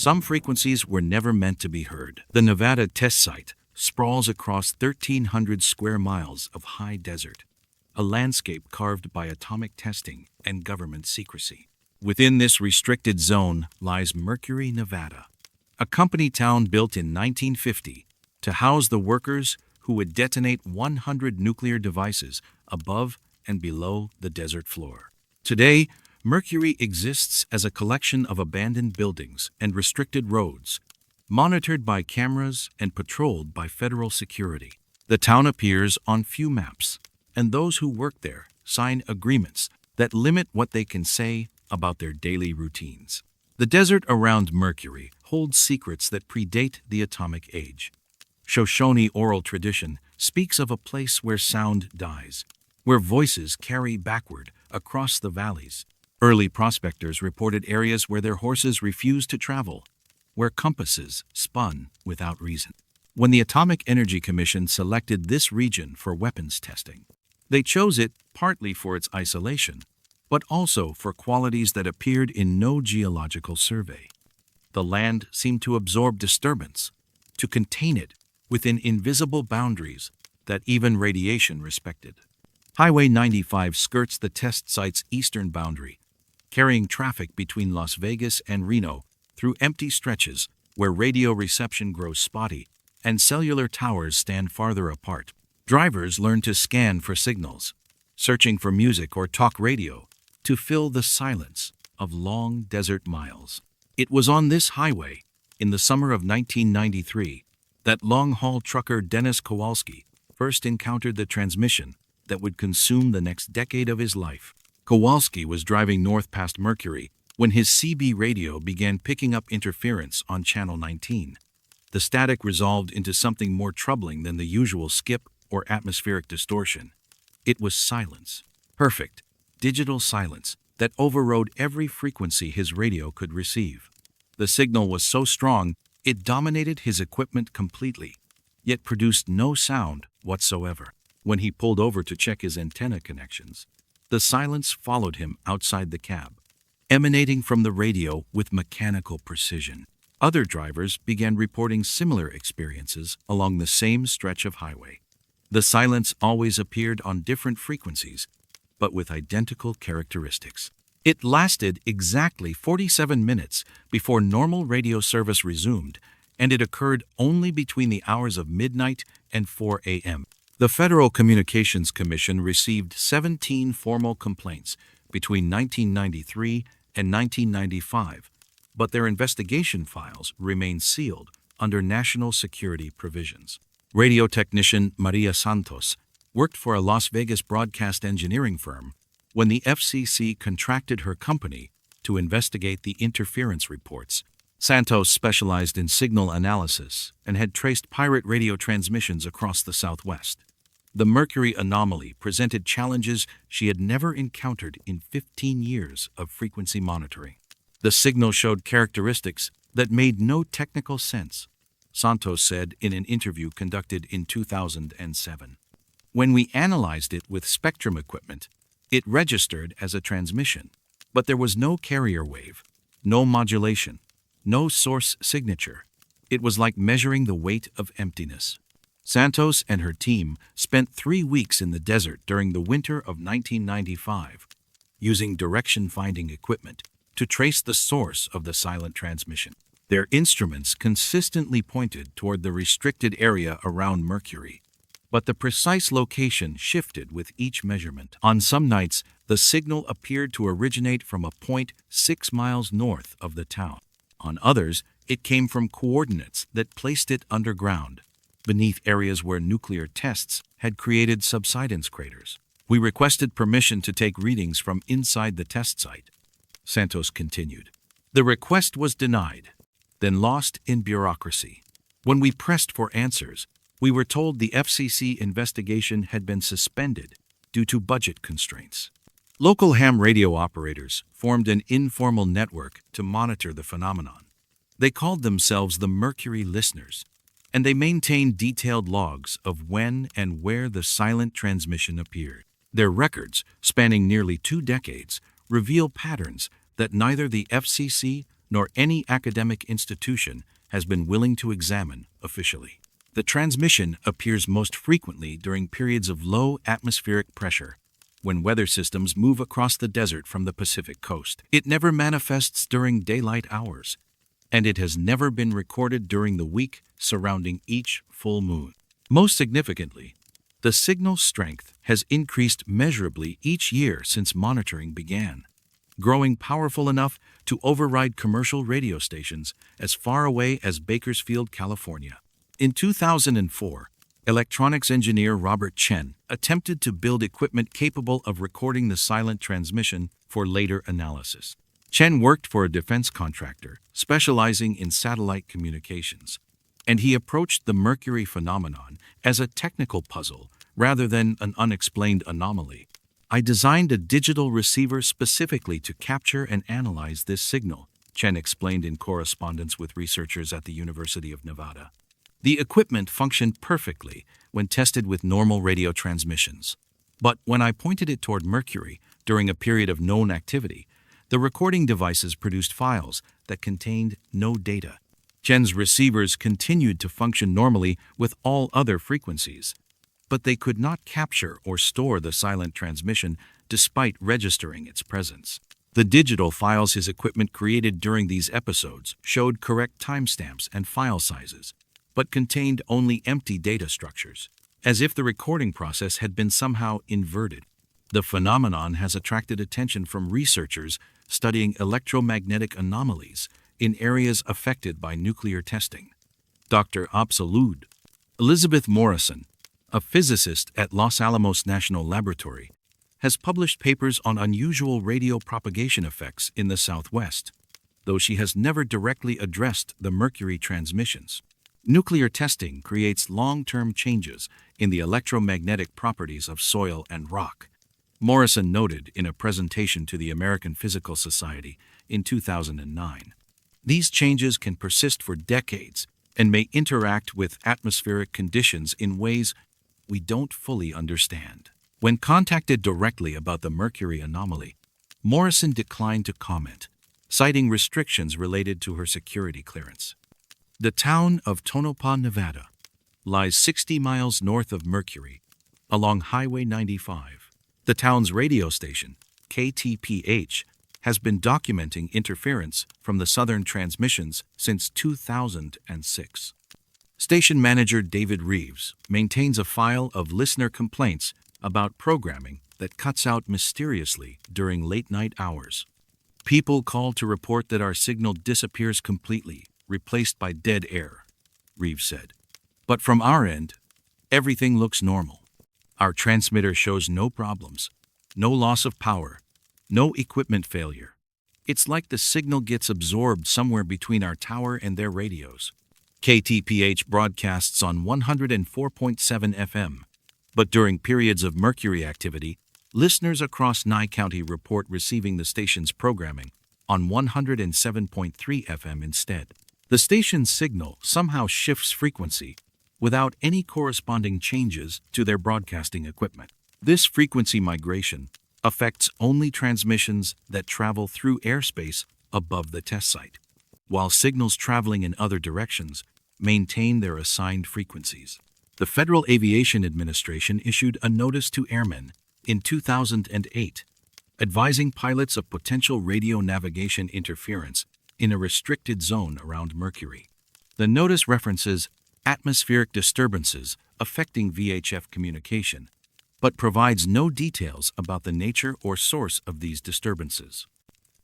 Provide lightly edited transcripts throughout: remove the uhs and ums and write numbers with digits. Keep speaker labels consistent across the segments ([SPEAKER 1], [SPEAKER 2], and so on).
[SPEAKER 1] Some frequencies were never meant to be heard. The Nevada test site sprawls across 1,300 square miles of high desert, a landscape carved by atomic testing and government secrecy. Within this restricted zone lies Mercury, Nevada, a company town built in 1950 to house the workers who would detonate 100 nuclear devices above and below the desert floor. Today, Mercury exists as a collection of abandoned buildings and restricted roads, monitored by cameras and patrolled by federal security. The town appears on few maps, and those who work there sign agreements that limit what they can say about their daily routines. The desert around Mercury holds secrets that predate the atomic age. Shoshone oral tradition speaks of a place where sound dies, where voices carry backward across the valleys. Early prospectors reported areas where their horses refused to travel, where compasses spun without reason. When the Atomic Energy Commission selected this region for weapons testing, they chose it partly for its isolation, but also for qualities that appeared in no geological survey. The land seemed to absorb disturbance, to contain it within invisible boundaries that even radiation respected. Highway 95 skirts the test site's eastern boundary, carrying traffic between Las Vegas and Reno through empty stretches where radio reception grows spotty and cellular towers stand farther apart. Drivers learn to scan for signals, searching for music or talk radio to fill the silence of long desert miles. It was on this highway, in the summer of 1993, that long-haul trucker Dennis Kowalski first encountered the transmission that would consume the next decade of his life. Kowalski was driving north past Mercury when his CB radio began picking up interference on Channel 19. The static resolved into something more troubling than the usual skip or atmospheric distortion. It was silence. Perfect, digital silence that overrode every frequency his radio could receive. The signal was so strong, it dominated his equipment completely, yet produced no sound whatsoever. When he pulled over to check his antenna connections, the silence followed him outside the cab, emanating from the radio with mechanical precision. Other drivers began reporting similar experiences along the same stretch of highway. The silence always appeared on different frequencies, but with identical characteristics. It lasted exactly 47 minutes before normal radio service resumed, and it occurred only between the hours of midnight and 4 a.m. The Federal Communications Commission received 17 formal complaints between 1993 and 1995, but their investigation files remain sealed under national security provisions. Radio technician Maria Santos worked for a Las Vegas broadcast engineering firm when the FCC contracted her company to investigate the interference reports. Santos specialized in signal analysis and had traced pirate radio transmissions across the Southwest. The Mercury anomaly presented challenges she had never encountered in 15 years of frequency monitoring. The signal showed characteristics that made no technical sense, Santos said in an interview conducted in 2007. When we analyzed it with spectrum equipment, it registered as a transmission, but there was no carrier wave, no modulation, no source signature. It was like measuring the weight of emptiness. Santos and her team spent 3 weeks in the desert during the winter of 1995, using direction-finding equipment to trace the source of the silent transmission. Their instruments consistently pointed toward the restricted area around Mercury, but the precise location shifted with each measurement. On some nights, the signal appeared to originate from a point 6 miles north of the town. On others, it came from coordinates that placed it underground, beneath areas where nuclear tests had created subsidence craters. We requested permission to take readings from inside the test site, Santos continued. The request was denied, then lost in bureaucracy. When we pressed for answers, we were told the FCC investigation had been suspended due to budget constraints. Local ham radio operators formed an informal network to monitor the phenomenon. They called themselves the Mercury Listeners, and they maintained detailed logs of when and where the silent transmission appeared. Their records, spanning nearly 2 decades, reveal patterns that neither the FCC nor any academic institution has been willing to examine officially. The transmission appears most frequently during periods of low atmospheric pressure, when weather systems move across the desert from the Pacific coast. It never manifests during daylight hours, and it has never been recorded during the week surrounding each full moon. Most significantly, the signal strength has increased measurably each year since monitoring began, growing powerful enough to override commercial radio stations as far away as Bakersfield, California. In 2004, electronics engineer Robert Chen attempted to build equipment capable of recording the silent transmission for later analysis. Chen worked for a defense contractor specializing in satellite communications, and he approached the Mercury phenomenon as a technical puzzle rather than an unexplained anomaly. "I designed a digital receiver specifically to capture and analyze this signal," Chen explained in correspondence with researchers at the University of Nevada. The equipment functioned perfectly when tested with normal radio transmissions. But when I pointed it toward Mercury during a period of known activity, the recording devices produced files that contained no data. Chen's receivers continued to function normally with all other frequencies, but they could not capture or store the silent transmission despite registering its presence. The digital files his equipment created during these episodes showed correct timestamps and file sizes, but contained only empty data structures, as if the recording process had been somehow inverted. The phenomenon has attracted attention from researchers studying electromagnetic anomalies in areas affected by nuclear testing. Dr. Absolute Elizabeth Morrison, a physicist at Los Alamos National Laboratory, has published papers on unusual radio propagation effects in the Southwest, though she has never directly addressed the Mercury transmissions. Nuclear testing creates long-term changes in the electromagnetic properties of soil and rock, Morrison noted in a presentation to the American Physical Society in 2009. These changes can persist for decades and may interact with atmospheric conditions in ways we don't fully understand. When contacted directly about the Mercury anomaly, Morrison declined to comment, citing restrictions related to her security clearance. The town of Tonopah, Nevada, lies 60 miles north of Mercury, along Highway 95. The town's radio station, KTPH, has been documenting interference from the southern transmissions since 2006. Station manager David Reeves maintains a file of listener complaints about programming that cuts out mysteriously during late-night hours. "People call to report that our signal disappears completely, replaced by dead air," Reeves said. "But from our end, everything looks normal. Our transmitter shows no problems, no loss of power, no equipment failure. It's like the signal gets absorbed somewhere between our tower and their radios." KTPH broadcasts on 104.7 FM, but during periods of Mercury activity, listeners across Nye County report receiving the station's programming on 107.3 FM instead. The station's signal somehow shifts frequency without any corresponding changes to their broadcasting equipment. This frequency migration affects only transmissions that travel through airspace above the test site, while signals traveling in other directions maintain their assigned frequencies. The Federal Aviation Administration issued a notice to airmen in 2008, advising pilots of potential radio navigation interference in a restricted zone around Mercury. The notice references atmospheric disturbances affecting VHF communication, but provides no details about the nature or source of these disturbances.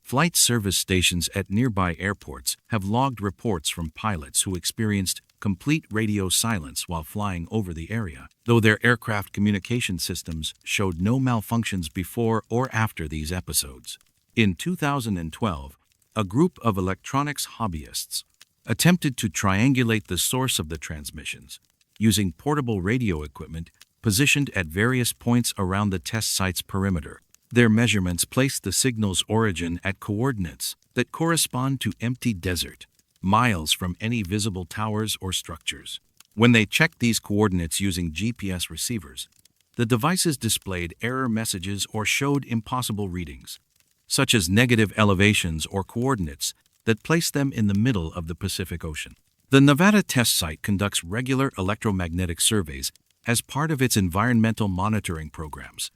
[SPEAKER 1] Flight service stations at nearby airports have logged reports from pilots who experienced complete radio silence while flying over the area, though their aircraft communication systems showed no malfunctions before or after these episodes. In 2012, a group of electronics hobbyists attempted to triangulate the source of the transmissions using portable radio equipment positioned at various points around the test site's perimeter. Their measurements placed the signal's origin at coordinates that correspond to empty desert, miles from any visible towers or structures. When they checked these coordinates using GPS receivers, the devices displayed error messages or showed impossible readings, such as negative elevations or coordinates that place them in the middle of the Pacific Ocean. The Nevada Test Site conducts regular electromagnetic surveys as part of its environmental monitoring programs,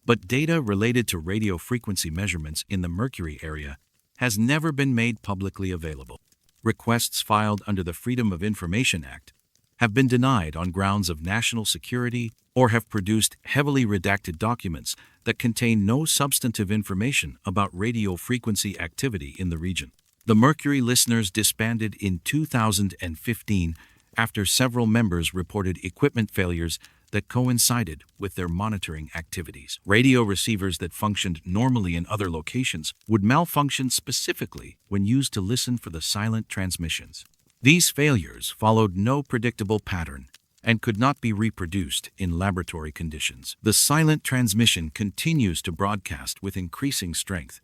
[SPEAKER 1] but data related to radio frequency measurements in the Mercury area has never been made publicly available. Requests filed under the Freedom of Information Act have been denied on grounds of national security or have produced heavily redacted documents that contain no substantive information about radio frequency activity in the region. The Mercury listeners disbanded in 2015 after several members reported equipment failures that coincided with their monitoring activities. Radio receivers that functioned normally in other locations would malfunction specifically when used to listen for the silent transmissions. These failures followed no predictable pattern and could not be reproduced in laboratory conditions. The silent transmission continues to broadcast with increasing strength,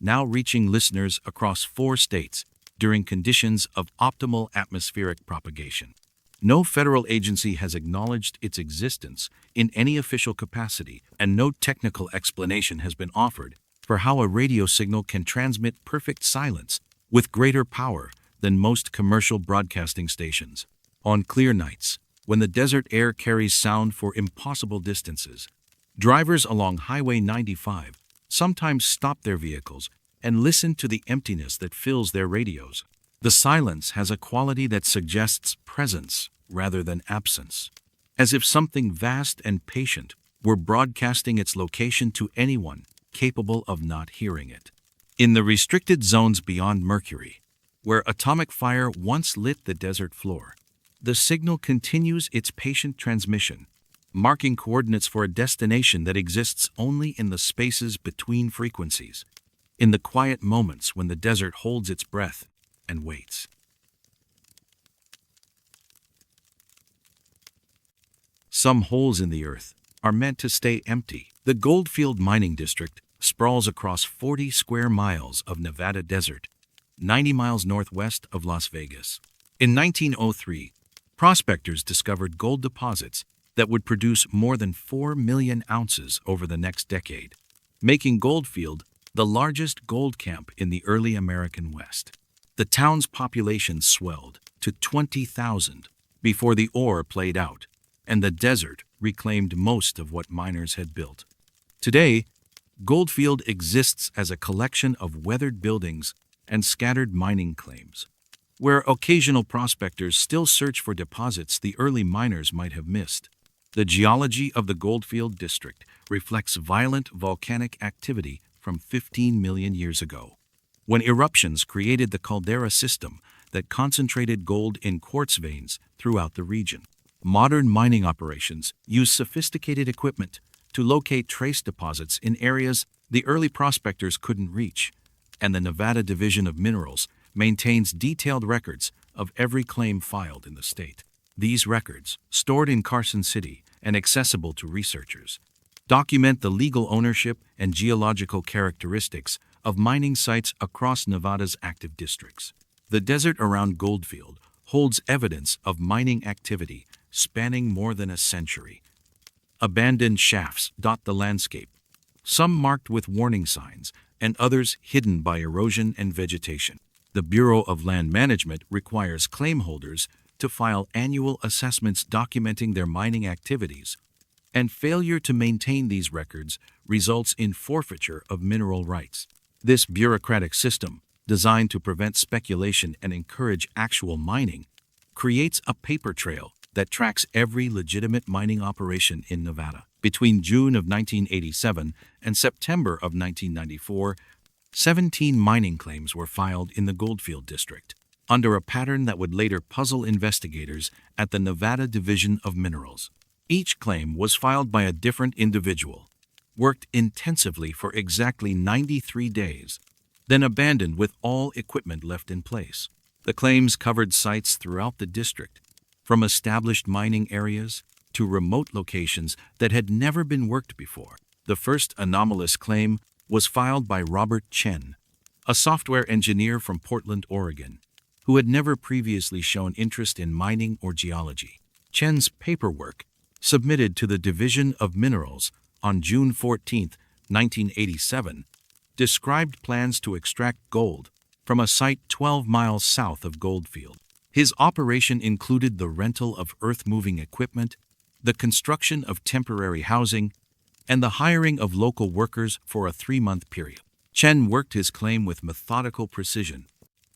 [SPEAKER 1] now reaching listeners across 4 states during conditions of optimal atmospheric propagation. No federal agency has acknowledged its existence in any official capacity, and no technical explanation has been offered for how a radio signal can transmit perfect silence with greater power than most commercial broadcasting stations. On clear nights, when the desert air carries sound for impossible distances, drivers along Highway 95 sometimes stop their vehicles and listen to the emptiness that fills their radios. The silence has a quality that suggests presence rather than absence, as if something vast and patient were broadcasting its location to anyone capable of not hearing it. In the restricted zones beyond Mercury, where atomic fire once lit the desert floor, the signal continues its patient transmission, marking coordinates for a destination that exists only in the spaces between frequencies, in the quiet moments when the desert holds its breath and waits. Some holes in the earth are meant to stay empty. The Goldfield Mining District sprawls across 40 square miles of Nevada desert, 90 miles northwest of Las Vegas. In 1903, prospectors discovered gold deposits that would produce more than 4 million ounces over the next decade, making Goldfield the largest gold camp in the early American West. The town's population swelled to 20,000 before the ore played out, and the desert reclaimed most of what miners had built. Today, Goldfield exists as a collection of weathered buildings and scattered mining claims, where occasional prospectors still search for deposits the early miners might have missed. The geology of the Goldfield district reflects violent volcanic activity from 15 million years ago, when eruptions created the caldera system that concentrated gold in quartz veins throughout the region. Modern mining operations use sophisticated equipment to locate trace deposits in areas the early prospectors couldn't reach, and the Nevada Division of Minerals maintains detailed records of every claim filed in the state. These records, stored in Carson City and accessible to researchers, document the legal ownership and geological characteristics of mining sites across Nevada's active districts. The desert around Goldfield holds evidence of mining activity spanning more than a century. Abandoned shafts dot the landscape, some marked with warning signs and others hidden by erosion and vegetation. The Bureau of Land Management requires claim holders to file annual assessments documenting their mining activities, and failure to maintain these records results in forfeiture of mineral rights. This bureaucratic system, designed to prevent speculation and encourage actual mining, creates a paper trail that tracks every legitimate mining operation in Nevada. Between June of 1987 and September of 1994, 17 mining claims were filed in the Goldfield district, under a pattern that would later puzzle investigators at the Nevada Division of Minerals. Each claim was filed by a different individual, worked intensively for exactly 93 days, then abandoned with all equipment left in place. The claims covered sites throughout the district, from established mining areas to remote locations that had never been worked before. The first anomalous claim was filed by Robert Chen, a software engineer from Portland, Oregon, who had never previously shown interest in mining or geology. Chen's paperwork, submitted to the Division of Minerals on June 14, 1987, described plans to extract gold from a site 12 miles south of Goldfield. His operation included the rental of earth-moving equipment, the construction of temporary housing, and the hiring of local workers for a 3-month period. Chen worked his claim with methodical precision,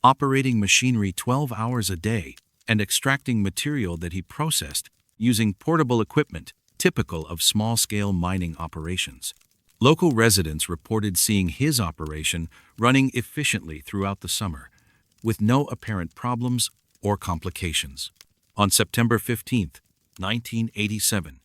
[SPEAKER 1] operating machinery 12 hours a day and extracting material that he processed using portable equipment typical of small-scale mining operations. Local residents reported seeing his operation running efficiently throughout the summer, with no apparent problems or complications. On September 15, 1987,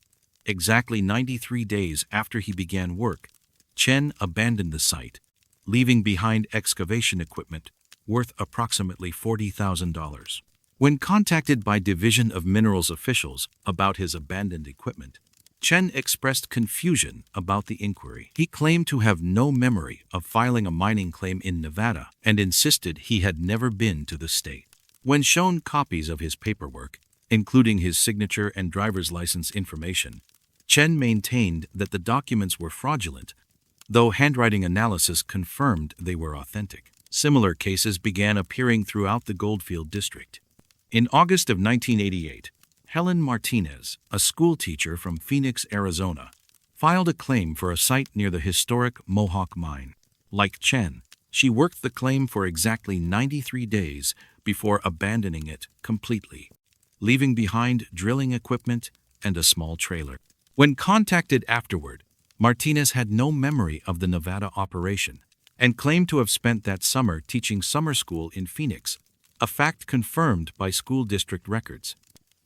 [SPEAKER 1] exactly 93 days after he began work, Chen abandoned the site, leaving behind excavation equipment worth approximately $40,000. When contacted by Division of Minerals officials about his abandoned equipment, Chen expressed confusion about the inquiry. He claimed to have no memory of filing a mining claim in Nevada and insisted he had never been to the state. When shown copies of his paperwork, including his signature and driver's license information, Chen maintained that the documents were fraudulent, though handwriting analysis confirmed they were authentic. Similar cases began appearing throughout the Goldfield district. In August of 1988, Helen Martinez, a school teacher from Phoenix, Arizona, filed a claim for a site near the historic Mohawk Mine. Like Chen, she worked the claim for exactly 93 days before abandoning it completely, leaving behind drilling equipment and a small trailer. When contacted afterward, Martinez had no memory of the Nevada operation and claimed to have spent that summer teaching summer school in Phoenix, a fact confirmed by school district records.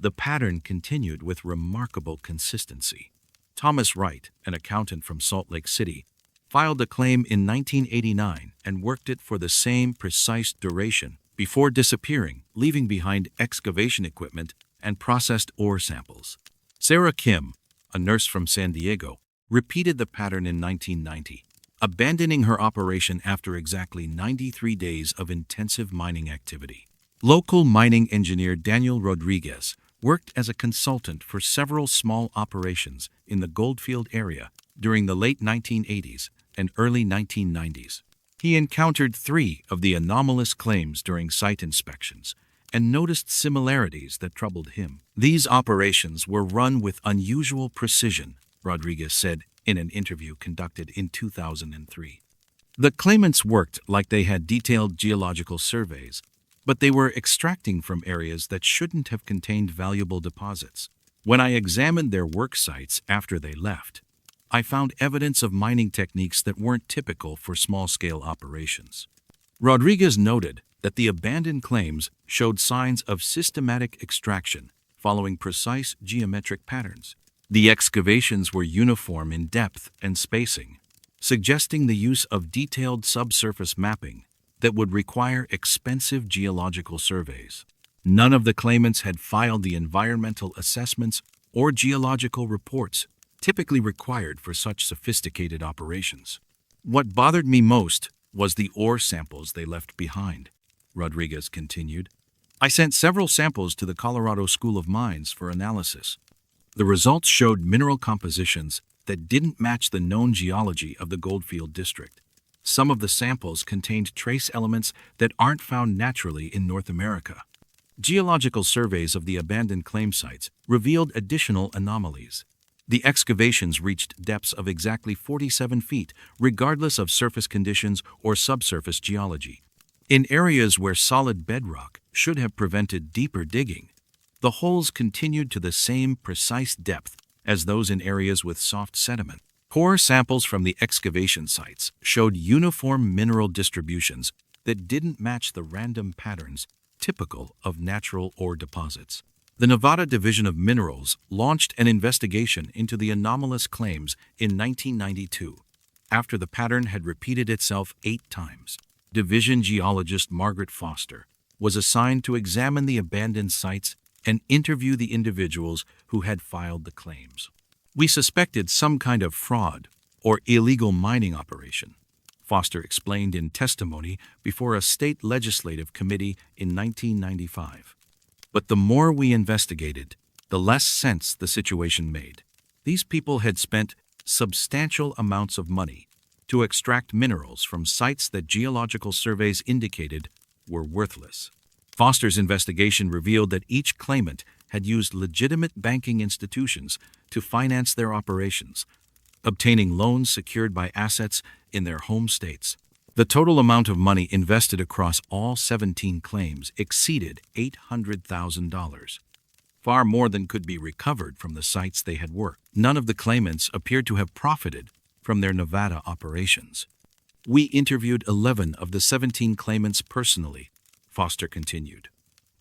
[SPEAKER 1] The pattern continued with remarkable consistency. Thomas Wright, an accountant from Salt Lake City, filed a claim in 1989 and worked it for the same precise duration before disappearing, leaving behind excavation equipment and processed ore samples. Sarah Kim, a nurse from San Diego, repeated the pattern in 1990, abandoning her operation after exactly 93 days of intensive mining activity. Local mining engineer Daniel Rodriguez worked as a consultant for several small operations in the Goldfield area during the late 1980s and early 1990s. He encountered 3 of the anomalous claims during site inspections and noticed similarities that troubled him. These operations were run with unusual precision, Rodriguez said in an interview conducted in 2003. The claimants worked like they had detailed geological surveys, but they were extracting from areas that shouldn't have contained valuable deposits. When I examined their work sites after they left, I found evidence of mining techniques that weren't typical for small-scale operations. Rodriguez noted that the abandoned claims showed signs of systematic extraction following precise geometric patterns. The excavations were uniform in depth and spacing, suggesting the use of detailed subsurface mapping that would require expensive geological surveys. None of the claimants had filed the environmental assessments or geological reports typically required for such sophisticated operations. What bothered me most was the ore samples they left behind, Rodriguez continued. I sent several samples to the Colorado School of Mines for analysis. The results showed mineral compositions that didn't match the known geology of the Goldfield district. Some of the samples contained trace elements that aren't found naturally in North America. Geological surveys of the abandoned claim sites revealed additional anomalies. The excavations reached depths of exactly 47 feet, regardless of surface conditions or subsurface geology. In areas where solid bedrock should have prevented deeper digging, the holes continued to the same precise depth as those in areas with soft sediment. Core samples from the excavation sites showed uniform mineral distributions that didn't match the random patterns typical of natural ore deposits. The Nevada Division of Minerals launched an investigation into the anomalous claims in 1992, after the pattern had repeated itself 8 times. Division geologist Margaret Foster was assigned to examine the abandoned sites and interview the individuals who had filed the claims. We suspected some kind of fraud or illegal mining operation, Foster explained in testimony before a state legislative committee in 1995. But the more we investigated, the less sense the situation made. These people had spent substantial amounts of money to extract minerals from sites that geological surveys indicated were worthless. Foster's investigation revealed that each claimant had used legitimate banking institutions to finance their operations, obtaining loans secured by assets in their home states. The total amount of money invested across all 17 claims exceeded $800,000, far more than could be recovered from the sites they had worked. None of the claimants appeared to have profited from their Nevada operations. We interviewed 11 of the 17 claimants personally, Foster continued.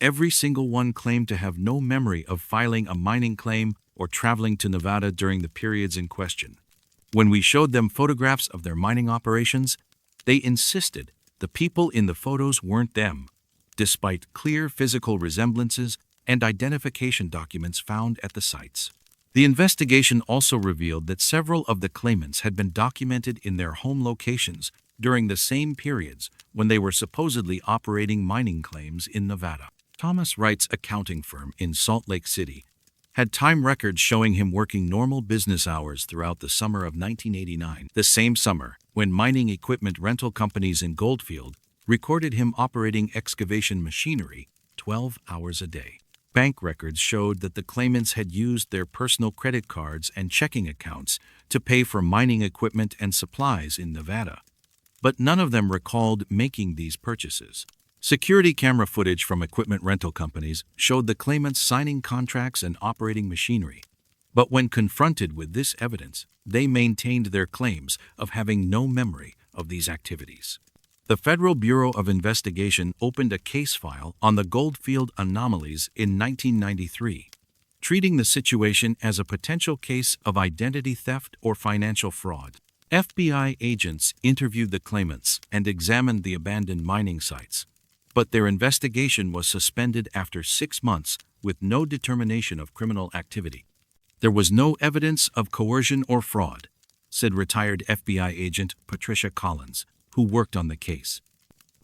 [SPEAKER 1] Every single one claimed to have no memory of filing a mining claim or traveling to Nevada during the periods in question. When we showed them photographs of their mining operations, they insisted the people in the photos weren't them, despite clear physical resemblances and identification documents found at the sites. The investigation also revealed that several of the claimants had been documented in their home locations during the same periods when they were supposedly operating mining claims in Nevada. Thomas Wright's accounting firm in Salt Lake City had time records showing him working normal business hours throughout the summer of 1989, the same summer when mining equipment rental companies in Goldfield recorded him operating excavation machinery 12 hours a day. Bank records showed that the claimants had used their personal credit cards and checking accounts to pay for mining equipment and supplies in Nevada, but none of them recalled making these purchases. Security camera footage from equipment rental companies showed the claimants signing contracts and operating machinery, but when confronted with this evidence, they maintained their claims of having no memory of these activities. The Federal Bureau of Investigation opened a case file on the Goldfield anomalies in 1993, treating the situation as a potential case of identity theft or financial fraud. FBI agents interviewed the claimants and examined the abandoned mining sites, but their investigation was suspended after 6 months with no determination of criminal activity. There was no evidence of coercion or fraud, said retired FBI agent Patricia Collins, who worked on the case.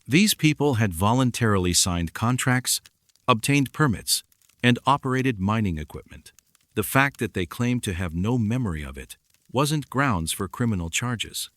[SPEAKER 1] These people had voluntarily signed contracts, obtained permits, and operated mining equipment. The fact that they claimed to have no memory of it wasn't grounds for criminal charges.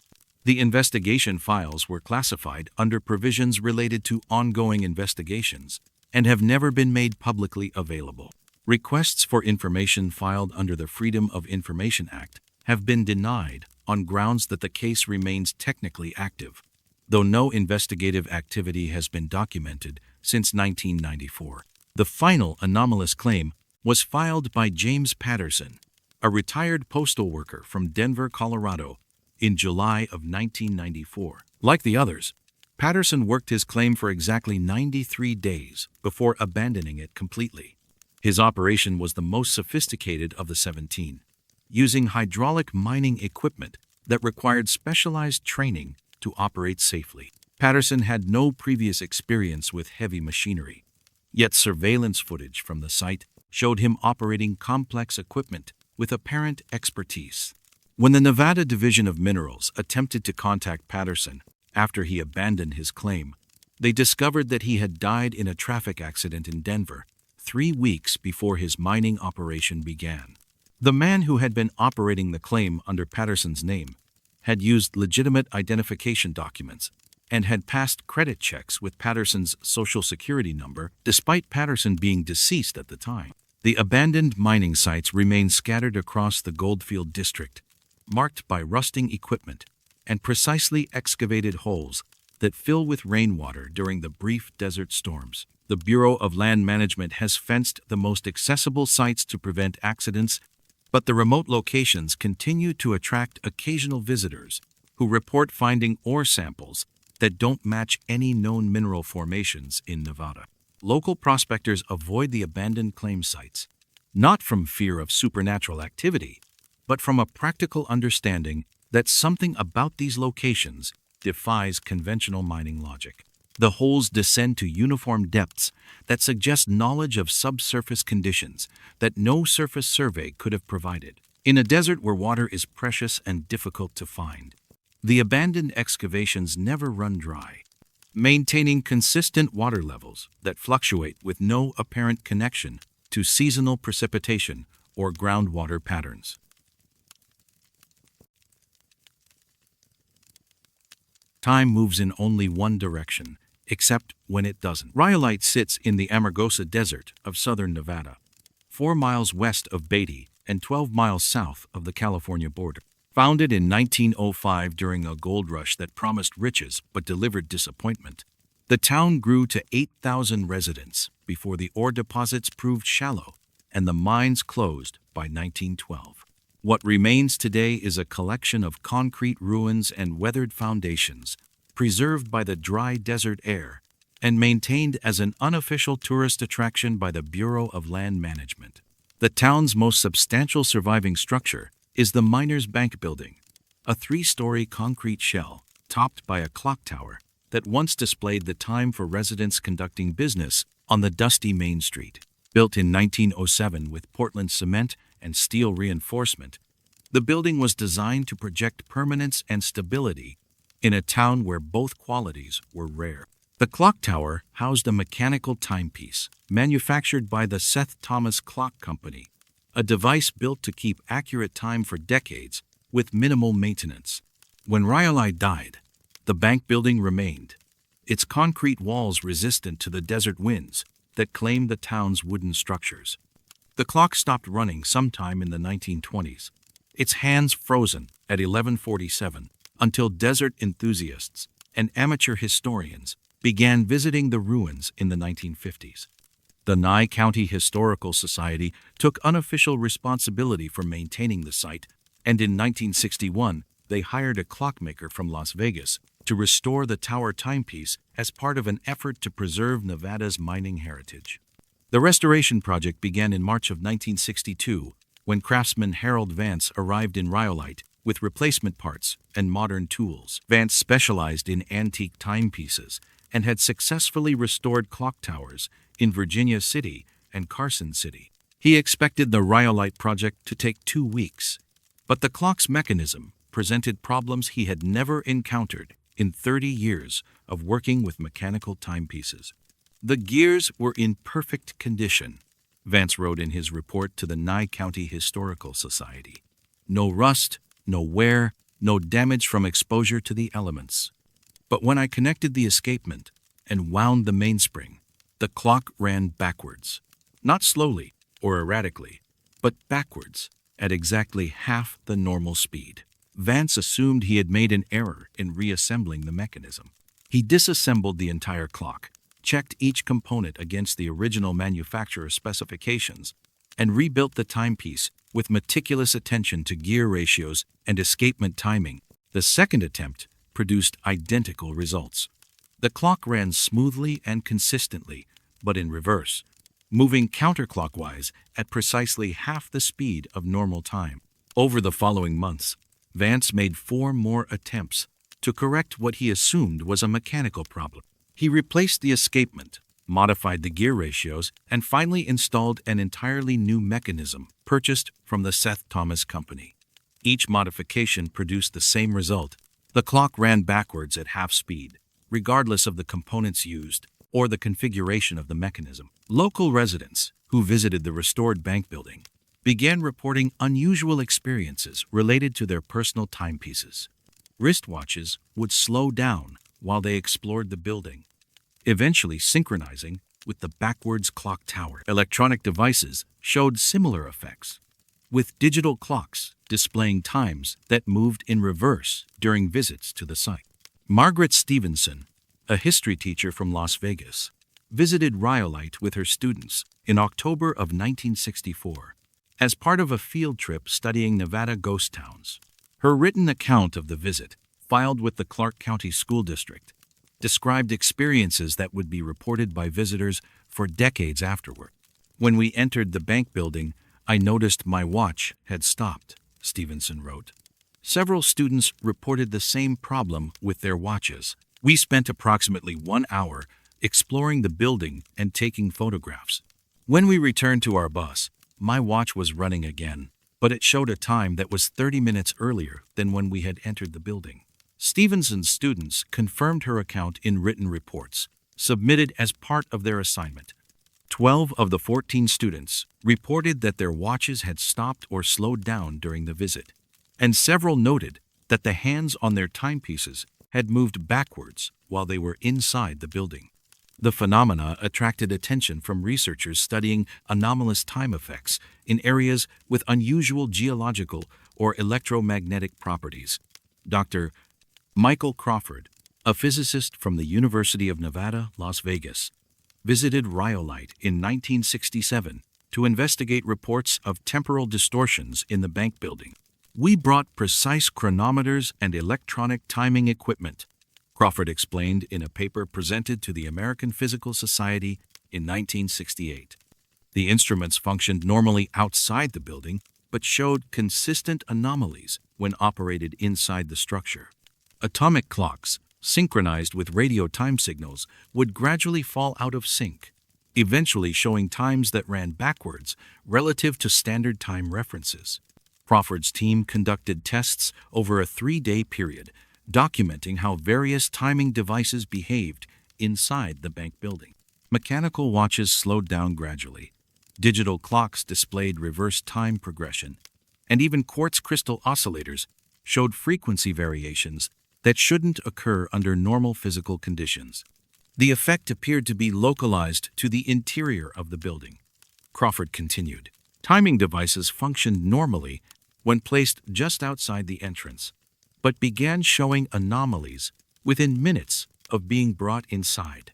[SPEAKER 1] The investigation files were classified under provisions related to ongoing investigations and have never been made publicly available. Requests for information filed under the Freedom of Information Act have been denied on grounds that the case remains technically active, though no investigative activity has been documented since 1994. The final anomalous claim was filed by James Patterson, a retired postal worker from Denver, Colorado, in July of 1994. Like the others, Patterson worked his claim for exactly 93 days before abandoning it completely. His operation was the most sophisticated of the 17, using hydraulic mining equipment that required specialized training to operate safely. Patterson had no previous experience with heavy machinery, yet surveillance footage from the site showed him operating complex equipment with apparent expertise. When the Nevada Division of Minerals attempted to contact Patterson after he abandoned his claim, they discovered that he had died in a traffic accident in Denver 3 weeks before his mining operation began. The man who had been operating the claim under Patterson's name had used legitimate identification documents and had passed credit checks with Patterson's Social Security number despite Patterson being deceased at the time. The abandoned mining sites remain scattered across the Goldfield district, marked by rusting equipment and precisely excavated holes that fill with rainwater during the brief desert storms. The Bureau of Land Management has fenced the most accessible sites to prevent accidents, but the remote locations continue to attract occasional visitors who report finding ore samples that don't match any known mineral formations in Nevada. Local prospectors avoid the abandoned claim sites, not from fear of supernatural activity, but from a practical understanding that something about these locations defies conventional mining logic. The holes descend to uniform depths that suggest knowledge of subsurface conditions that no surface survey could have provided. In a desert where water is precious and difficult to find, the abandoned excavations never run dry, maintaining consistent water levels that fluctuate with no apparent connection to seasonal precipitation or groundwater patterns. Time moves in only one direction, except when it doesn't. Rhyolite sits in the Amargosa Desert of southern Nevada, 4 miles west of Beatty and 12 miles south of the California border. Founded in 1905 during a gold rush that promised riches but delivered disappointment, the town grew to 8,000 residents before the ore deposits proved shallow and the mines closed by 1912. What remains today is a collection of concrete ruins and weathered foundations, preserved by the dry desert air and maintained as an unofficial tourist attraction by the Bureau of Land Management. The town's most substantial surviving structure is the Miners Bank Building, a 3-story concrete shell topped by a clock tower that once displayed the time for residents conducting business on the dusty Main Street. Built in 1907 with Portland cement and steel reinforcement, the building was designed to project permanence and stability in a town where both qualities were rare. The clock tower housed a mechanical timepiece manufactured by the Seth Thomas Clock Company, a device built to keep accurate time for decades with minimal maintenance. When Rhyolite died, the bank building remained, its concrete walls resistant to the desert winds that claimed the town's wooden structures. The clock stopped running sometime in the 1920s, its hands frozen at 11:47, until desert enthusiasts and amateur historians began visiting the ruins in the 1950s. The Nye County Historical Society took unofficial responsibility for maintaining the site, and in 1961 they hired a clockmaker from Las Vegas to restore the tower timepiece as part of an effort to preserve Nevada's mining heritage. The restoration project began in March of 1962 when craftsman Harold Vance arrived in Rhyolite with replacement parts and modern tools. Vance specialized in antique timepieces and had successfully restored clock towers in Virginia City and Carson City. He expected the Rhyolite project to take 2 weeks, but the clock's mechanism presented problems he had never encountered in 30 years of working with mechanical timepieces. The gears were in perfect condition, Vance wrote in his report to the Nye County Historical Society. No rust, no wear, no damage from exposure to the elements. But when I connected the escapement and wound the mainspring, the clock ran backwards. Not slowly or erratically, but backwards at exactly half the normal speed. Vance assumed he had made an error in reassembling the mechanism. He disassembled the entire clock, checked each component against the original manufacturer's specifications, and rebuilt the timepiece with meticulous attention to gear ratios and escapement timing. The second attempt produced identical results. The clock ran smoothly and consistently, but in reverse, moving counterclockwise at precisely half the speed of normal time. Over the following months, Vance made 4 more attempts to correct what he assumed was a mechanical problem. He replaced the escapement, modified the gear ratios, and finally installed an entirely new mechanism purchased from the Seth Thomas Company. Each modification produced the same result. The clock ran backwards at half speed, regardless of the components used or the configuration of the mechanism. Local residents who visited the restored bank building began reporting unusual experiences related to their personal timepieces. Wristwatches would slow down while they explored the building, eventually synchronizing with the backwards clock tower. Electronic devices showed similar effects, with digital clocks displaying times that moved in reverse during visits to the site. Margaret Stevenson, a history teacher from Las Vegas, visited Rhyolite with her students in October of 1964 as part of a field trip studying Nevada ghost towns. Her written account of the visit, filed with the Clark County School District, described experiences that would be reported by visitors for decades afterward. When we entered the bank building, I noticed my watch had stopped, Stevenson wrote. Several students reported the same problem with their watches. We spent approximately 1 hour exploring the building and taking photographs. When we returned to our bus, my watch was running again, but it showed a time that was 30 minutes earlier than when we had entered the building. Stevenson's students confirmed her account in written reports, submitted as part of their assignment. 12 of the 14 students reported that their watches had stopped or slowed down during the visit, and several noted that the hands on their timepieces had moved backwards while they were inside the building. The phenomena attracted attention from researchers studying anomalous time effects in areas with unusual geological or electromagnetic properties. Dr. Michael Crawford, a physicist from the University of Nevada, Las Vegas, visited Rhyolite in 1967 to investigate reports of temporal distortions in the bank building. "We brought precise chronometers and electronic timing equipment," Crawford explained in a paper presented to the American Physical Society in 1968. The instruments functioned normally outside the building, but showed consistent anomalies when operated inside the structure. Atomic clocks, synchronized with radio time signals, would gradually fall out of sync, eventually showing times that ran backwards relative to standard time references. Crawford's team conducted tests over a 3-day period, documenting how various timing devices behaved inside the bank building. Mechanical watches slowed down gradually. Digital clocks displayed reverse time progression, and even quartz crystal oscillators showed frequency variations that shouldn't occur under normal physical conditions. The effect appeared to be localized to the interior of the building. Crawford continued, "Timing devices functioned normally when placed just outside the entrance, but began showing anomalies within minutes of being brought inside.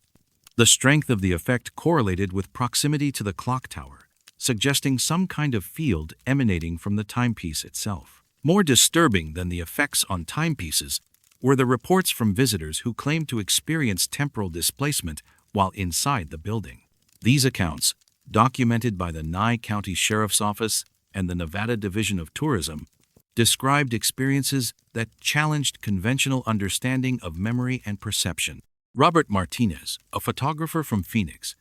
[SPEAKER 1] The strength of the effect correlated with proximity to the clock tower, suggesting some kind of field emanating from the timepiece itself. More disturbing than the effects on timepieces were the reports from visitors who claimed to experience temporal displacement while inside the building. These accounts, documented by the Nye County Sheriff's Office and the Nevada Division of Tourism, described experiences that challenged conventional understanding of memory and perception. Robert Martinez, a photographer from Phoenix,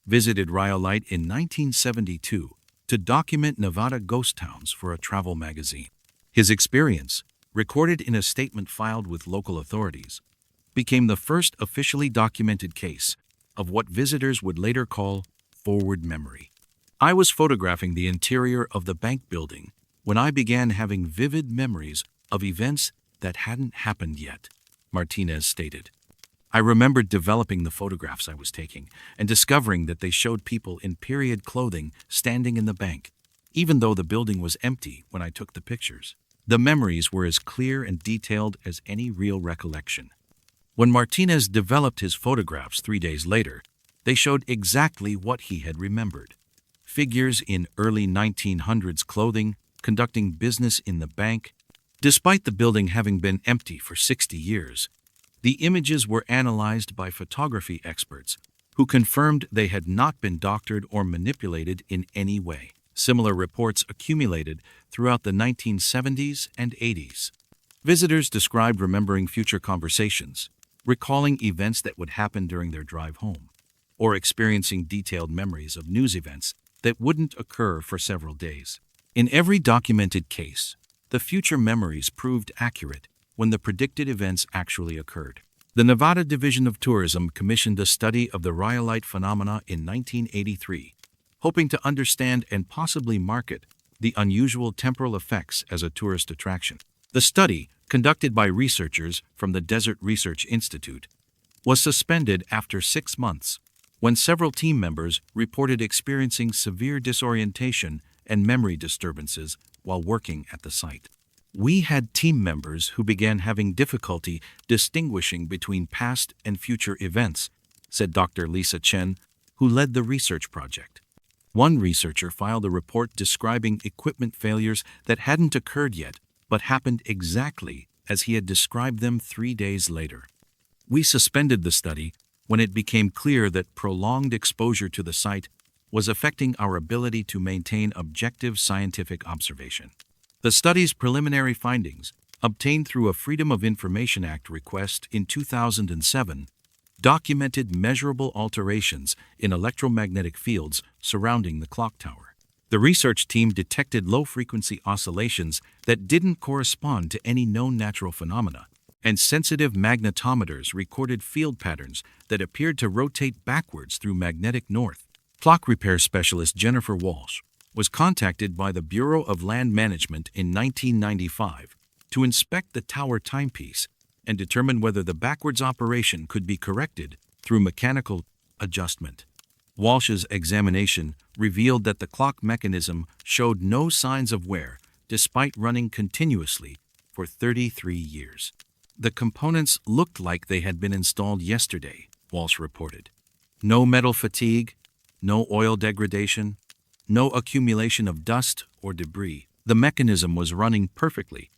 [SPEAKER 1] visited Rhyolite in 1972 to document Nevada ghost towns for a travel magazine. His experience, recorded in a statement filed with local authorities, became the first officially documented case of what visitors would later call forward memory. "I was photographing the interior of the bank building when I began having vivid memories of events that hadn't happened yet," Martinez stated. "I remembered developing the photographs I was taking and discovering that they showed people in period clothing standing in the bank, even though the building was empty when I took the pictures. The memories were as clear and detailed as any real recollection." When Martinez developed his photographs 3 days later, they showed exactly what he had remembered. Figures in early 1900s clothing conducting business in the bank. Despite the building having been empty for 60 years, the images were analyzed by photography experts who confirmed they had not been doctored or manipulated in any way. Similar reports accumulated throughout the 1970s and 80s. Visitors described remembering future conversations, recalling events that would happen during their drive home, or experiencing detailed memories of news events that wouldn't occur for several days. In every documented case, the future memories proved accurate when the predicted events actually occurred. The Nevada Division of Tourism commissioned a study of the Rhyolite phenomena in 1983, hoping to understand and possibly market the unusual temporal effects as a tourist attraction. The study, conducted by researchers from the Desert Research Institute, was suspended after 6 months when several team members reported experiencing severe disorientation and memory disturbances while working at the site. "We had team members who began having difficulty distinguishing between past and future events," said Dr. Lisa Chen, who led the research project. One researcher filed a report describing equipment failures that hadn't occurred yet, but happened exactly as he had described them 3 days later. "We suspended the study when it became clear that prolonged exposure to the site was affecting our ability to maintain objective scientific observation." The study's preliminary findings, obtained through a Freedom of Information Act request in 2007, documented measurable alterations in electromagnetic fields surrounding the clock tower. The research team detected low-frequency oscillations that didn't correspond to any known natural phenomena, and sensitive magnetometers recorded field patterns that appeared to rotate backwards through magnetic north. Clock repair specialist Jennifer Walsh was contacted by the Bureau of Land Management in 1995 to inspect the tower timepiece and determine whether the backwards operation could be corrected through mechanical adjustment. Walsh's examination revealed that the clock mechanism showed no signs of wear despite running continuously for 33 years. The components looked like they had been installed yesterday, Walsh reported. No metal fatigue, no oil degradation, no accumulation of dust or debris. The mechanism was running perfectly,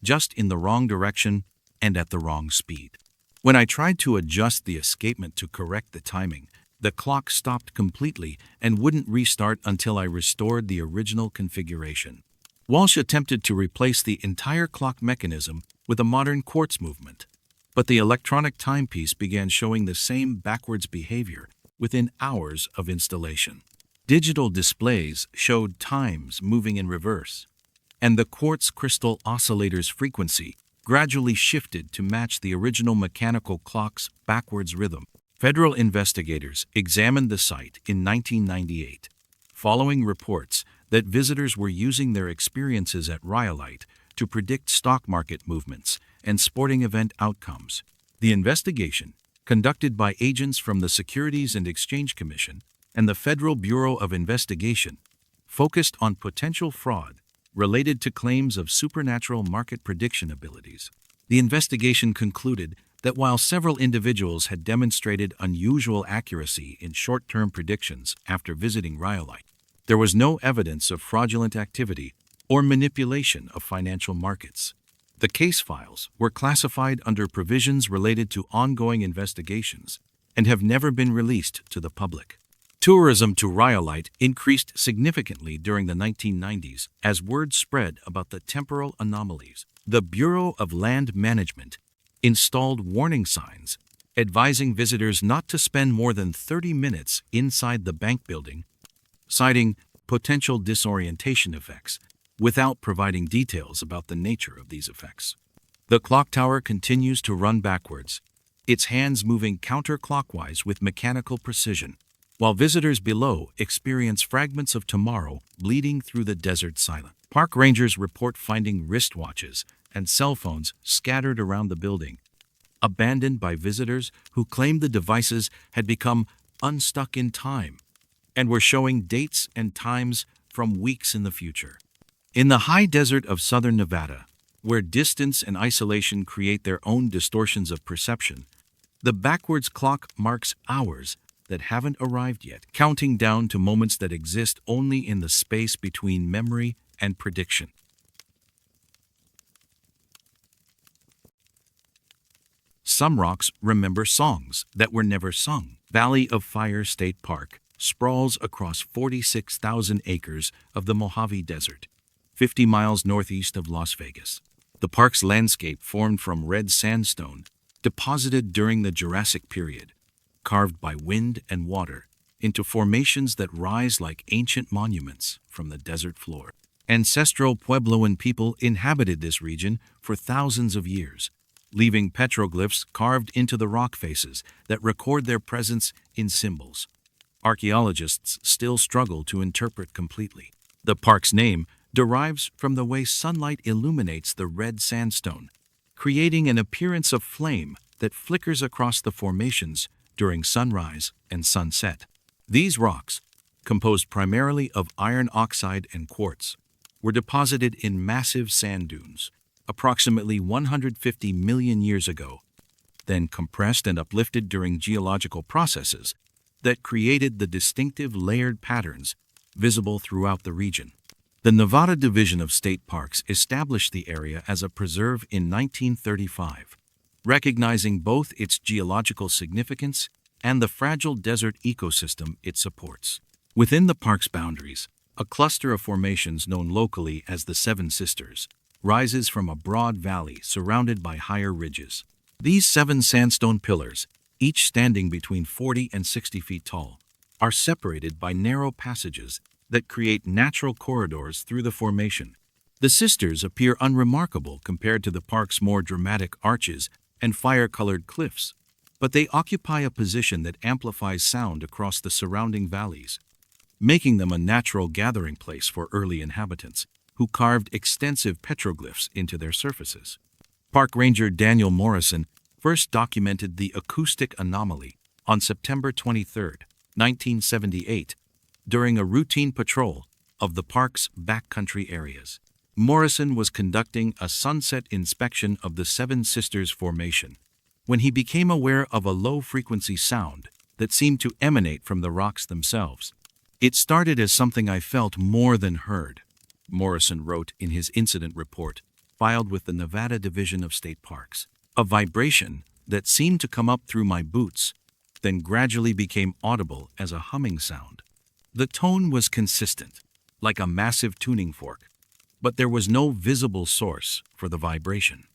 [SPEAKER 1] just in the wrong direction and at the wrong speed. When I tried to adjust the escapement to correct the timing, the clock stopped completely and wouldn't restart until I restored the original configuration. Walsh attempted to replace the entire clock mechanism with a modern quartz movement, but the electronic timepiece began showing the same backwards behavior within hours of installation. Digital displays showed times moving in reverse, and the quartz crystal oscillator's frequency gradually shifted to match the original mechanical clock's backwards rhythm. Federal investigators examined the site in 1998, following reports that visitors were using their experiences at Rhyolite to predict stock market movements and sporting event outcomes. The investigation, conducted by agents from the Securities and Exchange Commission and the Federal Bureau of Investigation, focused on potential fraud related to claims of supernatural market prediction abilities. The investigation concluded that while several individuals had demonstrated unusual accuracy in short-term predictions after visiting Rhyolite, there was no evidence of fraudulent activity or manipulation of financial markets. The case files were classified under provisions related to ongoing investigations and have never been released to the public. Tourism to Rhyolite increased significantly during the 1990s as word spread about the temporal anomalies. The Bureau of Land Management installed warning signs advising visitors not to spend more than 30 minutes inside the bank building, citing potential disorientation effects without providing details about the nature of these effects. The clock tower continues to run backwards, its hands moving counterclockwise with mechanical precision, while visitors below experience fragments of tomorrow bleeding through the desert silence. Park rangers report finding wristwatches and cell phones scattered around the building, abandoned by visitors who claimed the devices had become unstuck in time and were showing dates and times from weeks in the future. In the high desert of southern Nevada, where distance and isolation create their own distortions of perception, the backwards clock marks hours that haven't arrived yet, counting down to moments that exist only in the space between memory and prediction. Some rocks remember songs that were never sung. Valley of Fire State Park sprawls across 46,000 acres of the Mojave Desert, 50 miles northeast of Las Vegas. The park's landscape formed from red sandstone, deposited during the Jurassic period, carved by wind and water into formations that rise like ancient monuments from the desert floor. Ancestral Puebloan people inhabited this region for thousands of years, leaving petroglyphs carved into the rock faces that record their presence in symbols archaeologists still struggle to interpret completely. The park's name derives from the way sunlight illuminates the red sandstone, creating an appearance of flame that flickers across the formations during sunrise and sunset. These rocks, composed primarily of iron oxide and quartz, were deposited in massive sand dunes approximately 150 million years ago, then compressed and uplifted during geological processes that created the distinctive layered patterns visible throughout the region. The Nevada Division of State Parks established the area as a preserve in 1935, recognizing both its geological significance and the fragile desert ecosystem it supports. Within the park's boundaries, a cluster of formations known locally as the Seven Sisters rises from a broad valley surrounded by higher ridges. These 7 sandstone pillars, each standing between 40 and 60 feet tall, are separated by narrow passages that create natural corridors through the formation. The sisters appear unremarkable compared to the park's more dramatic arches and fire-colored cliffs, but they occupy a position that amplifies sound across the surrounding valleys, making them a natural gathering place for early inhabitants who carved extensive petroglyphs into their surfaces. Park Ranger Daniel Morrison first documented the acoustic anomaly on September 23, 1978, during a routine patrol of the park's backcountry areas. Morrison was conducting a sunset inspection of the Seven Sisters Formation when he became aware of a low-frequency sound that seemed to emanate from the rocks themselves. "It started as something I felt more than heard," Morrison wrote in his incident report, filed with the Nevada Division of State Parks. "A vibration that seemed to come up through my boots, then gradually became audible as a humming sound. The tone was consistent, like a massive tuning fork, but there was no visible source for the vibration."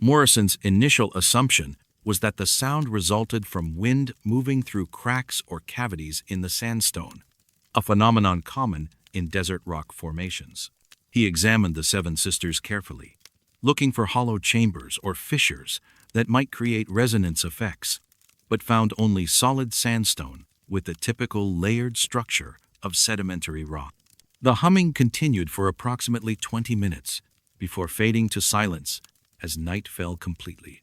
[SPEAKER 1] Morrison's initial assumption was that the sound resulted from wind moving through cracks or cavities in the sandstone, a phenomenon common in desert rock formations. He examined the Seven Sisters carefully, looking for hollow chambers or fissures that might create resonance effects, but found only solid sandstone with the typical layered structure of sedimentary rock. The humming continued for approximately 20 minutes before fading to silence as night fell completely.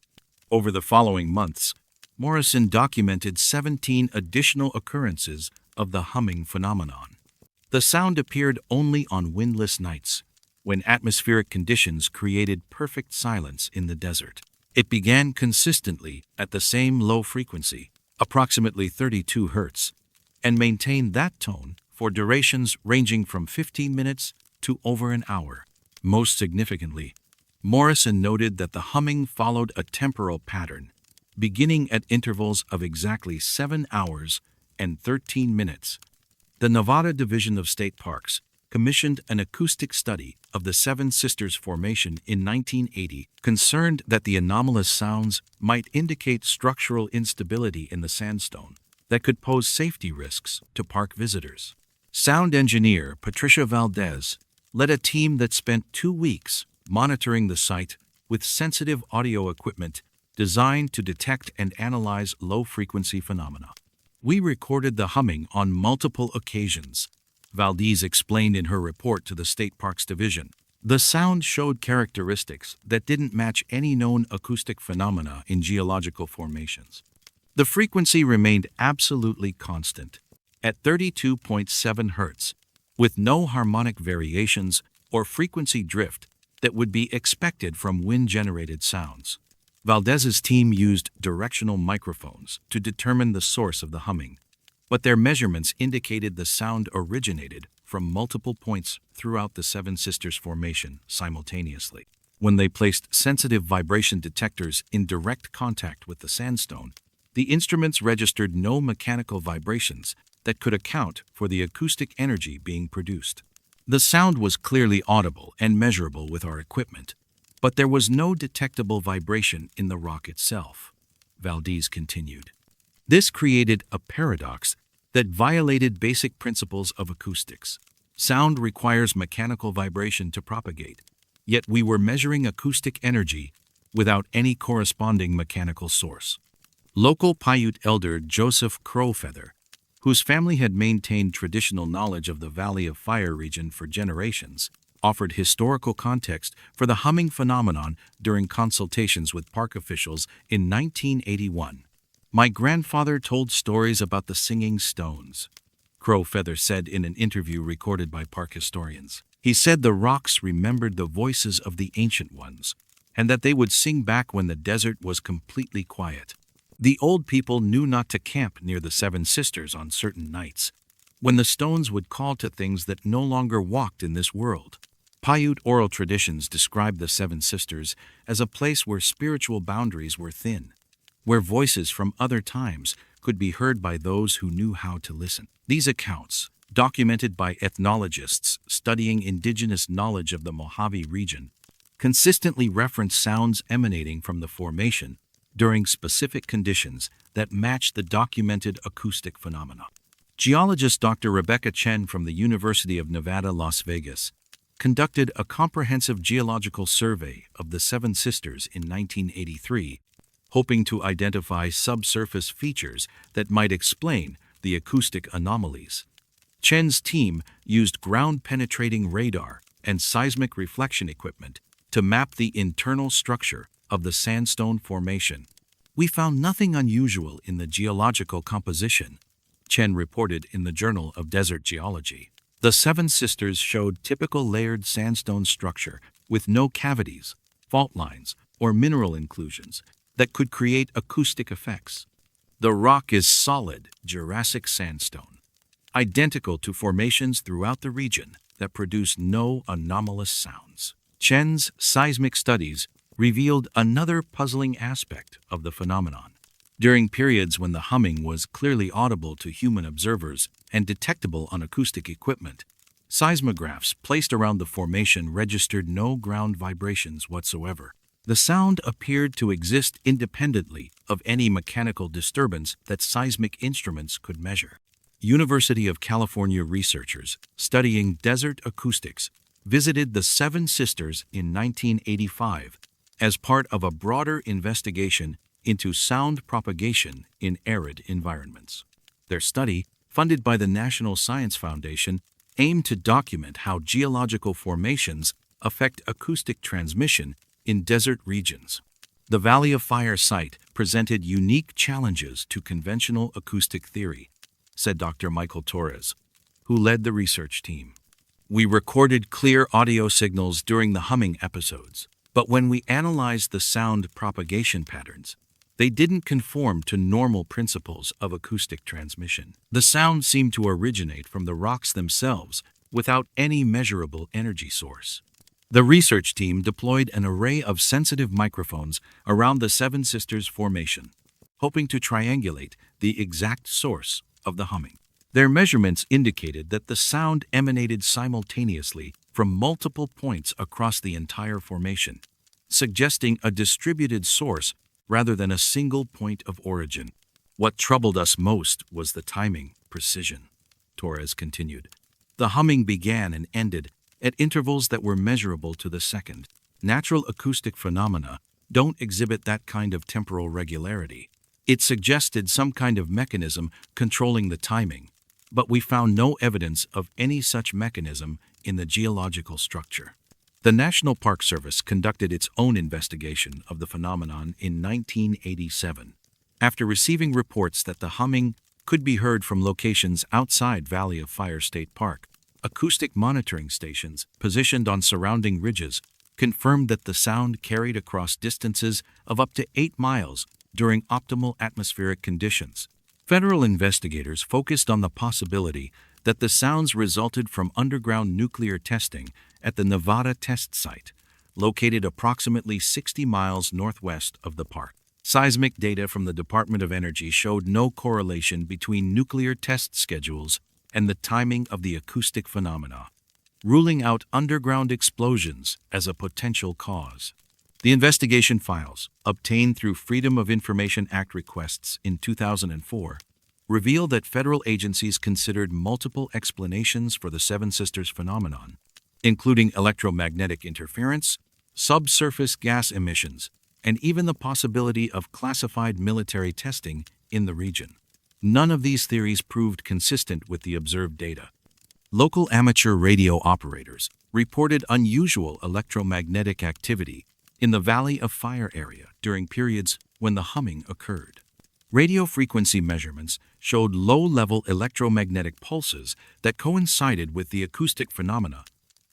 [SPEAKER 1] Over the following months, Morrison documented 17 additional occurrences of the humming phenomenon. The sound appeared only on windless nights, when atmospheric conditions created perfect silence in the desert. It began consistently at the same low frequency, approximately 32 Hz, and maintained that tone for durations ranging from 15 minutes to over an hour. Most significantly, Morrison noted that the humming followed a temporal pattern, beginning at intervals of exactly 7 hours and 13 minutes. The Nevada Division of State Parks commissioned an acoustic study of the Seven Sisters Formation in 1980, concerned that the anomalous sounds might indicate structural instability in the sandstone that could pose safety risks to park visitors. Sound engineer Patricia Valdez led a team that spent 2 weeks monitoring the site with sensitive audio equipment designed to detect and analyze low-frequency phenomena. "We recorded the humming on multiple occasions," Valdez explained in her report to the State Parks Division. "The sound showed characteristics that didn't match any known acoustic phenomena in geological formations. The frequency remained absolutely constant, at 32.7 Hz, with no harmonic variations or frequency drift that would be expected from wind-generated sounds." Valdez's team used directional microphones to determine the source of the humming, but their measurements indicated the sound originated from multiple points throughout the Seven Sisters Formation simultaneously. When they placed sensitive vibration detectors in direct contact with the sandstone, the instruments registered no mechanical vibrations that could account for the acoustic energy being produced. "The sound was clearly audible and measurable with our equipment, but there was no detectable vibration in the rock itself," Valdez continued. "This created a paradox that violated basic principles of acoustics. Sound requires mechanical vibration to propagate, yet we were measuring acoustic energy without any corresponding mechanical source." Local Paiute elder Joseph Crowfeather, whose family had maintained traditional knowledge of the Valley of Fire region for generations, offered historical context for the humming phenomenon during consultations with park officials in 1981. "My grandfather told stories about the singing stones," Crowfeather said in an interview recorded by park historians. "He said the rocks remembered the voices of the ancient ones, and that they would sing back when the desert was completely quiet. The old people knew not to camp near the Seven Sisters on certain nights, when the stones would call to things that no longer walked in this world." Paiute oral traditions describe the Seven Sisters as a place where spiritual boundaries were thin, where voices from other times could be heard by those who knew how to listen. These accounts, documented by ethnologists studying indigenous knowledge of the Mojave region, consistently reference sounds emanating from the formation during specific conditions that match the documented acoustic phenomena. Geologist Dr. Rebecca Chen from the University of Nevada, Las Vegas, conducted a comprehensive geological survey of the Seven Sisters in 1983, hoping to identify subsurface features that might explain the acoustic anomalies. Chen's team used ground-penetrating radar and seismic reflection equipment to map the internal structure of the sandstone formation. We found nothing unusual in the geological composition, Chen reported in the Journal of Desert Geology. The Seven Sisters showed typical layered sandstone structure with no cavities, fault lines, or mineral inclusions that could create acoustic effects. The rock is solid Jurassic sandstone, identical to formations throughout the region that produce no anomalous sounds. Chen's seismic studies revealed another puzzling aspect of the phenomenon. During periods when the humming was clearly audible to human observers and detectable on acoustic equipment, seismographs placed around the formation registered no ground vibrations whatsoever. The sound appeared to exist independently of any mechanical disturbance that seismic instruments could measure. University of California researchers studying desert acoustics visited the Seven Sisters in 1985 as part of a broader investigation into sound propagation in arid environments. Their study, funded by the National Science Foundation, aimed to document how geological formations affect acoustic transmission in desert regions. The Valley of Fire site presented unique challenges to conventional acoustic theory, said Dr. Michael Torres, who led the research team. We recorded clear audio signals during the humming episodes, but when we analyzed the sound propagation patterns, they didn't conform to normal principles of acoustic transmission. The sound seemed to originate from the rocks themselves without any measurable energy source. The research team deployed an array of sensitive microphones around the Seven Sisters formation, hoping to triangulate the exact source of the humming. Their measurements indicated that the sound emanated simultaneously from multiple points across the entire formation, suggesting a distributed source rather than a single point of origin. What troubled us most was the timing precision, Torres continued. The humming began and ended at intervals that were measurable to the second. Natural acoustic phenomena don't exhibit that kind of temporal regularity. It suggested some kind of mechanism controlling the timing, but we found no evidence of any such mechanism in the geological structure. The National Park Service conducted its own investigation of the phenomenon in 1987. After receiving reports that the humming could be heard from locations outside Valley of Fire State Park, acoustic monitoring stations positioned on surrounding ridges confirmed that the sound carried across distances of up to 8 miles during optimal atmospheric conditions. Federal investigators focused on the possibility that the sounds resulted from underground nuclear testing at the Nevada test site, located approximately 60 miles northwest of the park. Seismic data from the Department of Energy showed no correlation between nuclear test schedules and the timing of the acoustic phenomena, ruling out underground explosions as a potential cause. The investigation files, obtained through Freedom of Information Act requests in 2004, reveal that federal agencies considered multiple explanations for the Seven Sisters phenomenon, including electromagnetic interference, subsurface gas emissions, and even the possibility of classified military testing in the region. None of these theories proved consistent with the observed data. Local amateur radio operators reported unusual electromagnetic activity in the Valley of Fire area during periods when the humming occurred. Radio frequency measurements showed low-level electromagnetic pulses that coincided with the acoustic phenomena,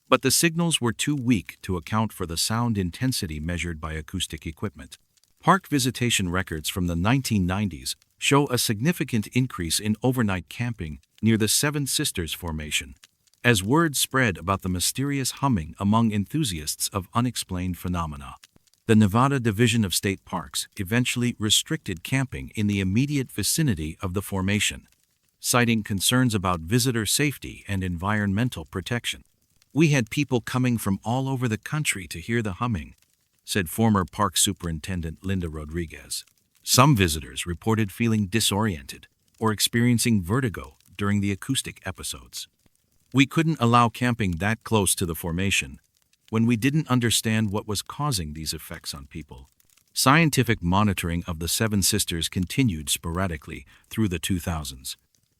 [SPEAKER 1] but the signals were too weak to account for the sound intensity measured by acoustic equipment. Park visitation records from the 1990s show a significant increase in overnight camping near the Seven Sisters formation, as word spread about the mysterious humming among enthusiasts of unexplained phenomena. The Nevada Division of State Parks eventually restricted camping in the immediate vicinity of the formation, citing concerns about visitor safety and environmental protection. "We had people coming from all over the country to hear the humming," said former Park Superintendent Linda Rodriguez. Some visitors reported feeling disoriented or experiencing vertigo during the acoustic episodes. "We couldn't allow camping that close to the formation when we didn't understand what was causing these effects on people." Scientific monitoring of the Seven Sisters continued sporadically through the 2000s,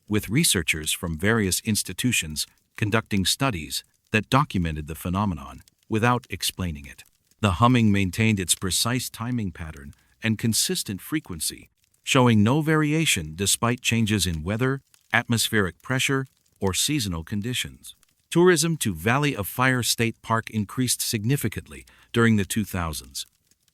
[SPEAKER 1] with researchers from various institutions conducting studies that documented the phenomenon without explaining it. The humming maintained its precise timing pattern and consistent frequency, showing no variation despite changes in weather, atmospheric pressure, or seasonal conditions. Tourism to Valley of Fire State Park increased significantly during the 2000s,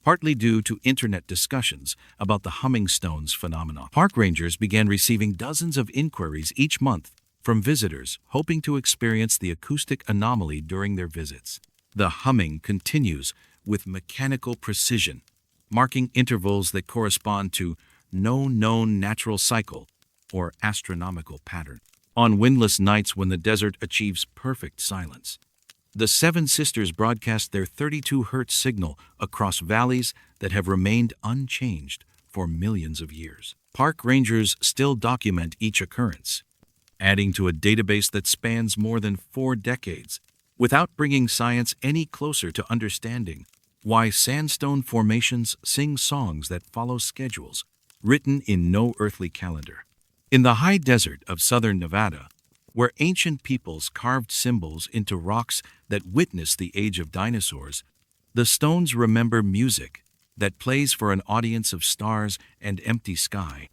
[SPEAKER 1] partly due to internet discussions about the humming stones phenomenon. Park rangers began receiving dozens of inquiries each month from visitors hoping to experience the acoustic anomaly during their visits. The humming continues with mechanical precision, marking intervals that correspond to no known natural cycle or astronomical pattern. On windless nights when the desert achieves perfect silence, the Seven Sisters broadcast their 32 Hz signal across valleys that have remained unchanged for millions of years. Park rangers still document each occurrence, adding to a database that spans more than 4 decades, without bringing science any closer to understanding why sandstone formations sing songs that follow schedules written in no earthly calendar. In the high desert of southern Nevada, where ancient peoples carved symbols into rocks that witnessed the age of dinosaurs, the stones remember music that plays for an audience of stars and empty sky.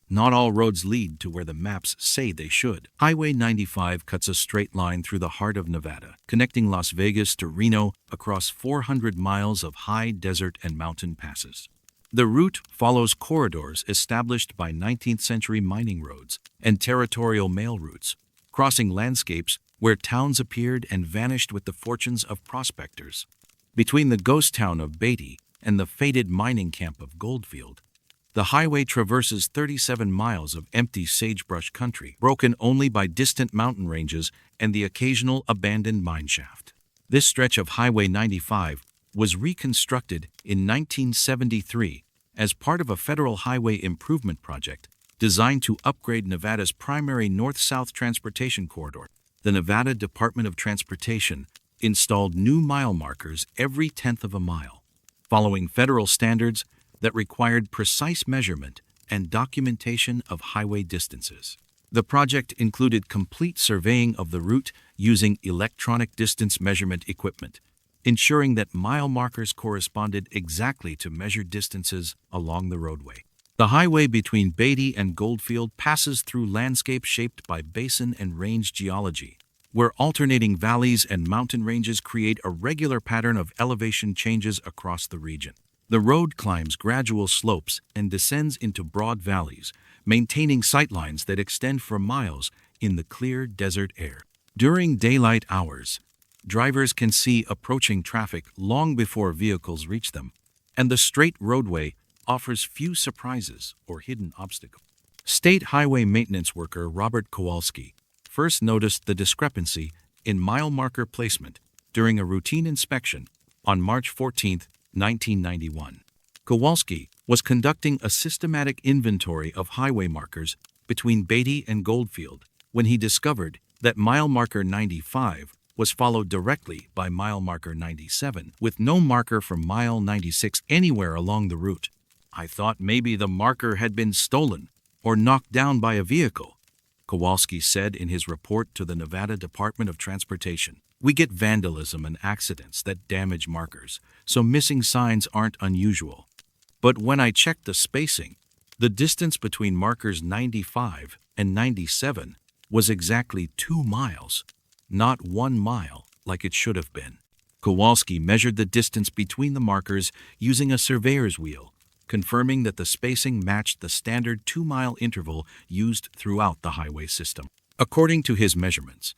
[SPEAKER 1] Not all roads lead to where the maps say they should. Highway 95 cuts a straight line through the heart of Nevada, connecting Las Vegas to Reno across 400 miles of high desert and mountain passes. The route follows corridors established by 19th-century mining roads and territorial mail routes, crossing landscapes where towns appeared and vanished with the fortunes of prospectors. Between the ghost town of Beatty and the fated mining camp of Goldfield, the highway traverses 37 miles of empty sagebrush country, broken only by distant mountain ranges and the occasional abandoned mine shaft. This stretch of Highway 95 was reconstructed in 1973 as part of a federal highway improvement project designed to upgrade Nevada's primary north-south transportation corridor. The Nevada Department of Transportation installed new mile markers every tenth of a mile, following federal standards that required precise measurement and documentation of highway distances. The project included complete surveying of the route using electronic distance measurement equipment, ensuring that mile markers corresponded exactly to measured distances along the roadway. The highway between Beatty and Goldfield passes through landscape shaped by basin and range geology, where alternating valleys and mountain ranges create a regular pattern of elevation changes across the region. The road climbs gradual slopes and descends into broad valleys, maintaining sightlines that extend for miles in the clear desert air. During daylight hours, drivers can see approaching traffic long before vehicles reach them, and the straight roadway offers few surprises or hidden obstacles. State highway maintenance worker Robert Kowalski first noticed the discrepancy in mile marker placement during a routine inspection on March 14, 1991. Kowalski was conducting a systematic inventory of highway markers between Beatty and Goldfield when he discovered that mile marker 95 was followed directly by mile marker 97, with no marker for mile 96 anywhere along the route. "I thought maybe the marker had been stolen or knocked down by a vehicle," Kowalski said in his report to the Nevada Department of Transportation. "We get vandalism and accidents that damage markers, so missing signs aren't unusual. But when I checked the spacing, the distance between markers 95 and 97 was exactly 2 miles, not 1 mile like it should have been." Kowalski measured the distance between the markers using a surveyor's wheel, confirming that the spacing matched the standard 2-mile interval used throughout the highway system. According to his measurements,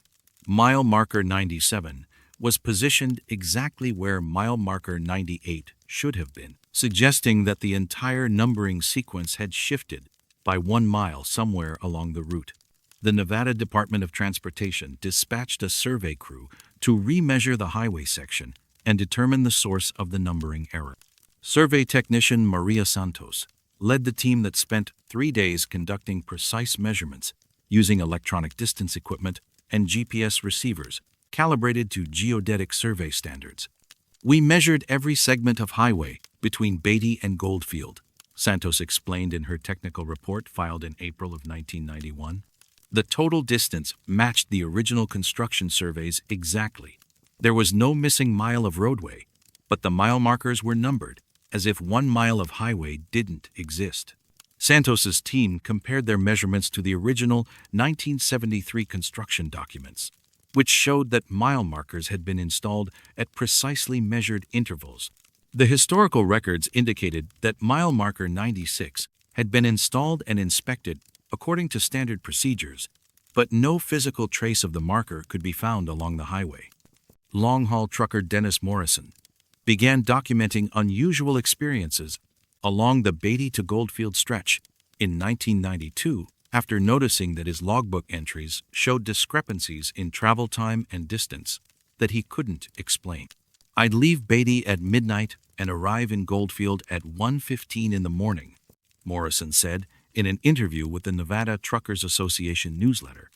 [SPEAKER 1] mile marker 97 was positioned exactly where mile marker 98 should have been, suggesting that the entire numbering sequence had shifted by 1 mile somewhere along the route. The Nevada Department of Transportation dispatched a survey crew to remeasure the highway section and determine the source of the numbering error. Survey technician Maria Santos led the team that spent 3 days conducting precise measurements using electronic distance equipment and GPS receivers calibrated to geodetic survey standards. "We measured every segment of highway between Beatty and Goldfield," Santos explained in her technical report filed in April of 1991. The total distance matched the original construction surveys exactly. There was no missing mile of roadway, but the mile markers were numbered, as if 1 mile of highway didn't exist. Santos's team compared their measurements to the original 1973 construction documents, which showed that mile markers had been installed at precisely measured intervals. The historical records indicated that mile marker 96 had been installed and inspected according to standard procedures, but no physical trace of the marker could be found along the highway. Long-haul trucker Dennis Morrison began documenting unusual experiences along the Beatty to Goldfield stretch in 1992 after noticing that his logbook entries showed discrepancies in travel time and distance that he couldn't explain. "I'd leave Beatty at midnight and arrive in Goldfield at 1:15 in the morning," Morrison said in an interview with the Nevada Truckers Association newsletter.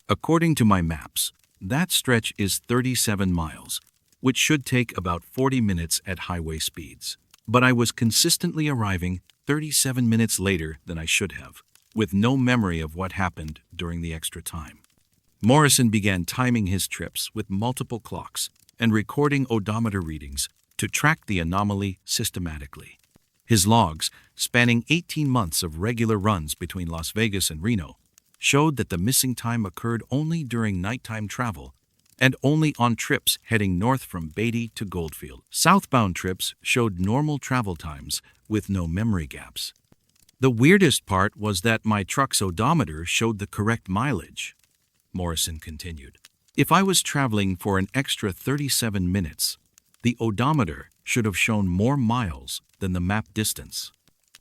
[SPEAKER 1] "According to my maps, that stretch is 37 miles, which should take about 40 minutes at highway speeds. But I was consistently arriving 37 minutes later than I should have, with no memory of what happened during the extra time." Morrison began timing his trips with multiple clocks and recording odometer readings to track the anomaly systematically. His logs, spanning 18 months of regular runs between Las Vegas and Reno, showed that the missing time occurred only during nighttime travel and only on trips heading north from Beatty to Goldfield. Southbound trips showed normal travel times with no memory gaps. "The weirdest part was that my truck's odometer showed the correct mileage," Morrison continued. "If I was traveling for an extra 37 minutes, the odometer should have shown more miles than the map distance.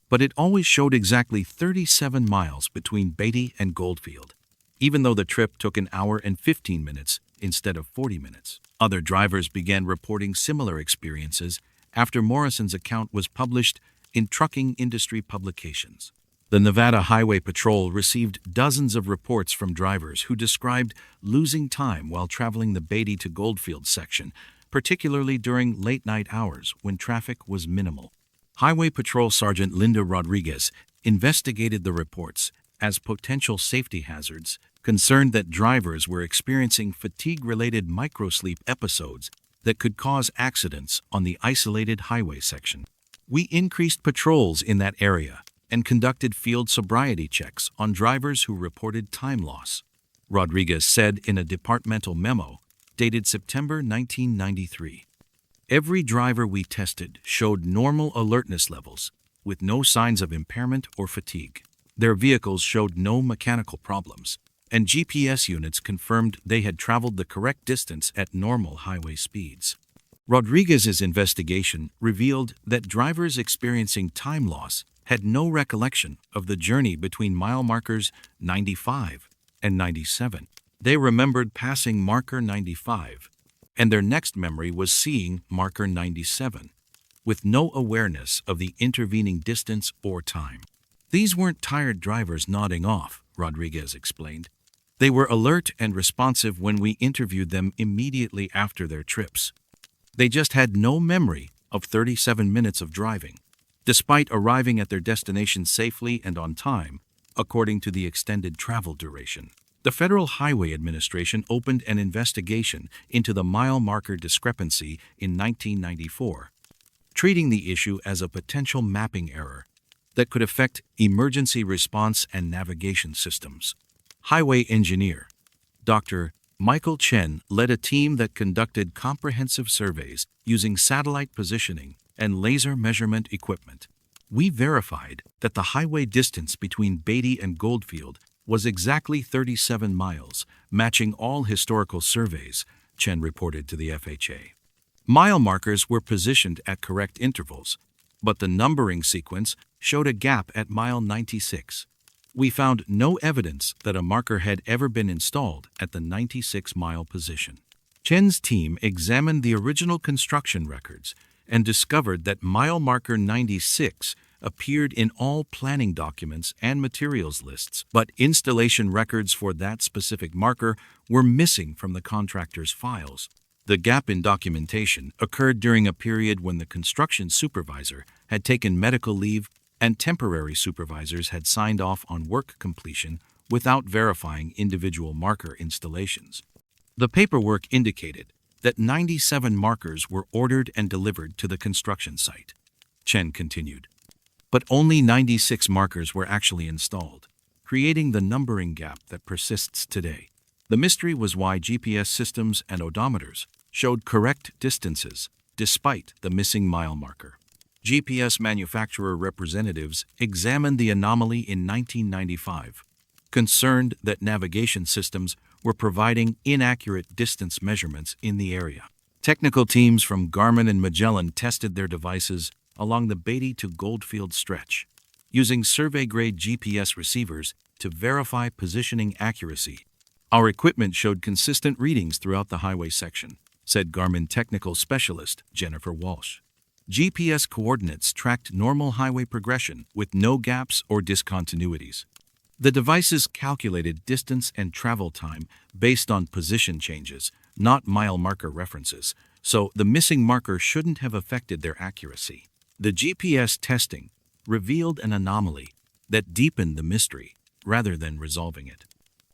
[SPEAKER 1] But it always showed exactly 37 miles between Beatty and Goldfield, even though the trip took an hour and 15 minutes instead of 40 minutes. Other drivers began reporting similar experiences after Morrison's account was published in trucking industry publications. The Nevada Highway Patrol received dozens of reports from drivers who described losing time while traveling the Beatty to Goldfield section, particularly during late-night hours when traffic was minimal. Highway Patrol Sergeant Linda Rodriguez investigated the reports as potential safety hazards, concerned that drivers were experiencing fatigue-related microsleep episodes that could cause accidents on the isolated highway section. "We increased patrols in that area and conducted field sobriety checks on drivers who reported time loss," Rodriguez said in a departmental memo dated September 1993. "Every driver we tested showed normal alertness levels, with no signs of impairment or fatigue. Their vehicles showed no mechanical problems, and GPS units confirmed they had traveled the correct distance at normal highway speeds." Rodriguez's investigation revealed that drivers experiencing time loss had no recollection of the journey between mile markers 95 and 97. They remembered passing marker 95, and their next memory was seeing marker 97, with no awareness of the intervening distance or time. "These weren't tired drivers nodding off," Rodriguez explained. "They were alert and responsive when we interviewed them immediately after their trips. They just had no memory of 37 minutes of driving, despite arriving at their destination safely and on time, according to the extended travel duration." The Federal Highway Administration opened an investigation into the mile marker discrepancy in 1994, treating the issue as a potential mapping error that could affect emergency response and navigation systems. Highway engineer Dr. Michael Chen led a team that conducted comprehensive surveys using satellite positioning and laser measurement equipment. "We verified that the highway distance between Beatty and Goldfield was exactly 37 miles, matching all historical surveys," Chen reported to the FHA. "Mile markers were positioned at correct intervals, but the numbering sequence showed a gap at mile 96. We found no evidence that a marker had ever been installed at the 96-mile position." Chen's team examined the original construction records and discovered that mile marker 96 appeared in all planning documents and materials lists, but installation records for that specific marker were missing from the contractor's files. The gap in documentation occurred during a period when the construction supervisor had taken medical leave and temporary supervisors had signed off on work completion without verifying individual marker installations. The paperwork indicated that 97 markers were ordered and delivered to the construction site. Chen continued. But only 96 markers were actually installed, creating the numbering gap that persists today. The mystery was why GPS systems and odometers showed correct distances despite the missing mile marker. GPS manufacturer representatives examined the anomaly in 1995, concerned that navigation systems were providing inaccurate distance measurements in the area. Technical teams from Garmin and Magellan tested their devices along the Beatty to Goldfield stretch, using survey-grade GPS receivers to verify positioning accuracy. Our equipment showed consistent readings throughout the highway section, said Garmin technical specialist Jennifer Walsh. GPS coordinates tracked normal highway progression with no gaps or discontinuities. The devices calculated distance and travel time based on position changes, not mile marker references, so the missing marker shouldn't have affected their accuracy. The GPS testing revealed an anomaly that deepened the mystery rather than resolving it.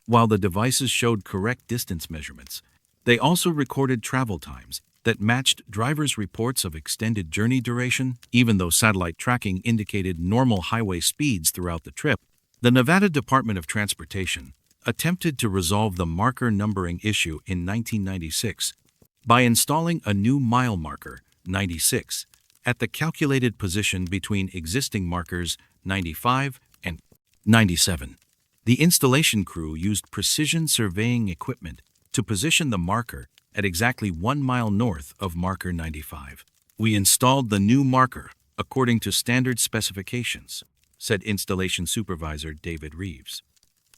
[SPEAKER 1] While the devices showed correct distance measurements, they also recorded travel times that matched drivers' reports of extended journey duration. Even though satellite tracking indicated normal highway speeds throughout the trip, the Nevada Department of Transportation attempted to resolve the marker numbering issue in 1996 by installing a new mile marker, 96, at the calculated position between existing markers 95 and 97. The installation crew used precision surveying equipment to position the marker at exactly 1 mile north of marker 95. We installed the new marker according to standard specifications, said installation supervisor David Reeves.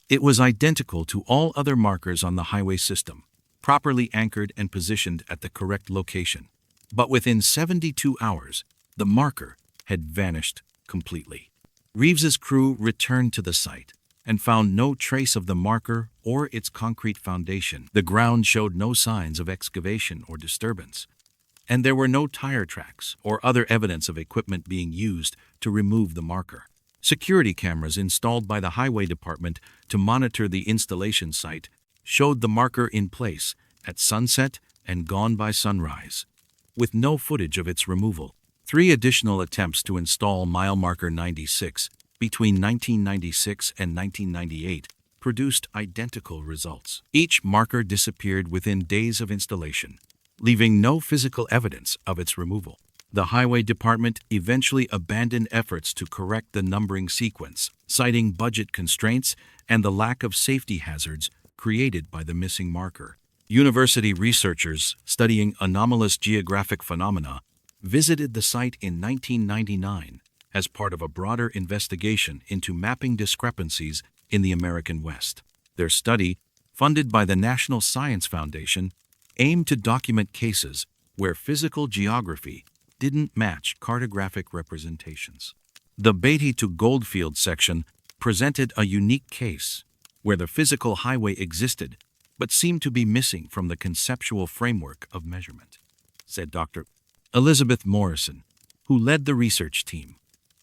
[SPEAKER 1] It was identical to all other markers on the highway system, properly anchored and positioned at the correct location. But within 72 hours, the marker had vanished completely. Reeves's crew returned to the site and found no trace of the marker or its concrete foundation. The ground showed no signs of excavation or disturbance, and there were no tire tracks or other evidence of equipment being used to remove the marker. Security cameras installed by the Highway Department to monitor the installation site showed the marker in place at sunset and gone by sunrise, with no footage of its removal. 3 additional attempts to install mile marker 96 between 1996 and 1998 produced identical results. Each marker disappeared within days of installation, leaving no physical evidence of its removal. The Highway Department eventually abandoned efforts to correct the numbering sequence, citing budget constraints and the lack of safety hazards created by the missing marker. University researchers studying anomalous geographic phenomena visited the site in 1999 as part of a broader investigation into mapping discrepancies in the American West. Their study, funded by the National Science Foundation, aimed to document cases where physical geography didn't match cartographic representations. The Beatty to Goldfield section presented a unique case where the physical highway existed but seemed to be missing from the conceptual framework of measurement, said Dr. Elizabeth Morrison, who led the research team.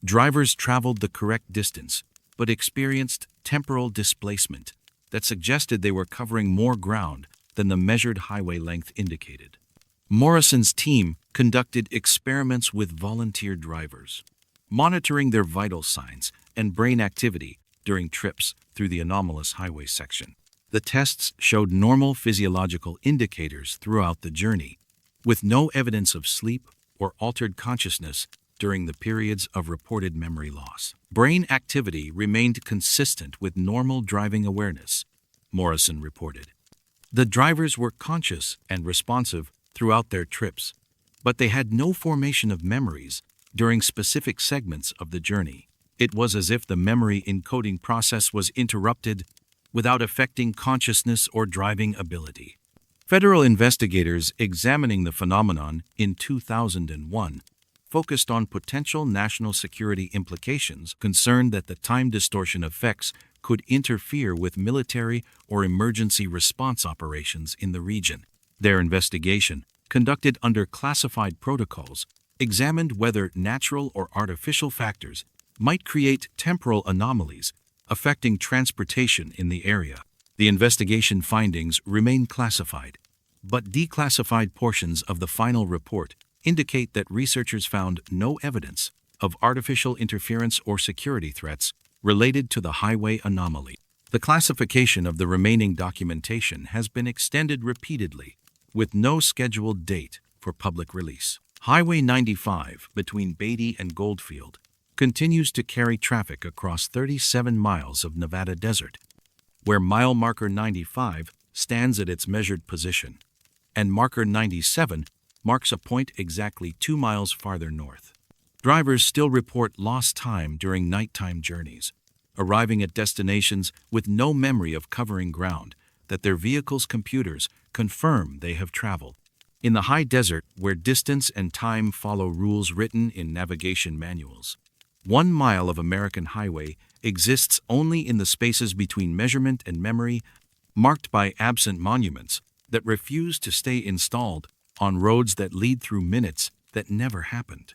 [SPEAKER 1] Drivers traveled the correct distance but experienced temporal displacement that suggested they were covering more ground than the measured highway length indicated. Morrison's team conducted experiments with volunteer drivers, monitoring their vital signs and brain activity during trips through the anomalous highway section. The tests showed normal physiological indicators throughout the journey, with no evidence of sleep or altered consciousness during the periods of reported memory loss. Brain activity remained consistent with normal driving awareness, Morrison reported. The drivers were conscious and responsive throughout their trips, but they had no formation of memories during specific segments of the journey. It was as if the memory encoding process was interrupted without affecting consciousness or driving ability. Federal investigators examining the phenomenon in 2001 focused on potential national security implications, concerned that the time distortion effects could interfere with military or emergency response operations in the region. Their investigation, conducted under classified protocols, examined whether natural or artificial factors might create temporal anomalies affecting transportation in the area. The investigation findings remain classified, but declassified portions of the final report indicate that researchers found no evidence of artificial interference or security threats related to the highway anomaly. The classification of the remaining documentation has been extended repeatedly, with no scheduled date for public release. Highway 95 between Beatty and Goldfield continues to carry traffic across 37 miles of Nevada desert, where mile marker 95 stands at its measured position, and marker 97 marks a point exactly 2 miles farther north. Drivers still report lost time during nighttime journeys, arriving at destinations with no memory of covering ground that their vehicle's computers confirm they have traveled. In the high desert, where distance and time follow rules written in navigation manuals, 1 mile of American highway exists only in the spaces between measurement and memory, marked by absent monuments that refuse to stay installed on roads that lead through minutes that never happened.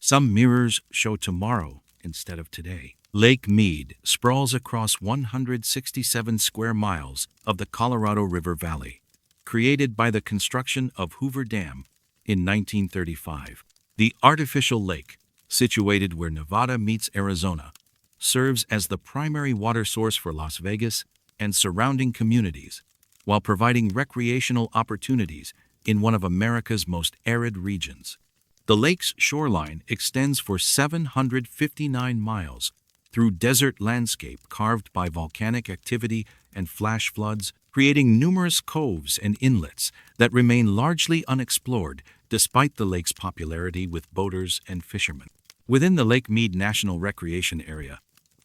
[SPEAKER 1] Some mirrors show tomorrow instead of today. Lake Mead sprawls across 167 square miles of the Colorado River Valley, created by the construction of Hoover Dam in 1935. The artificial lake, situated where Nevada meets Arizona, serves as the primary water source for Las Vegas and surrounding communities, while providing recreational opportunities in one of America's most arid regions. The lake's shoreline extends for 759 miles through desert landscape carved by volcanic activity and flash floods, creating numerous coves and inlets that remain largely unexplored despite the lake's popularity with boaters and fishermen. Within the Lake Mead National Recreation Area,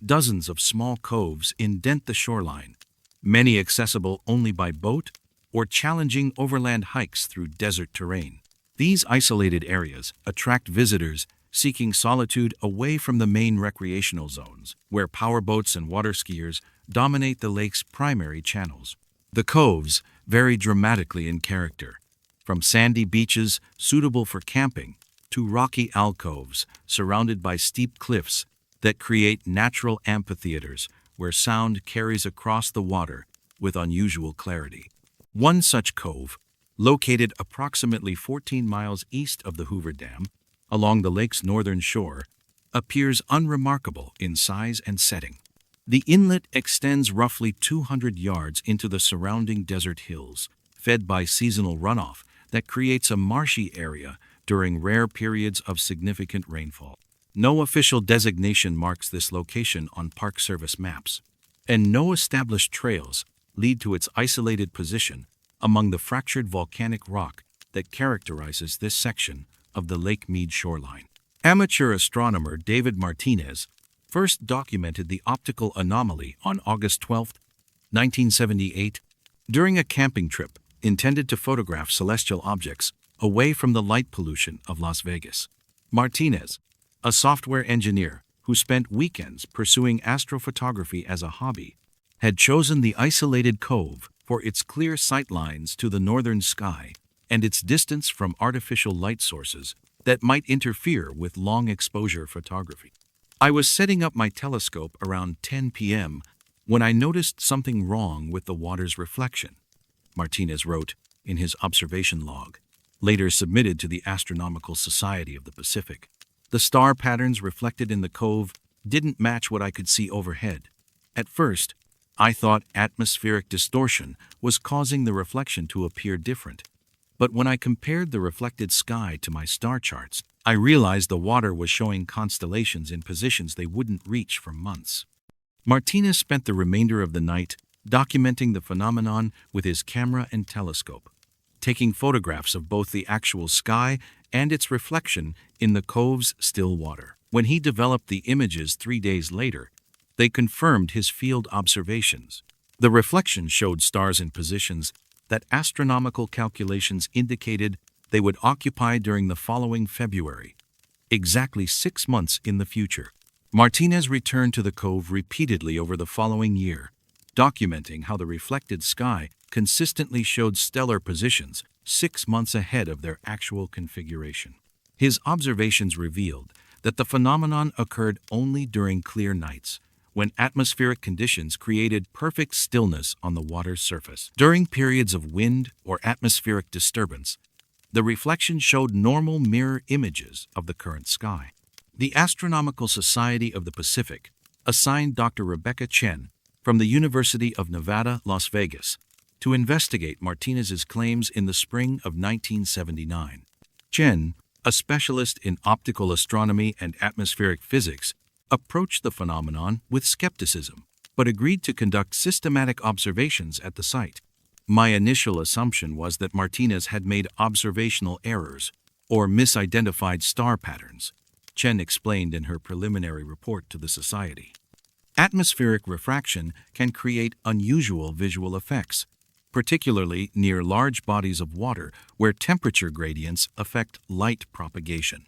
[SPEAKER 1] dozens of small coves indent the shoreline, many accessible only by boat or challenging overland hikes through desert terrain. These isolated areas attract visitors seeking solitude away from the main recreational zones, where powerboats and water skiers dominate the lake's primary channels. The coves vary dramatically in character, from sandy beaches suitable for camping to rocky alcoves surrounded by steep cliffs that create natural amphitheaters where sound carries across the water with unusual clarity. One such cove, located approximately 14 miles east of the Hoover Dam, along the lake's northern shore, appears unremarkable in size and setting. The inlet extends roughly 200 yards into the surrounding desert hills, fed by seasonal runoff that creates a marshy area during rare periods of significant rainfall. No official designation marks this location on Park Service maps, and no established trails lead to its isolated position among the fractured volcanic rock that characterizes this section of the Lake Mead shoreline. Amateur astronomer David Martinez first documented the optical anomaly on August 12, 1978, during a camping trip intended to photograph celestial objects away from the light pollution of Las Vegas. Martinez, a software engineer who spent weekends pursuing astrophotography as a hobby, had chosen the isolated cove for its clear sightlines to the northern sky and its distance from artificial light sources that might interfere with long exposure photography. I was setting up my telescope around 10 p.m. when I noticed something wrong with the water's reflection, Martinez wrote in his observation log, later submitted to the Astronomical Society of the Pacific. The star patterns reflected in the cove didn't match what I could see overhead. At first, I thought atmospheric distortion was causing the reflection to appear different. But when I compared the reflected sky to my star charts, I realized the water was showing constellations in positions they wouldn't reach for months. Martinez spent the remainder of the night documenting the phenomenon with his camera and telescope, taking photographs of both the actual sky and its reflection in the cove's still water. When he developed the images 3 days later, they confirmed his field observations. The reflection showed stars in positions that astronomical calculations indicated they would occupy during the following February, exactly 6 months in the future. Martinez returned to the cove repeatedly over the following year, documenting how the reflected sky consistently showed stellar positions 6 months ahead of their actual configuration. His observations revealed that the phenomenon occurred only during clear nights, when atmospheric conditions created perfect stillness on the water's surface. During periods of wind or atmospheric disturbance, the reflection showed normal mirror images of the current sky. The Astronomical Society of the Pacific assigned Dr. Rebecca Chen from the University of Nevada, Las Vegas, to investigate Martinez's claims in the spring of 1979. Chen, a specialist in optical astronomy and atmospheric physics, approached the phenomenon with skepticism, but agreed to conduct systematic observations at the site. My initial assumption was that Martinez had made observational errors or misidentified star patterns, Chen explained in her preliminary report to the Society. Atmospheric refraction can create unusual visual effects, particularly near large bodies of water where temperature gradients affect light propagation.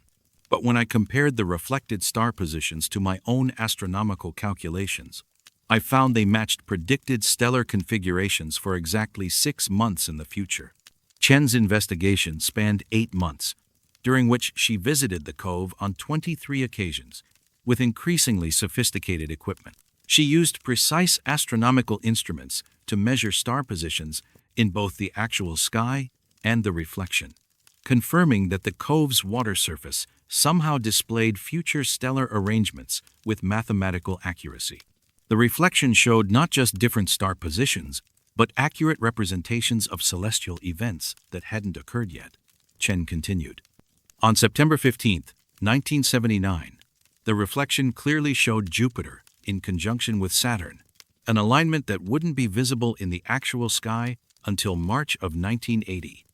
[SPEAKER 1] But when I compared the reflected star positions to my own astronomical calculations, I found they matched predicted stellar configurations for exactly 6 months in the future. Chen's investigation spanned 8 months, during which she visited the cove on 23 occasions with increasingly sophisticated equipment. She used precise astronomical instruments to measure star positions in both the actual sky and the reflection, confirming that the cove's water surface somehow displayed future stellar arrangements with mathematical accuracy. The reflection showed not just different star positions, but accurate representations of celestial events that hadn't occurred yet, Chen continued. On September 15, 1979, the reflection clearly showed Jupiter in conjunction with Saturn, an alignment that wouldn't be visible in the actual sky until March of 1980.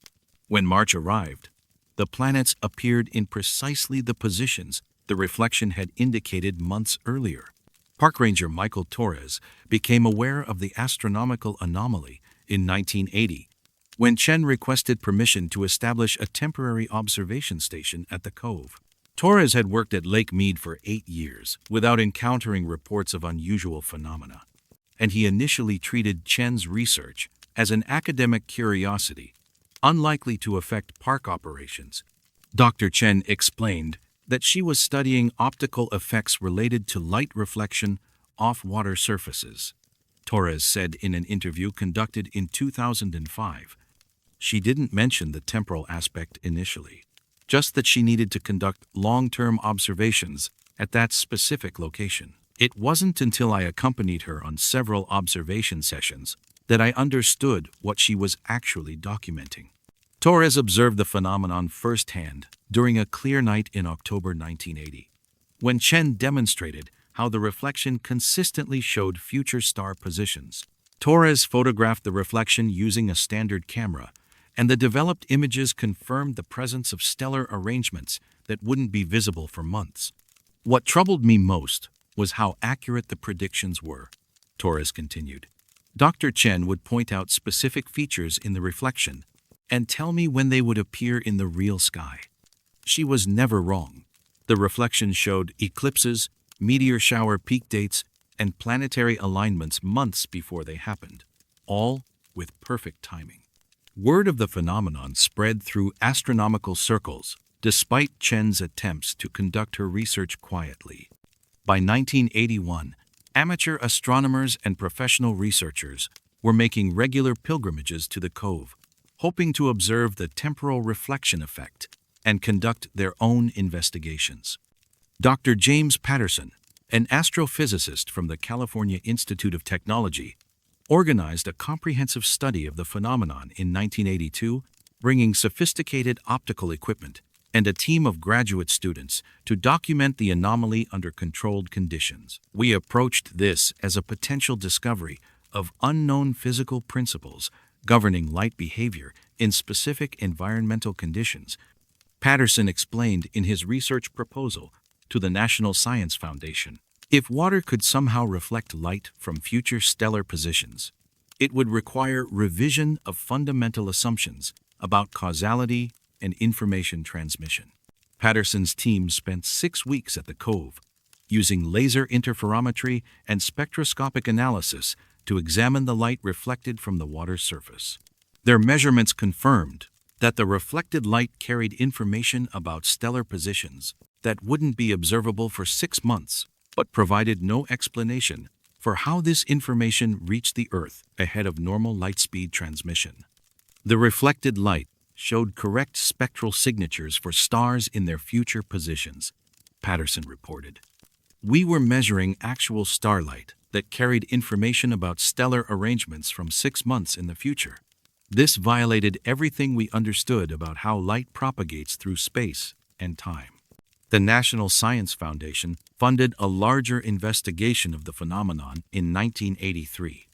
[SPEAKER 1] When March arrived, the planets appeared in precisely the positions the reflection had indicated months earlier. Park Ranger Michael Torres became aware of the astronomical anomaly in 1980 when Chen requested permission to establish a temporary observation station at the cove. Torres had worked at Lake Mead for 8 years without encountering reports of unusual phenomena, and he initially treated Chen's research as an academic curiosity, unlikely to affect park operations. Dr. Chen explained that she was studying optical effects related to light reflection off water surfaces. Torres said in an interview conducted in 2005. She didn't mention the temporal aspect initially, just that she needed to conduct long-term observations at that specific location. It wasn't until I accompanied her on several observation sessions that I understood what she was actually documenting. Torres observed the phenomenon firsthand during a clear night in October 1980, when Chen demonstrated how the reflection consistently showed future star positions. Torres photographed the reflection using a standard camera, and the developed images confirmed the presence of stellar arrangements that wouldn't be visible for months. What troubled me most was how accurate the predictions were, Torres continued. Dr. Chen would point out specific features in the reflection and tell me when they would appear in the real sky. She was never wrong. The reflection showed eclipses, meteor shower peak dates, and planetary alignments months before they happened, all with perfect timing. Word of the phenomenon spread through astronomical circles, despite Chen's attempts to conduct her research quietly. By 1981, amateur astronomers and professional researchers were making regular pilgrimages to the cove, hoping to observe the temporal reflection effect and conduct their own investigations. Dr. James Patterson, an astrophysicist from the California Institute of Technology, organized a comprehensive study of the phenomenon in 1982, bringing sophisticated optical equipment and a team of graduate students to document the anomaly under controlled conditions. We approached this as a potential discovery of unknown physical principles governing light behavior in specific environmental conditions, Patterson explained in his research proposal to the National Science Foundation. If water could somehow reflect light from future stellar positions, it would require revision of fundamental assumptions about causality and information transmission. Patterson's team spent 6 weeks at the cove, using laser interferometry and spectroscopic analysis to examine the light reflected from the water's surface. Their measurements confirmed that the reflected light carried information about stellar positions that wouldn't be observable for 6 months, but provided no explanation for how this information reached the Earth ahead of normal light speed transmission. The reflected light showed correct spectral signatures for stars in their future positions, Patterson reported. We were measuring actual starlight that carried information about stellar arrangements from 6 months in the future. This violated everything we understood about how light propagates through space and time. The National Science Foundation funded a larger investigation of the phenomenon in 1983,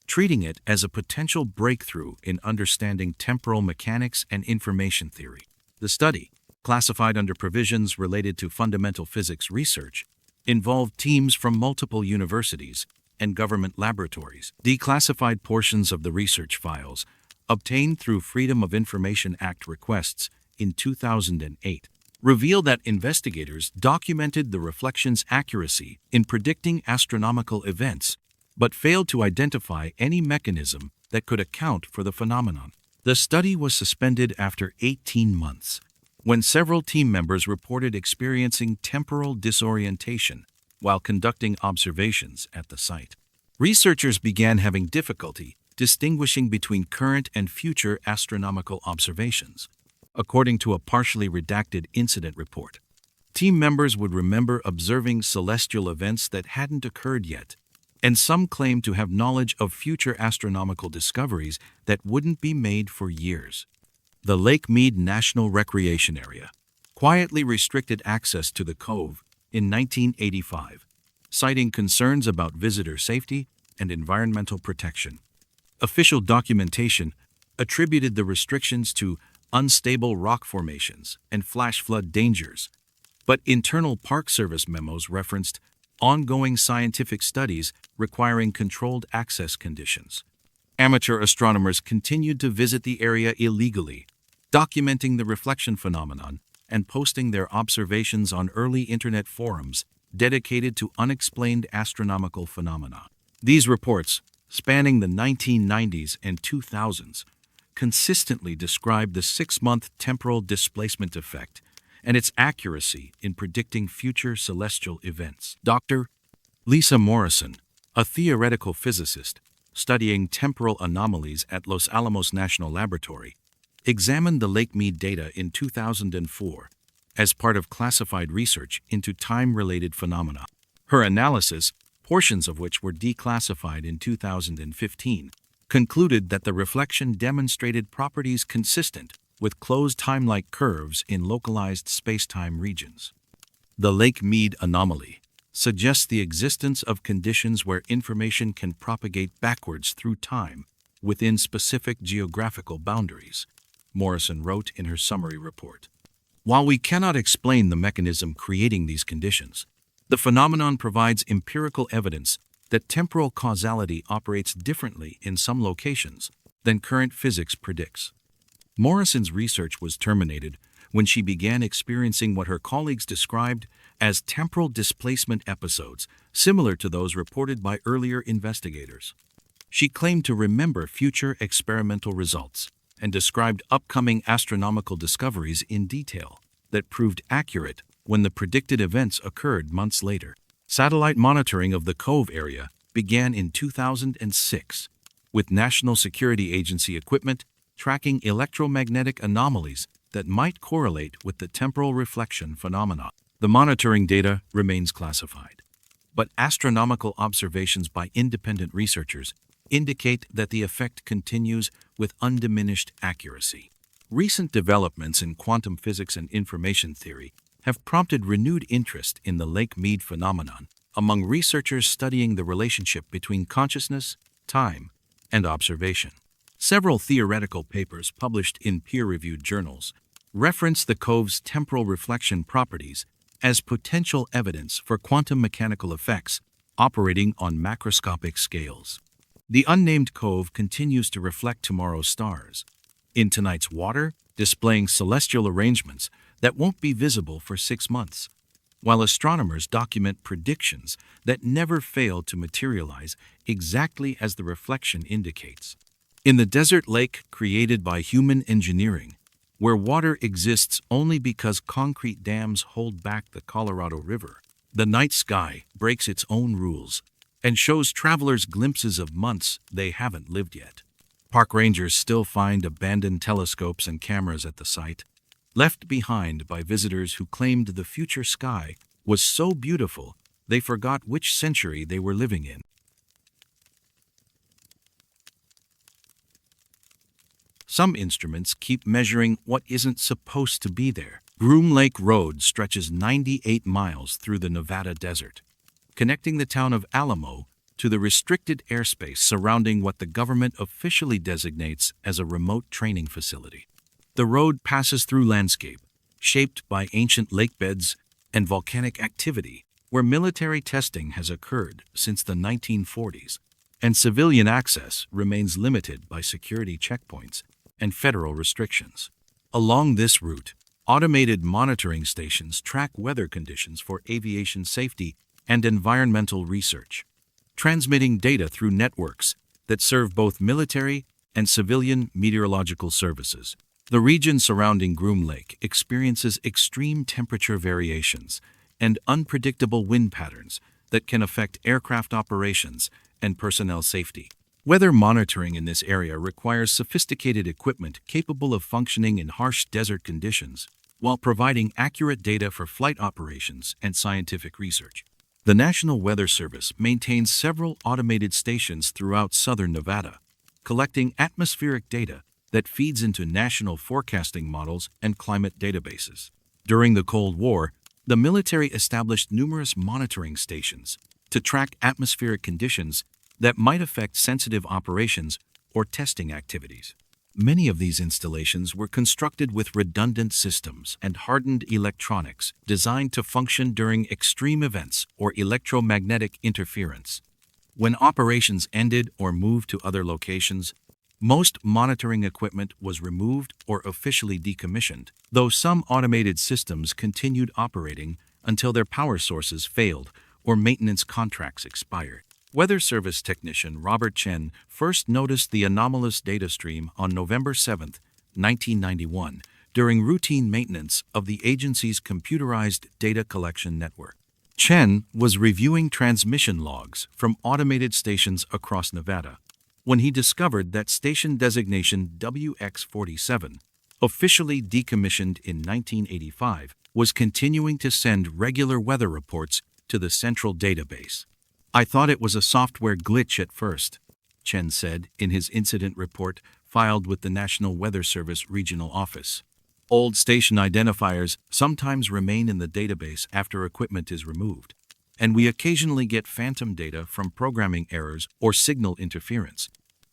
[SPEAKER 1] treating it as a potential breakthrough in understanding temporal mechanics and information theory. The study, classified under provisions related to fundamental physics research, involved teams from multiple universities and government laboratories. Declassified portions of the research files, obtained through Freedom of Information Act requests in 2008, revealed that investigators documented the reflection's accuracy in predicting astronomical events, but failed to identify any mechanism that could account for the phenomenon. The study was suspended after 18 months, when several team members reported experiencing temporal disorientation while conducting observations at the site. Researchers began having difficulty distinguishing between current and future astronomical observations. According to a partially redacted incident report, team members would remember observing celestial events that hadn't occurred yet, and some claimed to have knowledge of future astronomical discoveries that wouldn't be made for years. The Lake Mead National Recreation Area quietly restricted access to the cove in 1985, citing concerns about visitor safety and environmental protection. Official documentation attributed the restrictions to unstable rock formations and flash flood dangers, but internal Park Service memos referenced ongoing scientific studies requiring controlled access conditions. Amateur astronomers continued to visit the area illegally, documenting the reflection phenomenon and posting their observations on early internet forums dedicated to unexplained astronomical phenomena. These reports, spanning the 1990s and 2000s, consistently described the 6-month temporal displacement effect and its accuracy in predicting future celestial events. Dr. Lisa Morrison, a theoretical physicist studying temporal anomalies at Los Alamos National Laboratory, examined the Lake Mead data in 2004 as part of classified research into time-related phenomena. Her analysis, portions of which were declassified in 2015, concluded that the reflection demonstrated properties consistent with closed time-like curves in localized space-time regions. The Lake Mead anomaly suggests the existence of conditions where information can propagate backwards through time within specific geographical boundaries, Morrison wrote in her summary report. While we cannot explain the mechanism creating these conditions, the phenomenon provides empirical evidence that temporal causality operates differently in some locations than current physics predicts. Morrison's research was terminated when she began experiencing what her colleagues described as temporal displacement episodes similar to those reported by earlier investigators. She claimed to remember future experimental results and described upcoming astronomical discoveries in detail that proved accurate when the predicted events occurred months later. Satellite monitoring of the Cove area began in 2006, with National Security Agency equipment tracking electromagnetic anomalies that might correlate with the temporal reflection phenomena. The monitoring data remains classified, but astronomical observations by independent researchers indicate that the effect continues with undiminished accuracy. Recent developments in quantum physics and information theory have prompted renewed interest in the Lake Mead phenomenon among researchers studying the relationship between consciousness, time, and observation. Several theoretical papers published in peer-reviewed journals reference the Cove's temporal reflection properties as potential evidence for quantum mechanical effects operating on macroscopic scales. The unnamed Cove continues to reflect tomorrow's stars, in tonight's water, displaying celestial arrangements that won't be visible for 6 months, while astronomers document predictions that never fail to materialize exactly as the reflection indicates. In the desert lake created by human engineering, where water exists only because concrete dams hold back the Colorado River. The night sky breaks its own rules and shows travelers glimpses of months they haven't lived yet. Park rangers still find abandoned telescopes and cameras at the site, left behind by visitors who claimed the future sky was so beautiful they forgot which century they were living in. Some instruments keep measuring what isn't supposed to be there. Groom Lake Road stretches 98 miles through the Nevada desert, connecting the town of Alamo to the restricted airspace surrounding what the government officially designates as a remote training facility. The road passes through landscape, shaped by ancient lake beds and volcanic activity, where military testing has occurred since the 1940s, and civilian access remains limited by security checkpoints and federal restrictions. Along this route, automated monitoring stations track weather conditions for aviation safety and environmental research, transmitting data through networks that serve both military and civilian meteorological services. The region surrounding Groom Lake experiences extreme temperature variations and unpredictable wind patterns that can affect aircraft operations and personnel safety. Weather monitoring in this area requires sophisticated equipment capable of functioning in harsh desert conditions while providing accurate data for flight operations and scientific research. The National Weather Service maintains several automated stations throughout southern Nevada, collecting atmospheric data that feeds into national forecasting models and climate databases. During the Cold War, the military established numerous monitoring stations to track atmospheric conditions that might affect sensitive operations or testing activities. Many of these installations were constructed with redundant systems and hardened electronics designed to function during extreme events or electromagnetic interference. When operations ended or moved to other locations, most monitoring equipment was removed or officially decommissioned, though some automated systems continued operating until their power sources failed or maintenance contracts expired. Weather Service technician Robert Chen first noticed the anomalous data stream on November 7, 1991, during routine maintenance of the agency's computerized data collection network. Chen was reviewing transmission logs from automated stations across Nevada when he discovered that station designation WX47, officially decommissioned in 1985, was continuing to send regular weather reports to the central database. "I thought it was a software glitch at first," Chen said in his incident report filed with the National Weather Service Regional Office. Old station identifiers sometimes remain in the database after equipment is removed, and we occasionally get phantom data from programming errors or signal interference.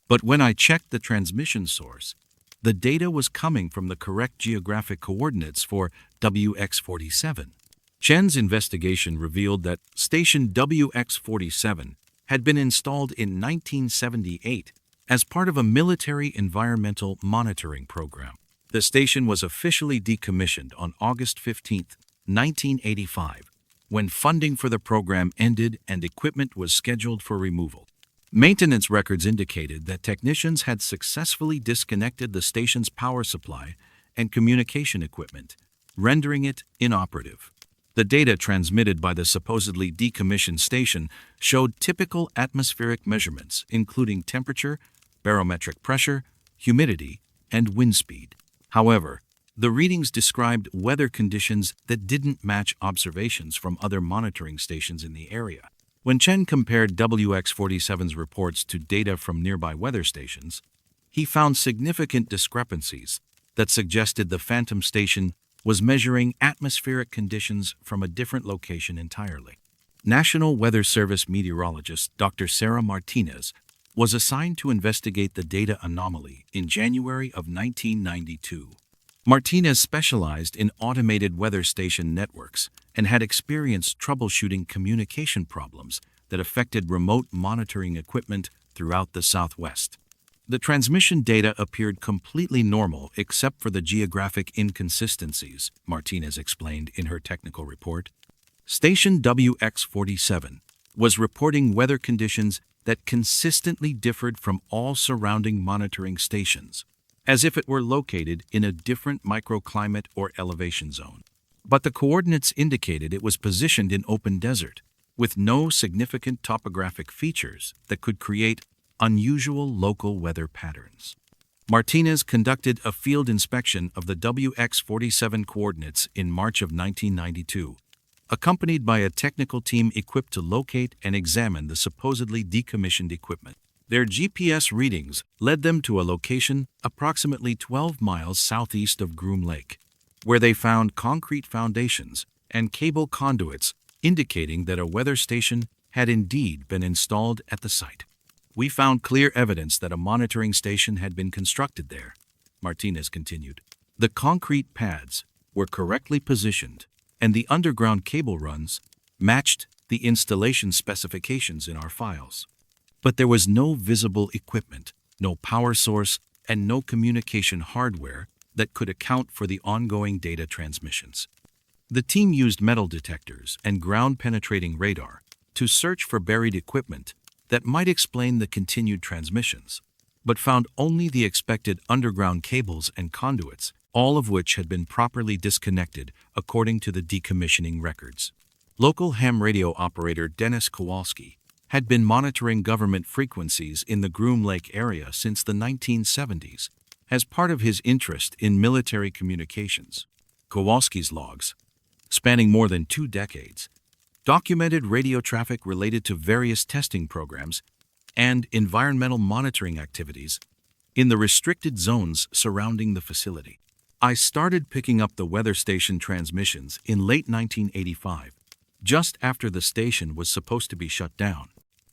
[SPEAKER 1] But when I checked the transmission source, the data was coming from the correct geographic coordinates for WX47. Chen's investigation revealed that station WX47 had been installed in 1978 as part of a military environmental monitoring program. The station was officially decommissioned on August 15, 1985, when funding for the program ended and equipment was scheduled for removal. Maintenance records indicated that technicians had successfully disconnected the station's power supply and communication equipment, rendering it inoperative. The data transmitted by the supposedly decommissioned station showed typical atmospheric measurements, including temperature, barometric pressure, humidity, and wind speed. However, the readings described weather conditions that didn't match observations from other monitoring stations in the area. When Chen compared WX47's reports to data from nearby weather stations, he found significant discrepancies that suggested the Phantom station was measuring atmospheric conditions from a different location entirely. National Weather Service meteorologist Dr. Sarah Martinez was assigned to investigate the data anomaly in January of 1992. Martinez specialized in automated weather station networks and had experienced troubleshooting communication problems that affected remote monitoring equipment throughout the Southwest. The transmission data appeared completely normal except for the geographic inconsistencies, Martinez explained in her technical report. Station WX47 was reporting weather conditions that consistently differed from all surrounding monitoring stations. as if it were located in a different microclimate or elevation zone. But the coordinates indicated it was positioned in open desert, with no significant topographic features that could create unusual local weather patterns. Martinez conducted a field inspection of the WX-47 coordinates in March of 1992, accompanied by a technical team equipped to locate and examine the supposedly decommissioned equipment. Their GPS readings led them to a location approximately 12 miles southeast of Groom Lake, where they found concrete foundations and cable conduits indicating that a weather station had indeed been installed at the site. "We found clear evidence that a monitoring station had been constructed there," Martinez continued. "The concrete pads were correctly positioned, and the underground cable runs matched the installation specifications in our files. But there was no visible equipment, no power source, and no communication hardware that could account for the ongoing data transmissions." The team used metal detectors and ground-penetrating radar to search for buried equipment that might explain the continued transmissions, but found only the expected underground cables and conduits, all of which had been properly disconnected according to the decommissioning records. Local ham radio operator Dennis Kowalski had been monitoring government frequencies in the Groom Lake area since the 1970s as part of his interest in military communications. Kowalski's logs, spanning more than 2 decades, documented radio traffic related to various testing programs and environmental monitoring activities in the restricted zones surrounding the facility. "I started picking up the weather station transmissions in late 1985, just after the station was supposed to be shut down,"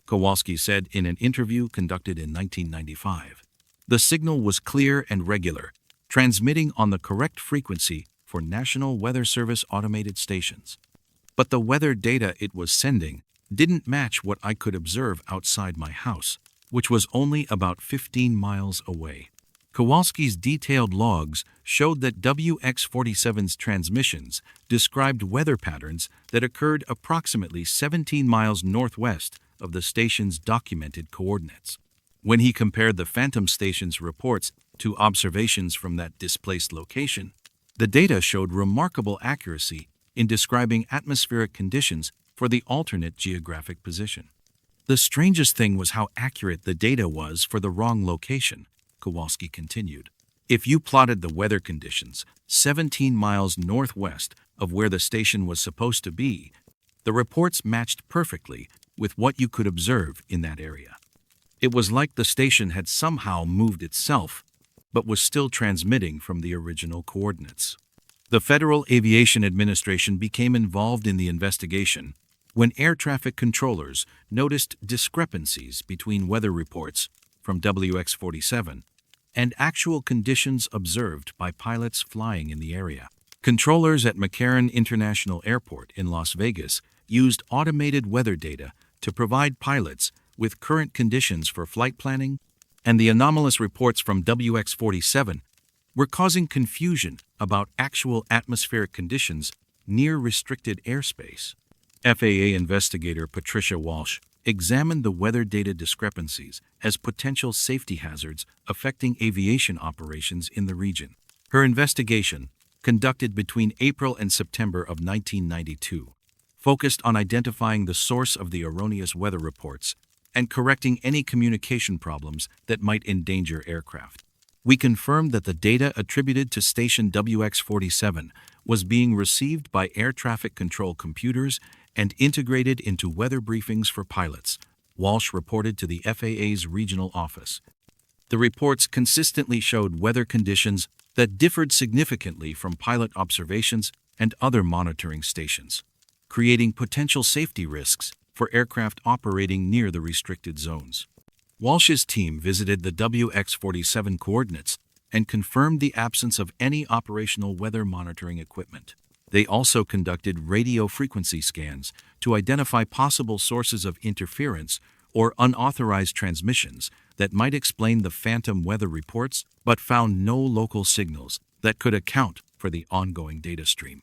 [SPEAKER 1] Kowalski said in an interview conducted in 1995. "The signal was clear and regular, transmitting on the correct frequency for National Weather Service automated stations. But the weather data it was sending didn't match what I could observe outside my house, which was only about 15 miles away." Kowalski's detailed logs showed that WX-47's transmissions described weather patterns that occurred approximately 17 miles northwest of the station's documented coordinates. When he compared the Phantom station's reports to observations from that displaced location, the data showed remarkable accuracy in describing atmospheric conditions for the alternate geographic position. "The strangest thing was how accurate the data was for the wrong location," Kowalski continued. "If you plotted the weather conditions 17 miles northwest of where the station was supposed to be, the reports matched perfectly with what you could observe in that area. It was like the station had somehow moved itself, but was still transmitting from the original coordinates." The Federal Aviation Administration became involved in the investigation when air traffic controllers noticed discrepancies between weather reports from WX-47 and actual conditions observed by pilots flying in the area. Controllers at McCarran International Airport in Las Vegas used automated weather data to provide pilots with current conditions for flight planning, and the anomalous reports from WX-47 were causing confusion about actual atmospheric conditions near restricted airspace. FAA investigator Patricia Walsh examined the weather data discrepancies as potential safety hazards affecting aviation operations in the region. Her investigation, conducted between April and September of 1992, focused on identifying the source of the erroneous weather reports and correcting any communication problems that might endanger aircraft. "We confirmed that the data attributed to station WX-47 was being received by air traffic control computers and integrated into weather briefings for pilots," Walsh reported to the FAA's regional office. "The reports consistently showed weather conditions that differed significantly from pilot observations and other monitoring stations, creating potential safety risks for aircraft operating near the restricted zones." Walsh's team visited the WX-47 coordinates and confirmed the absence of any operational weather monitoring equipment. They also conducted radio frequency scans to identify possible sources of interference or unauthorized transmissions that might explain the phantom weather reports, but found no local signals that could account for the ongoing data stream.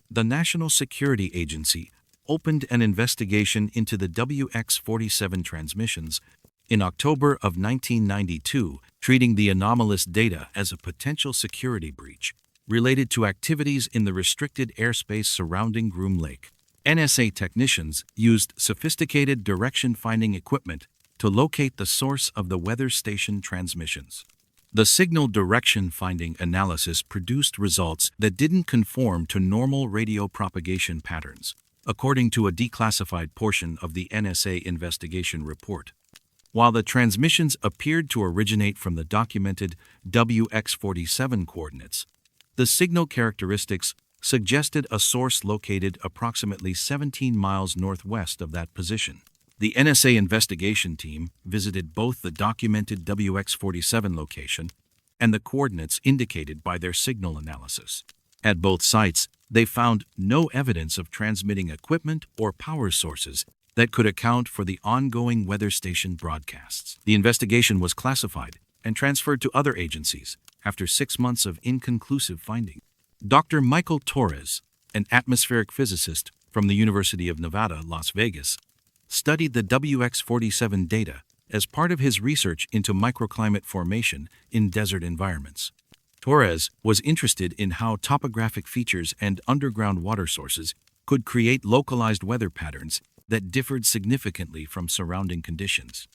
[SPEAKER 1] The National Security Agency opened an investigation into the WX-47 transmissions in October of 1992, treating the anomalous data as a potential security breach related to activities in the restricted airspace surrounding Groom Lake. NSA technicians used sophisticated direction-finding equipment to locate the source of the weather station transmissions. The signal direction-finding analysis produced results that didn't conform to normal radio propagation patterns, according to a declassified portion of the NSA investigation report. While the transmissions appeared to originate from the documented WX-47 coordinates, the signal characteristics suggested a source located approximately 17 miles northwest of that position. The NSA investigation team visited both the documented WX-47 location and the coordinates indicated by their signal analysis. At both sites, they found no evidence of transmitting equipment or power sources that could account for the ongoing weather station broadcasts. The investigation was classified and transferred to other agencies after 6 months of inconclusive findings. Dr. Michael Torres, an atmospheric physicist from the University of Nevada, Las Vegas, studied the WX-47 data as part of his research into microclimate formation in desert environments. Torres was interested in how topographic features and underground water sources could create localized weather patterns that differed significantly from surrounding conditions.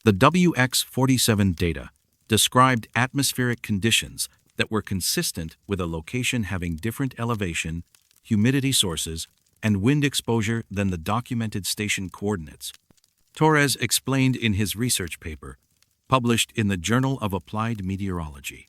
[SPEAKER 1] The WX-47 data described atmospheric conditions that were consistent with a location having different elevation, humidity sources, and wind exposure than the documented station coordinates. Torres explained in his research paper, published in the Journal of Applied Meteorology.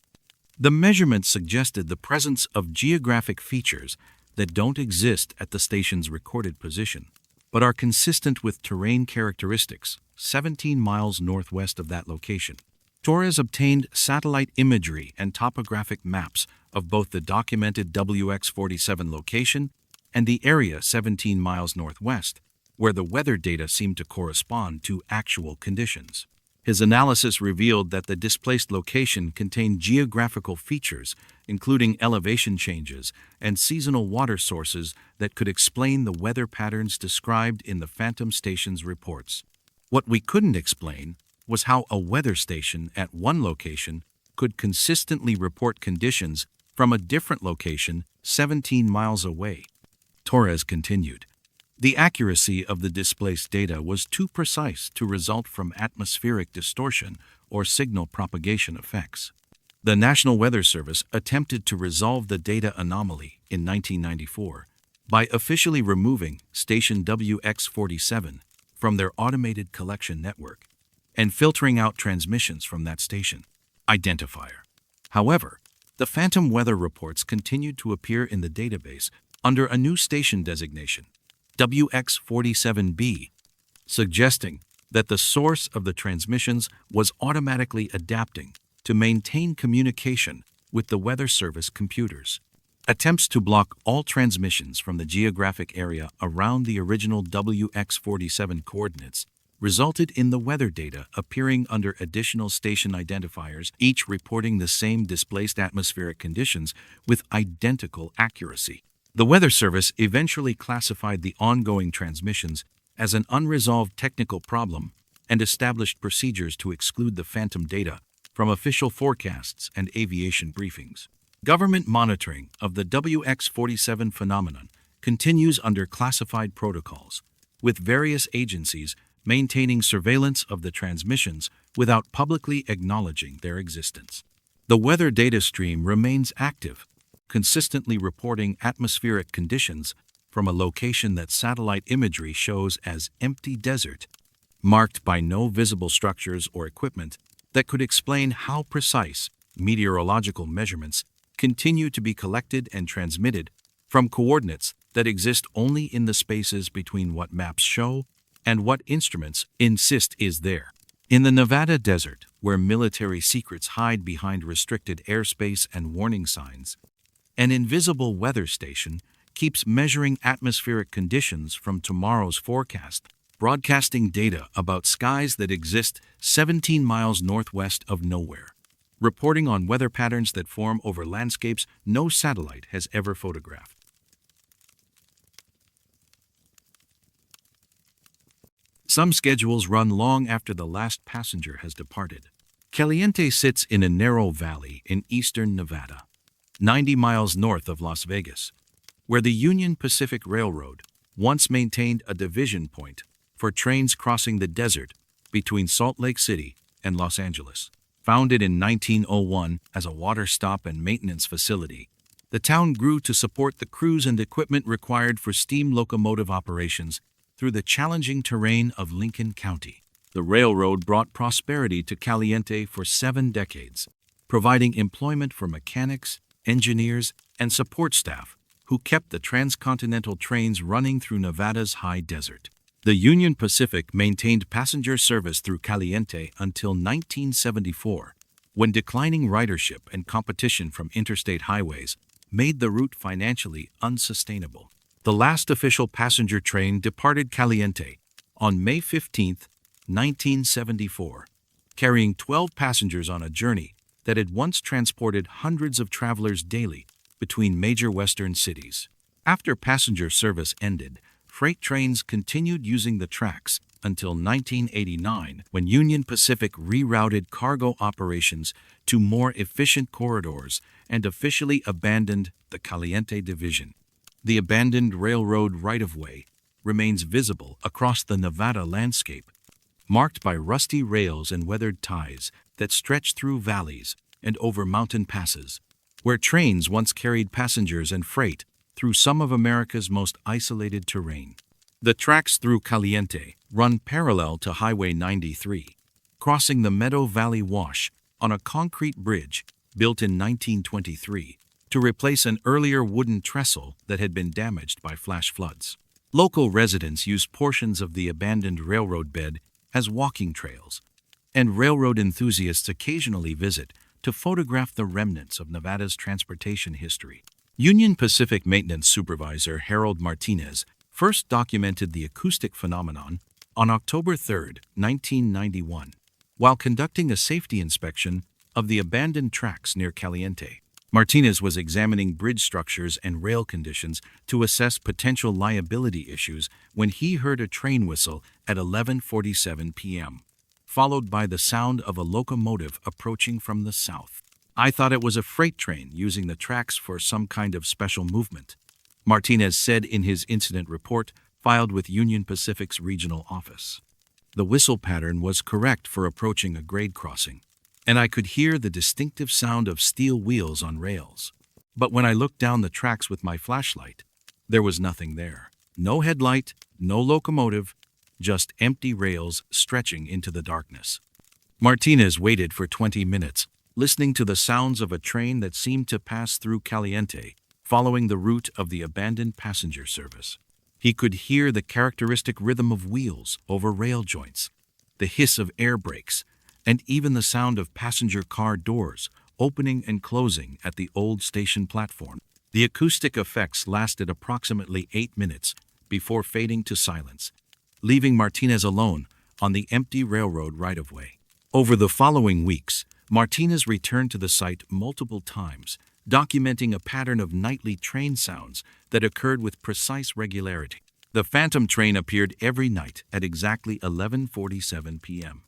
[SPEAKER 1] The measurements suggested the presence of geographic features that don't exist at the station's recorded position, but are consistent with terrain characteristics 17 miles northwest of that location. Torres obtained satellite imagery and topographic maps of both the documented WX-47 location and the area 17 miles northwest, where the weather data seemed to correspond to actual conditions. His analysis revealed that the displaced location contained geographical features, including elevation changes and seasonal water sources that could explain the weather patterns described in the Phantom Station's reports. What we couldn't explain was how a weather station at one location could consistently report conditions from a different location 17 miles away. Torres continued, "The accuracy of the displaced data was too precise to result from atmospheric distortion or signal propagation effects." The National Weather Service attempted to resolve the data anomaly in 1994 by officially removing station WX-47 from their automated collection network and filtering out transmissions from that station identifier. However, the phantom weather reports continued to appear in the database under a new station designation, WX-47B, suggesting that the source of the transmissions was automatically adapting to maintain communication with the Weather Service computers. Attempts to block all transmissions from the geographic area around the original WX-47 coordinates resulted in the weather data appearing under additional station identifiers, each reporting the same displaced atmospheric conditions with identical accuracy. The Weather Service eventually classified the ongoing transmissions as an unresolved technical problem and established procedures to exclude the phantom data from official forecasts and aviation briefings. Government monitoring of the WX-47 phenomenon continues under classified protocols, with various agencies maintaining surveillance of the transmissions without publicly acknowledging their existence. The weather data stream remains active, consistently reporting atmospheric conditions from a location that satellite imagery shows as empty desert, marked by no visible structures or equipment that could explain how precise meteorological measurements continue to be collected and transmitted from coordinates that exist only in the spaces between what maps show and what instruments insist is there. In the Nevada desert, where military secrets hide behind restricted airspace and warning signs, an invisible weather station keeps measuring atmospheric conditions from tomorrow's forecast, broadcasting data about skies that exist 17 miles northwest of nowhere, reporting on weather patterns that form over landscapes no satellite has ever photographed. Some schedules run long after the last passenger has departed. Caliente sits in a narrow valley in eastern Nevada, 90 miles north of Las Vegas, where the Union Pacific Railroad once maintained a division point for trains crossing the desert between Salt Lake City and Los Angeles. Founded in 1901 as a water stop and maintenance facility, the town grew to support the crews and equipment required for steam locomotive operations through the challenging terrain of Lincoln County. The railroad brought prosperity to Caliente for 7 decades, providing employment for mechanics, engineers, and support staff who kept the transcontinental trains running through Nevada's high desert. The Union Pacific maintained passenger service through Caliente until 1974, when declining ridership and competition from interstate highways made the route financially unsustainable. The last official passenger train departed Caliente on May 15, 1974, carrying 12 passengers on a journey that had once transported hundreds of travelers daily between major western cities. After passenger service ended, freight trains continued using the tracks until 1989, when Union Pacific rerouted cargo operations to more efficient corridors and officially abandoned the Caliente division. The abandoned railroad right-of-way remains visible across the Nevada landscape, marked by rusty rails and weathered ties that stretch through valleys and over mountain passes, where trains once carried passengers and freight through some of America's most isolated terrain. The tracks through Caliente run parallel to Highway 93, crossing the Meadow Valley Wash on a concrete bridge built in 1923 to replace an earlier wooden trestle that had been damaged by flash floods. Local residents use portions of the abandoned railroad bed as walking trails, and railroad enthusiasts occasionally visit to photograph the remnants of Nevada's transportation history. Union Pacific Maintenance Supervisor Harold Martinez first documented the acoustic phenomenon on October 3, 1991, while conducting a safety inspection of the abandoned tracks near Caliente. Martinez was examining bridge structures and rail conditions to assess potential liability issues when he heard a train whistle at 11:47 p.m., followed by the sound of a locomotive approaching from the south. "I thought it was a freight train using the tracks for some kind of special movement," Martinez said in his incident report filed with Union Pacific's regional office. "The whistle pattern was correct for approaching a grade crossing, and I could hear the distinctive sound of steel wheels on rails. But when I looked down the tracks with my flashlight, there was nothing there. No headlight, no locomotive, just empty rails stretching into the darkness." Martinez waited for 20 minutes, listening to the sounds of a train that seemed to pass through Caliente, following the route of the abandoned passenger service. He could hear the characteristic rhythm of wheels over rail joints, the hiss of air brakes, and even the sound of passenger car doors opening and closing at the old station platform. The acoustic effects lasted approximately 8 minutes before fading to silence, leaving Martinez alone on the empty railroad right-of-way. Over the following weeks, Martinez returned to the site multiple times, documenting a pattern of nightly train sounds that occurred with precise regularity. The phantom train appeared every night at exactly 11:47 p.m.,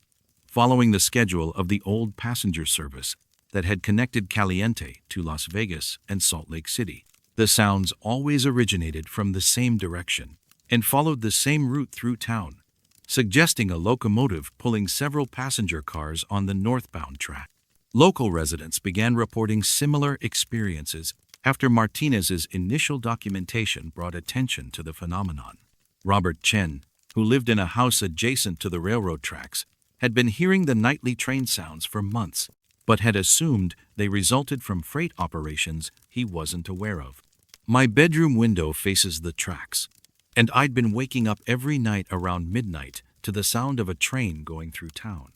[SPEAKER 1] following the schedule of the old passenger service that had connected Caliente to Las Vegas and Salt Lake City. The sounds always originated from the same direction and followed the same route through town, suggesting a locomotive pulling several passenger cars on the northbound track. Local residents began reporting similar experiences after Martinez's initial documentation brought attention to the phenomenon. Robert Chen, who lived in a house adjacent to the railroad tracks, had been hearing the nightly train sounds for months, but had assumed they resulted from freight operations he wasn't aware of. "My bedroom window faces the tracks, and I'd been waking up every night around midnight to the sound of a train going through town,"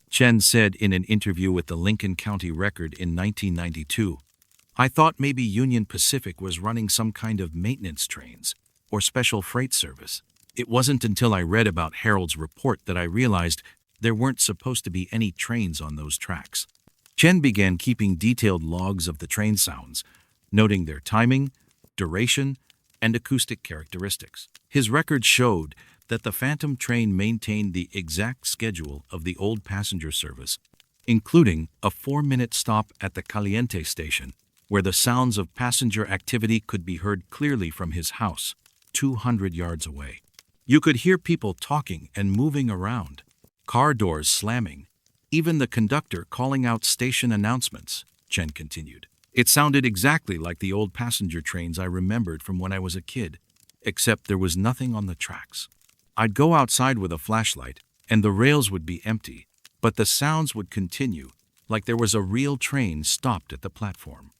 [SPEAKER 1] Chen said in an interview with the Lincoln County Record in 1992. "I thought maybe Union Pacific was running some kind of maintenance trains or special freight service. It wasn't until I read about Harold's report that I realized there weren't supposed to be any trains on those tracks." Chen began keeping detailed logs of the train sounds, noting their timing, duration, and acoustic characteristics. His record showed that the Phantom train maintained the exact schedule of the old passenger service, including a 4-minute stop at the Caliente station, where the sounds of passenger activity could be heard clearly from his house, 200 yards away. You could hear people talking and moving around, car doors slamming, even the conductor calling out station announcements, Chen continued. It sounded exactly like the old passenger trains I remembered from when I was a kid, except there was nothing on the tracks. I'd go outside with a flashlight, and the rails would be empty, but the sounds would continue, like there was a real train stopped at the platform.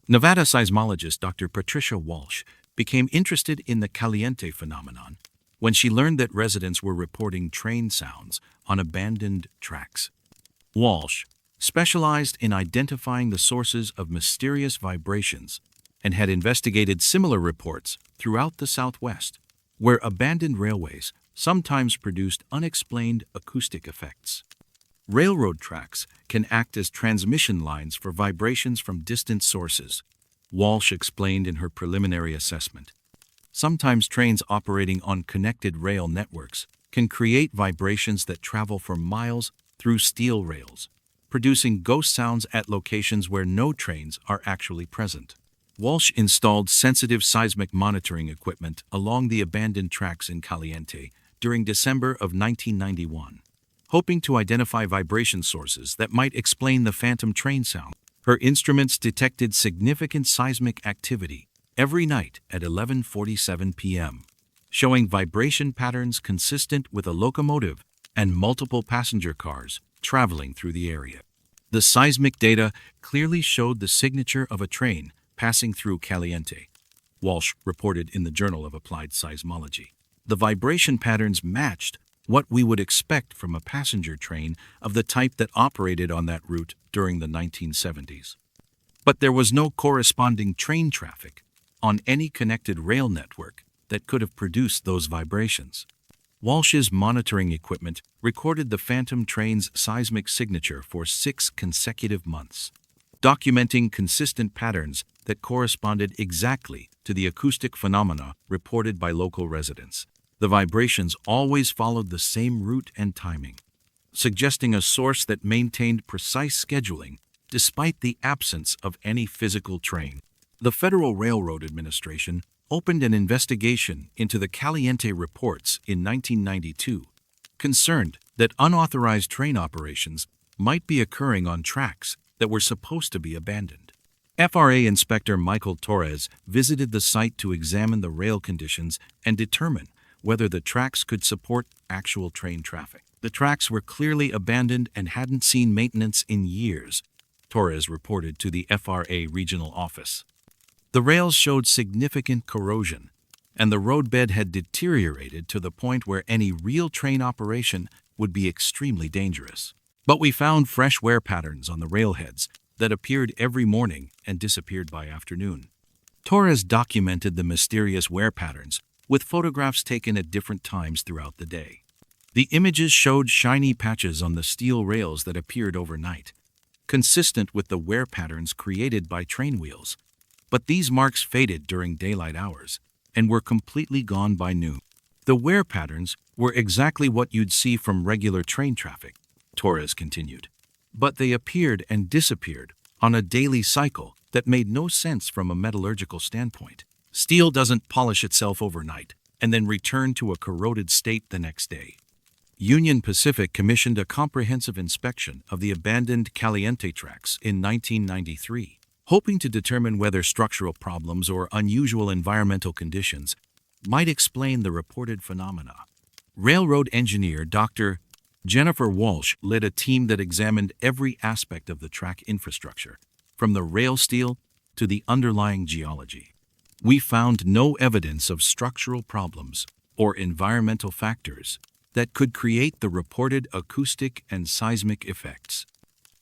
[SPEAKER 1] Nevada seismologist Dr. Patricia Walsh became interested in the Caliente phenomenon when she learned that residents were reporting train sounds on abandoned tracks. Walsh specialized in identifying the sources of mysterious vibrations and had investigated similar reports throughout the Southwest, where abandoned railways sometimes produced unexplained acoustic effects. Railroad tracks can act as transmission lines for vibrations from distant sources, Walsh explained in her preliminary assessment. Sometimes trains operating on connected rail networks can create vibrations that travel for miles through steel rails, producing ghost sounds at locations where no trains are actually present. Walsh installed sensitive seismic monitoring equipment along the abandoned tracks in Caliente during December of 1991, hoping to identify vibration sources that might explain the phantom train sound. Her instruments detected significant seismic activity every night at 11:47 p.m., showing vibration patterns consistent with a locomotive and multiple passenger cars traveling through the area. The seismic data clearly showed the signature of a train passing through Caliente, Walsh reported in the Journal of Applied Seismology. The vibration patterns matched what we would expect from a passenger train of the type that operated on that route during the 1970s. But there was no corresponding train traffic on any connected rail network that could have produced those vibrations. Walsh's monitoring equipment recorded the phantom train's seismic signature for 6 consecutive months, documenting consistent patterns that corresponded exactly to the acoustic phenomena reported by local residents. The vibrations always followed the same route and timing, suggesting a source that maintained precise scheduling despite the absence of any physical train. The Federal Railroad Administration opened an investigation into the Caliente reports in 1992, concerned that unauthorized train operations might be occurring on tracks that were supposed to be abandoned. FRA Inspector Michael Torres visited the site to examine the rail conditions and determine whether the tracks could support actual train traffic. The tracks were clearly abandoned and hadn't seen maintenance in years, Torres reported to the FRA regional office. The rails showed significant corrosion, and the roadbed had deteriorated to the point where any real train operation would be extremely dangerous. But we found fresh wear patterns on the railheads that appeared every morning and disappeared by afternoon. Torres documented the mysterious wear patterns with photographs taken at different times throughout the day. The images showed shiny patches on the steel rails that appeared overnight, consistent with the wear patterns created by train wheels. But these marks faded during daylight hours and were completely gone by noon. The wear patterns were exactly what you'd see from regular train traffic, Torres continued. But they appeared and disappeared on a daily cycle that made no sense from a metallurgical standpoint. Steel doesn't polish itself overnight and then return to a corroded state the next day. Union Pacific commissioned a comprehensive inspection of the abandoned Caliente tracks in 1993. Hoping to determine whether structural problems or unusual environmental conditions might explain the reported phenomena. Railroad engineer Dr. Jennifer Walsh led a team that examined every aspect of the track infrastructure, from the rail steel to the underlying geology. We found no evidence of structural problems or environmental factors that could create the reported acoustic and seismic effects,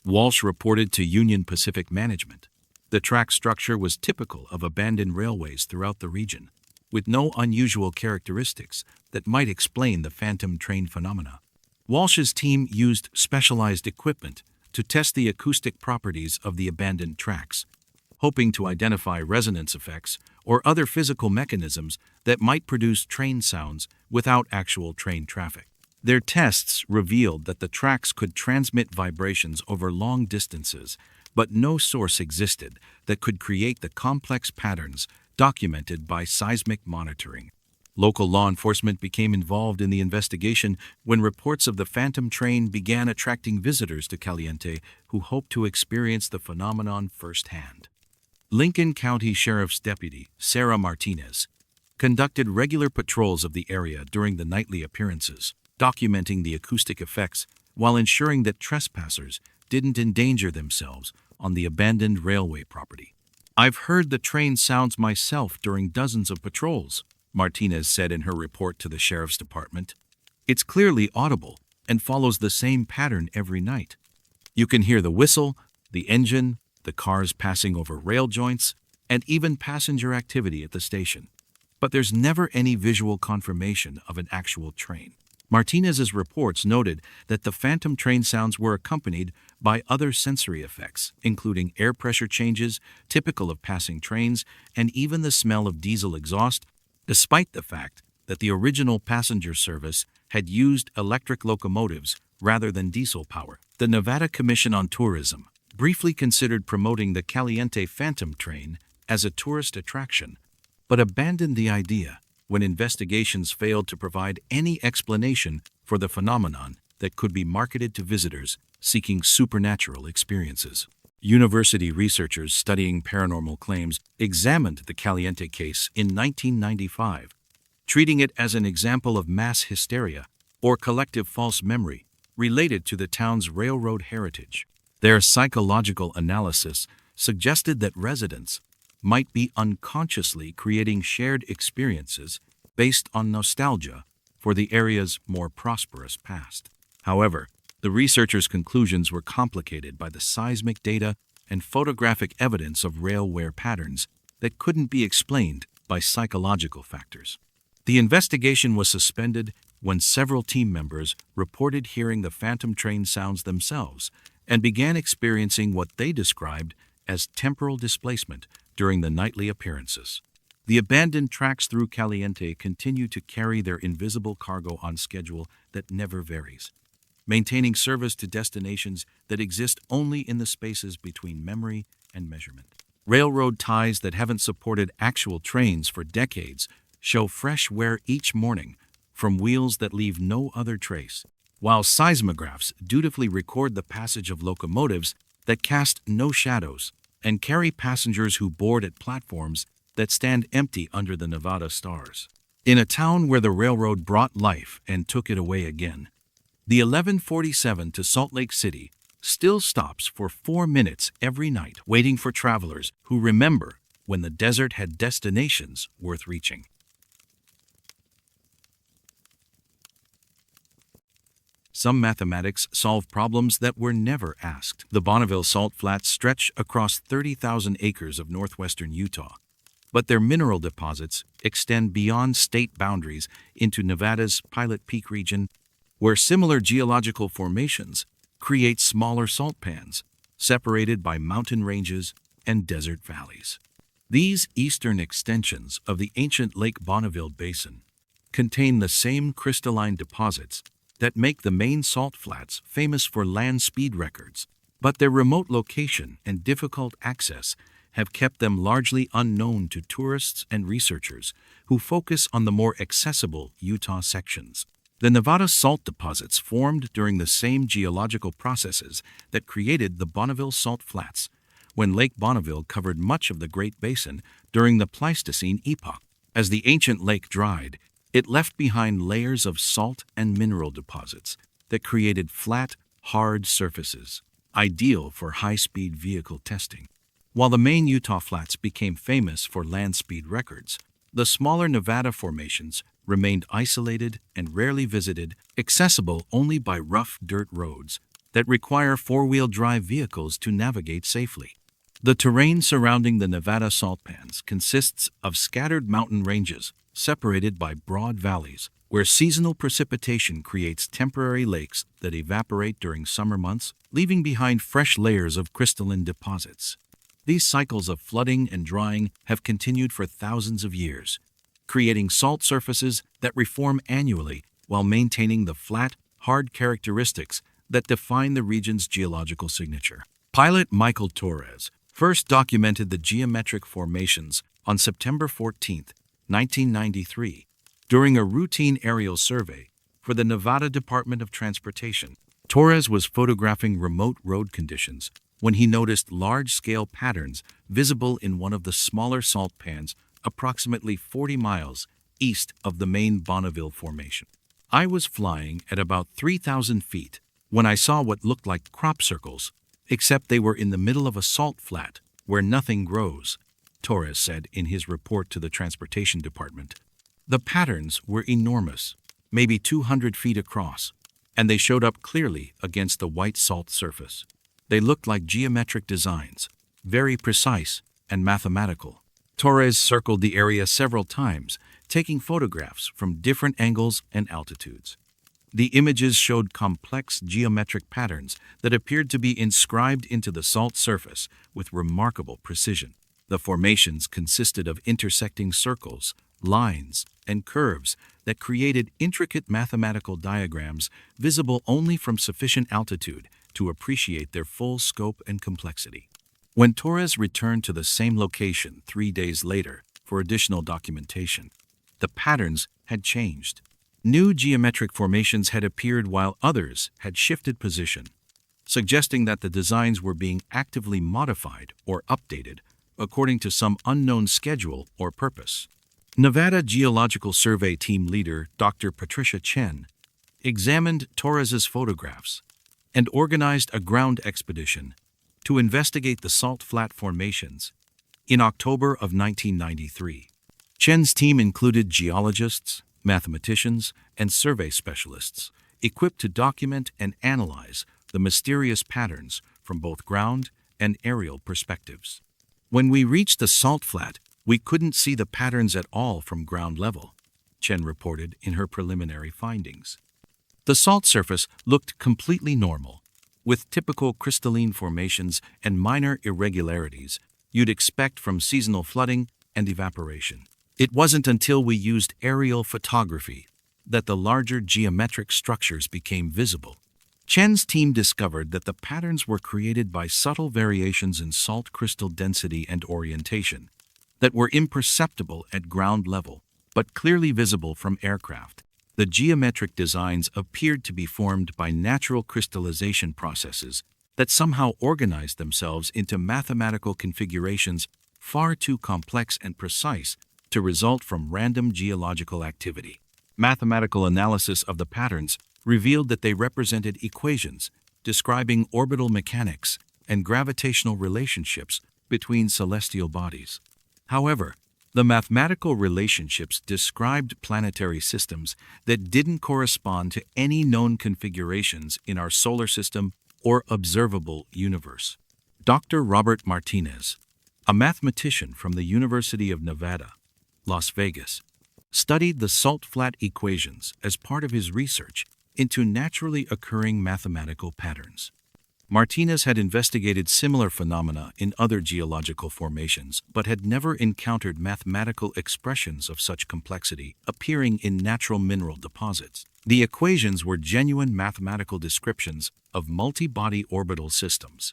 [SPEAKER 1] Walsh reported to Union Pacific management. The track structure was typical of abandoned railways throughout the region, with no unusual characteristics that might explain the phantom train phenomena. Walsh's team used specialized equipment to test the acoustic properties of the abandoned tracks, hoping to identify resonance effects or other physical mechanisms that might produce train sounds without actual train traffic. Their tests revealed that the tracks could transmit vibrations over long distances, but no source existed that could create the complex patterns documented by seismic monitoring. Local law enforcement became involved in the investigation when reports of the phantom train began attracting visitors to Caliente who hoped to experience the phenomenon firsthand. Lincoln County Sheriff's Deputy Sarah Martinez conducted regular patrols of the area during the nightly appearances, documenting the acoustic effects while ensuring that trespassers didn't endanger themselves on the abandoned railway property. "I've heard the train sounds myself during dozens of patrols," Martinez said in her report to the Sheriff's Department. "It's clearly audible and follows the same pattern every night. You can hear the whistle, the engine, the cars passing over rail joints, and even passenger activity at the station. But there's never any visual confirmation of an actual train." Martinez's reports noted that the phantom train sounds were accompanied by other sensory effects, including air pressure changes typical of passing trains and even the smell of diesel exhaust, despite the fact that the original passenger service had used electric locomotives rather than diesel power. The Nevada Commission on Tourism briefly considered promoting the Caliente Phantom Train as a tourist attraction, but abandoned the idea when investigations failed to provide any explanation for the phenomenon that could be marketed to visitors seeking supernatural experiences. University researchers studying paranormal claims examined the Caliente case in 1995, treating it as an example of mass hysteria or collective false memory related to the town's railroad heritage. Their psychological analysis suggested that residents might be unconsciously creating shared experiences based on nostalgia for the area's more prosperous past. However, the researchers' conclusions were complicated by the seismic data and photographic evidence of rail wear patterns that couldn't be explained by psychological factors. The investigation was suspended when several team members reported hearing the phantom train sounds themselves and began experiencing what they described as temporal displacement during the nightly appearances. The abandoned tracks through Caliente continue to carry their invisible cargo on schedule that never varies, maintaining service to destinations that exist only in the spaces between memory and measurement. Railroad ties that haven't supported actual trains for decades show fresh wear each morning from wheels that leave no other trace, while seismographs dutifully record the passage of locomotives that cast no shadows and carry passengers who board at platforms that stand empty under the Nevada stars. In a town where the railroad brought life and took it away again, the 1147 to Salt Lake City still stops for 4 minutes every night, waiting for travelers who remember when the desert had destinations worth reaching. Some mathematics solve problems that were never asked. The Bonneville Salt Flats stretch across 30,000 acres of northwestern Utah, but their mineral deposits extend beyond state boundaries into Nevada's Pilot Peak region, where similar geological formations create smaller salt pans separated by mountain ranges and desert valleys. These eastern extensions of the ancient Lake Bonneville Basin contain the same crystalline deposits that make the main salt flats famous for land speed records, but their remote location and difficult access have kept them largely unknown to tourists and researchers who focus on the more accessible Utah sections. The Nevada salt deposits formed during the same geological processes that created the Bonneville Salt Flats, when Lake Bonneville covered much of the Great Basin during the Pleistocene epoch. As the ancient lake dried, it left behind layers of salt and mineral deposits that created flat, hard surfaces, ideal for high-speed vehicle testing. While the main Utah Flats became famous for land speed records, the smaller Nevada formations remained isolated and rarely visited, accessible only by rough dirt roads that require four-wheel drive vehicles to navigate safely. The terrain surrounding the Nevada salt pans consists of scattered mountain ranges separated by broad valleys, where seasonal precipitation creates temporary lakes that evaporate during summer months, leaving behind fresh layers of crystalline deposits. These cycles of flooding and drying have continued for thousands of years, creating salt surfaces that reform annually while maintaining the flat, hard characteristics that define the region's geological signature. Pilot Michael Torres first documented the geometric formations on September 14, 1993, during a routine aerial survey for the Nevada Department of Transportation. Torres was photographing remote road conditions when he noticed large-scale patterns visible in one of the smaller salt pans approximately 40 miles east of the main Bonneville Formation. I was flying at about 3,000 feet when I saw what looked like crop circles, except they were in the middle of a salt flat where nothing grows, Torres said in his report to the Transportation Department. The patterns were enormous, maybe 200 feet across, and they showed up clearly against the white salt surface. They looked like geometric designs, very precise and mathematical. Torres circled the area several times, taking photographs from different angles and altitudes. The images showed complex geometric patterns that appeared to be inscribed into the salt surface with remarkable precision. The formations consisted of intersecting circles, lines, and curves that created intricate mathematical diagrams visible only from sufficient altitude to appreciate their full scope and complexity. When Torres returned to the same location 3 days later for additional documentation, the patterns had changed. New geometric formations had appeared while others had shifted position, suggesting that the designs were being actively modified or updated according to some unknown schedule or purpose. Nevada Geological Survey team leader Dr. Patricia Chen examined Torres's photographs and organized a ground expedition to investigate the salt flat formations in October of 1993. Chen's team included geologists, mathematicians, and survey specialists equipped to document and analyze the mysterious patterns from both ground and aerial perspectives. When we reached the salt flat, we couldn't see the patterns at all from ground level, Chen reported in her preliminary findings. The salt surface looked completely normal, with typical crystalline formations and minor irregularities you'd expect from seasonal flooding and evaporation. It wasn't until we used aerial photography that the larger geometric structures became visible. Chen's team discovered that the patterns were created by subtle variations in salt crystal density and orientation that were imperceptible at ground level, but clearly visible from aircraft. The geometric designs appeared to be formed by natural crystallization processes that somehow organized themselves into mathematical configurations far too complex and precise to result from random geological activity. Mathematical analysis of the patterns revealed that they represented equations describing orbital mechanics and gravitational relationships between celestial bodies. However, the mathematical relationships described planetary systems that didn't correspond to any known configurations in our solar system or observable universe. Dr. Robert Martinez, a mathematician from the University of Nevada, Las Vegas, studied the salt flat equations as part of his research into naturally occurring mathematical patterns. Martinez had investigated similar phenomena in other geological formations, but had never encountered mathematical expressions of such complexity appearing in natural mineral deposits. The equations were genuine mathematical descriptions of multi-body orbital systems.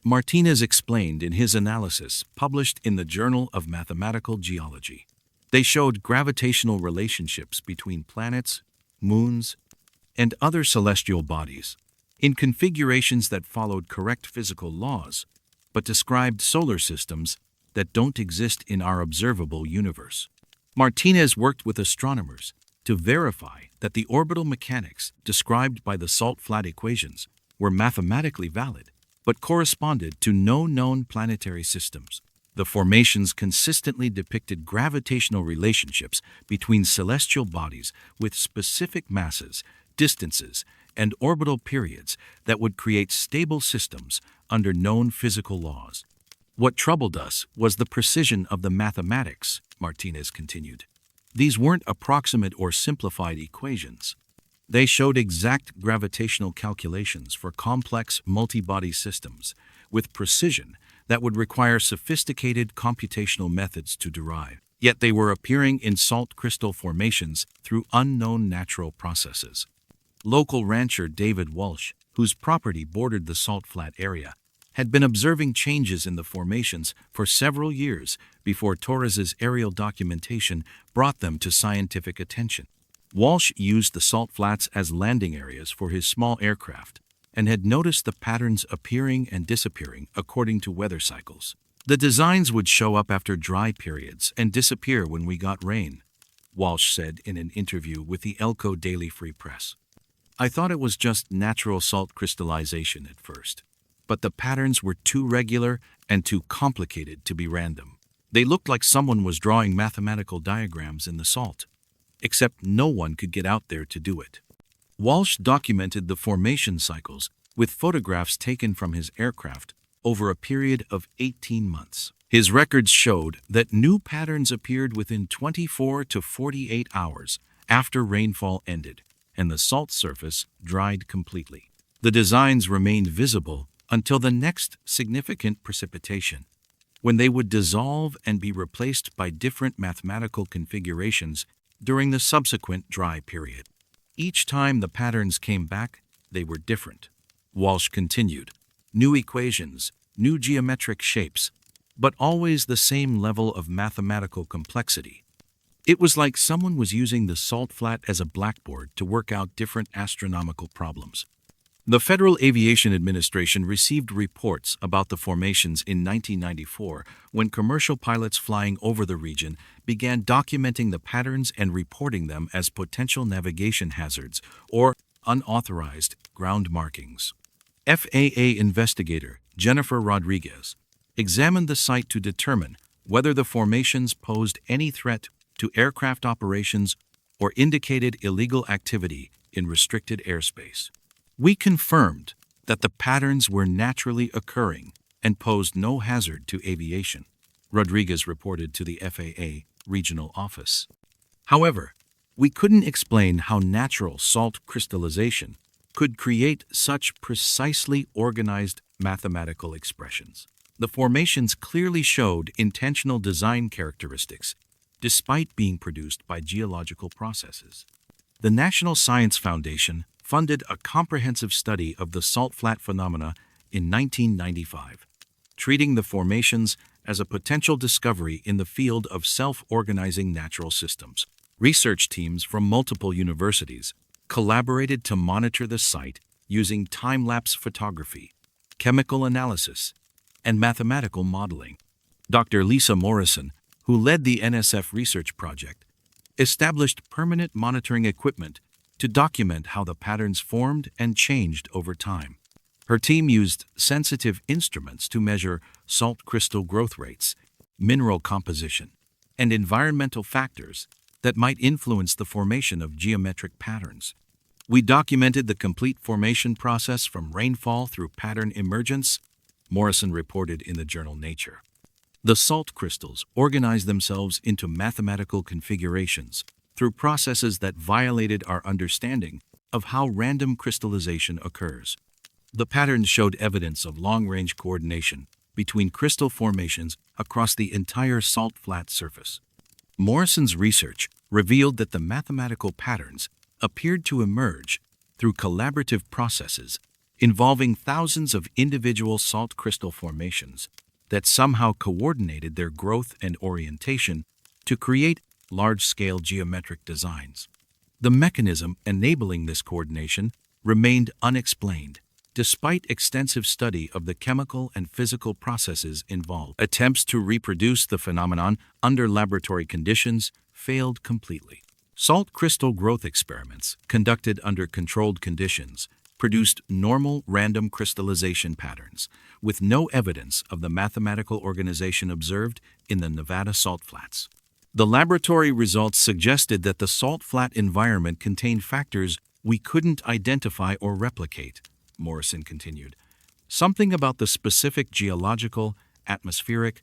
[SPEAKER 1] Martinez explained in his analysis published in the Journal of Mathematical Geology. They showed gravitational relationships between planets, moons, and other celestial bodies in configurations that followed correct physical laws, but described solar systems that don't exist in our observable universe. Martinez worked with astronomers to verify that the orbital mechanics described by the salt flat equations were mathematically valid, but corresponded to no known planetary systems. The formations consistently depicted gravitational relationships between celestial bodies with specific masses, distances, and orbital periods that would create stable systems under known physical laws. What troubled us was the precision of the mathematics, Martinez continued. These weren't approximate or simplified equations. They showed exact gravitational calculations for complex multi-body systems with precision that would require sophisticated computational methods to derive. Yet they were appearing in salt crystal formations through unknown natural processes. Local rancher David Walsh, whose property bordered the salt flat area, had been observing changes in the formations for several years before Torres's aerial documentation brought them to scientific attention. Walsh used the salt flats as landing areas for his small aircraft and had noticed the patterns appearing and disappearing according to weather cycles. The designs would show up after dry periods and disappear when we got rain, Walsh said in an interview with the Elko Daily Free Press. I thought it was just natural salt crystallization at first, but the patterns were too regular and too complicated to be random. They looked like someone was drawing mathematical diagrams in the salt, except no one could get out there to do it. Walsh documented the formation cycles with photographs taken from his aircraft over a period of 18 months. His records showed that new patterns appeared within 24 to 48 hours after rainfall ended, and the salt surface dried completely. The designs remained visible until the next significant precipitation, when they would dissolve and be replaced by different mathematical configurations during the subsequent dry period. Each time the patterns came back, they were different. Walsh continued, new equations, new geometric shapes, but always the same level of mathematical complexity. It was like someone was using the salt flat as a blackboard to work out different astronomical problems. The Federal Aviation Administration received reports about the formations in 1994 when commercial pilots flying over the region began documenting the patterns and reporting them as potential navigation hazards or unauthorized ground markings. FAA investigator Jennifer Rodriguez examined the site to determine whether the formations posed any threat to aircraft operations or indicated illegal activity in restricted airspace. We confirmed that the patterns were naturally occurring and posed no hazard to aviation, Rodriguez reported to the FAA regional office. However, we couldn't explain how natural salt crystallization could create such precisely organized mathematical expressions. The formations clearly showed intentional design characteristics, despite being produced by geological processes. The National Science Foundation funded a comprehensive study of the salt flat phenomena in 1995, treating the formations as a potential discovery in the field of self-organizing natural systems. Research teams from multiple universities collaborated to monitor the site using time-lapse photography, chemical analysis, and mathematical modeling. Dr. Lisa Morrison, who led the NSF research project, established permanent monitoring equipment to document how the patterns formed and changed over time. Her team used sensitive instruments to measure salt crystal growth rates, mineral composition, and environmental factors that might influence the formation of geometric patterns. We documented the complete formation process from rainfall through pattern emergence, Morrison reported in the journal Nature. The salt crystals organized themselves into mathematical configurations through processes that violated our understanding of how random crystallization occurs. The patterns showed evidence of long-range coordination between crystal formations across the entire salt flat surface. Morrison's research revealed that the mathematical patterns appeared to emerge through collaborative processes involving thousands of individual salt crystal formations that somehow coordinated their growth and orientation to create large-scale geometric designs. The mechanism enabling this coordination remained unexplained, despite extensive study of the chemical and physical processes involved. Attempts to reproduce the phenomenon under laboratory conditions failed completely. Salt crystal growth experiments conducted under controlled conditions produced normal random crystallization patterns with no evidence of the mathematical organization observed in the Nevada salt flats. The laboratory results suggested that the salt flat environment contained factors we couldn't identify or replicate, Morrison continued. Something about the specific geological, atmospheric,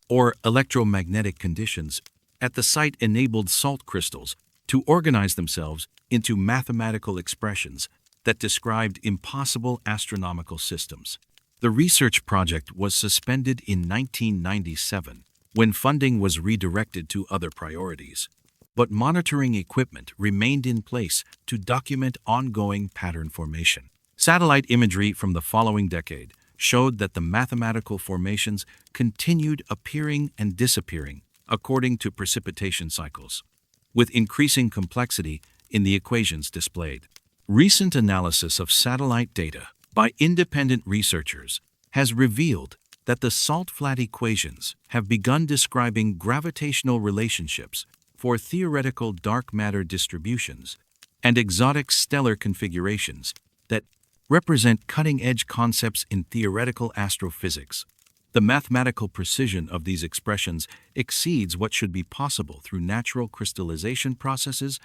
[SPEAKER 1] or electromagnetic conditions at the site enabled salt crystals to organize themselves into mathematical expressions that described impossible astronomical systems. The research project was suspended in 1997 when funding was redirected to other priorities. But monitoring equipment remained in place to document ongoing pattern formation. Satellite imagery from the following decade showed that the mathematical formations continued appearing and disappearing according to precipitation cycles, with increasing complexity in the equations displayed. Recent analysis of satellite data by independent researchers has revealed that the salt-flat equations have begun describing gravitational relationships for theoretical dark matter distributions and exotic stellar configurations that represent cutting-edge concepts in theoretical astrophysics. The mathematical precision of these expressions exceeds what should be possible through natural crystallization processes,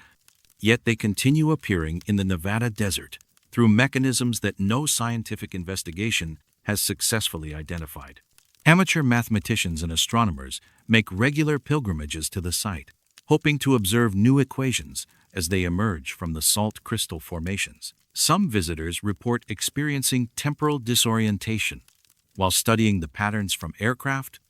[SPEAKER 1] yet they continue appearing in the Nevada desert through mechanisms that no scientific investigation has successfully identified. Amateur mathematicians and astronomers make regular pilgrimages to the site, hoping to observe new equations as they emerge from the salt crystal formations. Some visitors report experiencing temporal disorientation while studying the patterns from aircraft,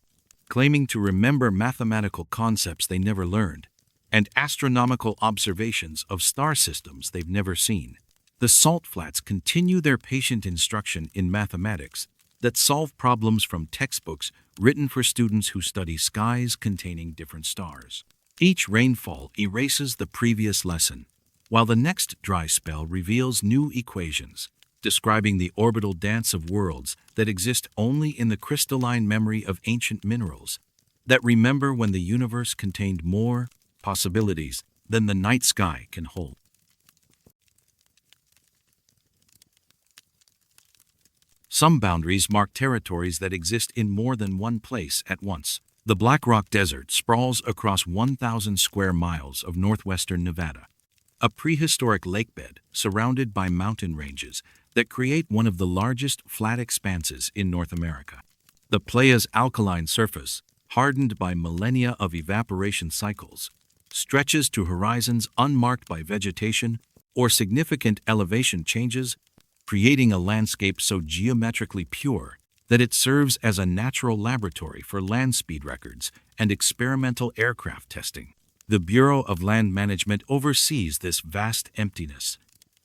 [SPEAKER 1] claiming to remember mathematical concepts they never learned, and astronomical observations of star systems they've never seen. The salt flats continue their patient instruction in mathematics that solve problems from textbooks written for students who study skies containing different stars. Each rainfall erases the previous lesson, while the next dry spell reveals new equations, describing the orbital dance of worlds that exist only in the crystalline memory of ancient minerals, that remember when the universe contained more possibilities than the night sky can hold. Some boundaries mark territories that exist in more than one place at once. The Black Rock Desert sprawls across 1,000 square miles of northwestern Nevada, a prehistoric lakebed surrounded by mountain ranges that create one of the largest flat expanses in North America. The playa's alkaline surface, hardened by millennia of evaporation cycles, stretches to horizons unmarked by vegetation or significant elevation changes, creating a landscape so geometrically pure that it serves as a natural laboratory for land speed records and experimental aircraft testing. The Bureau of Land Management oversees this vast emptiness,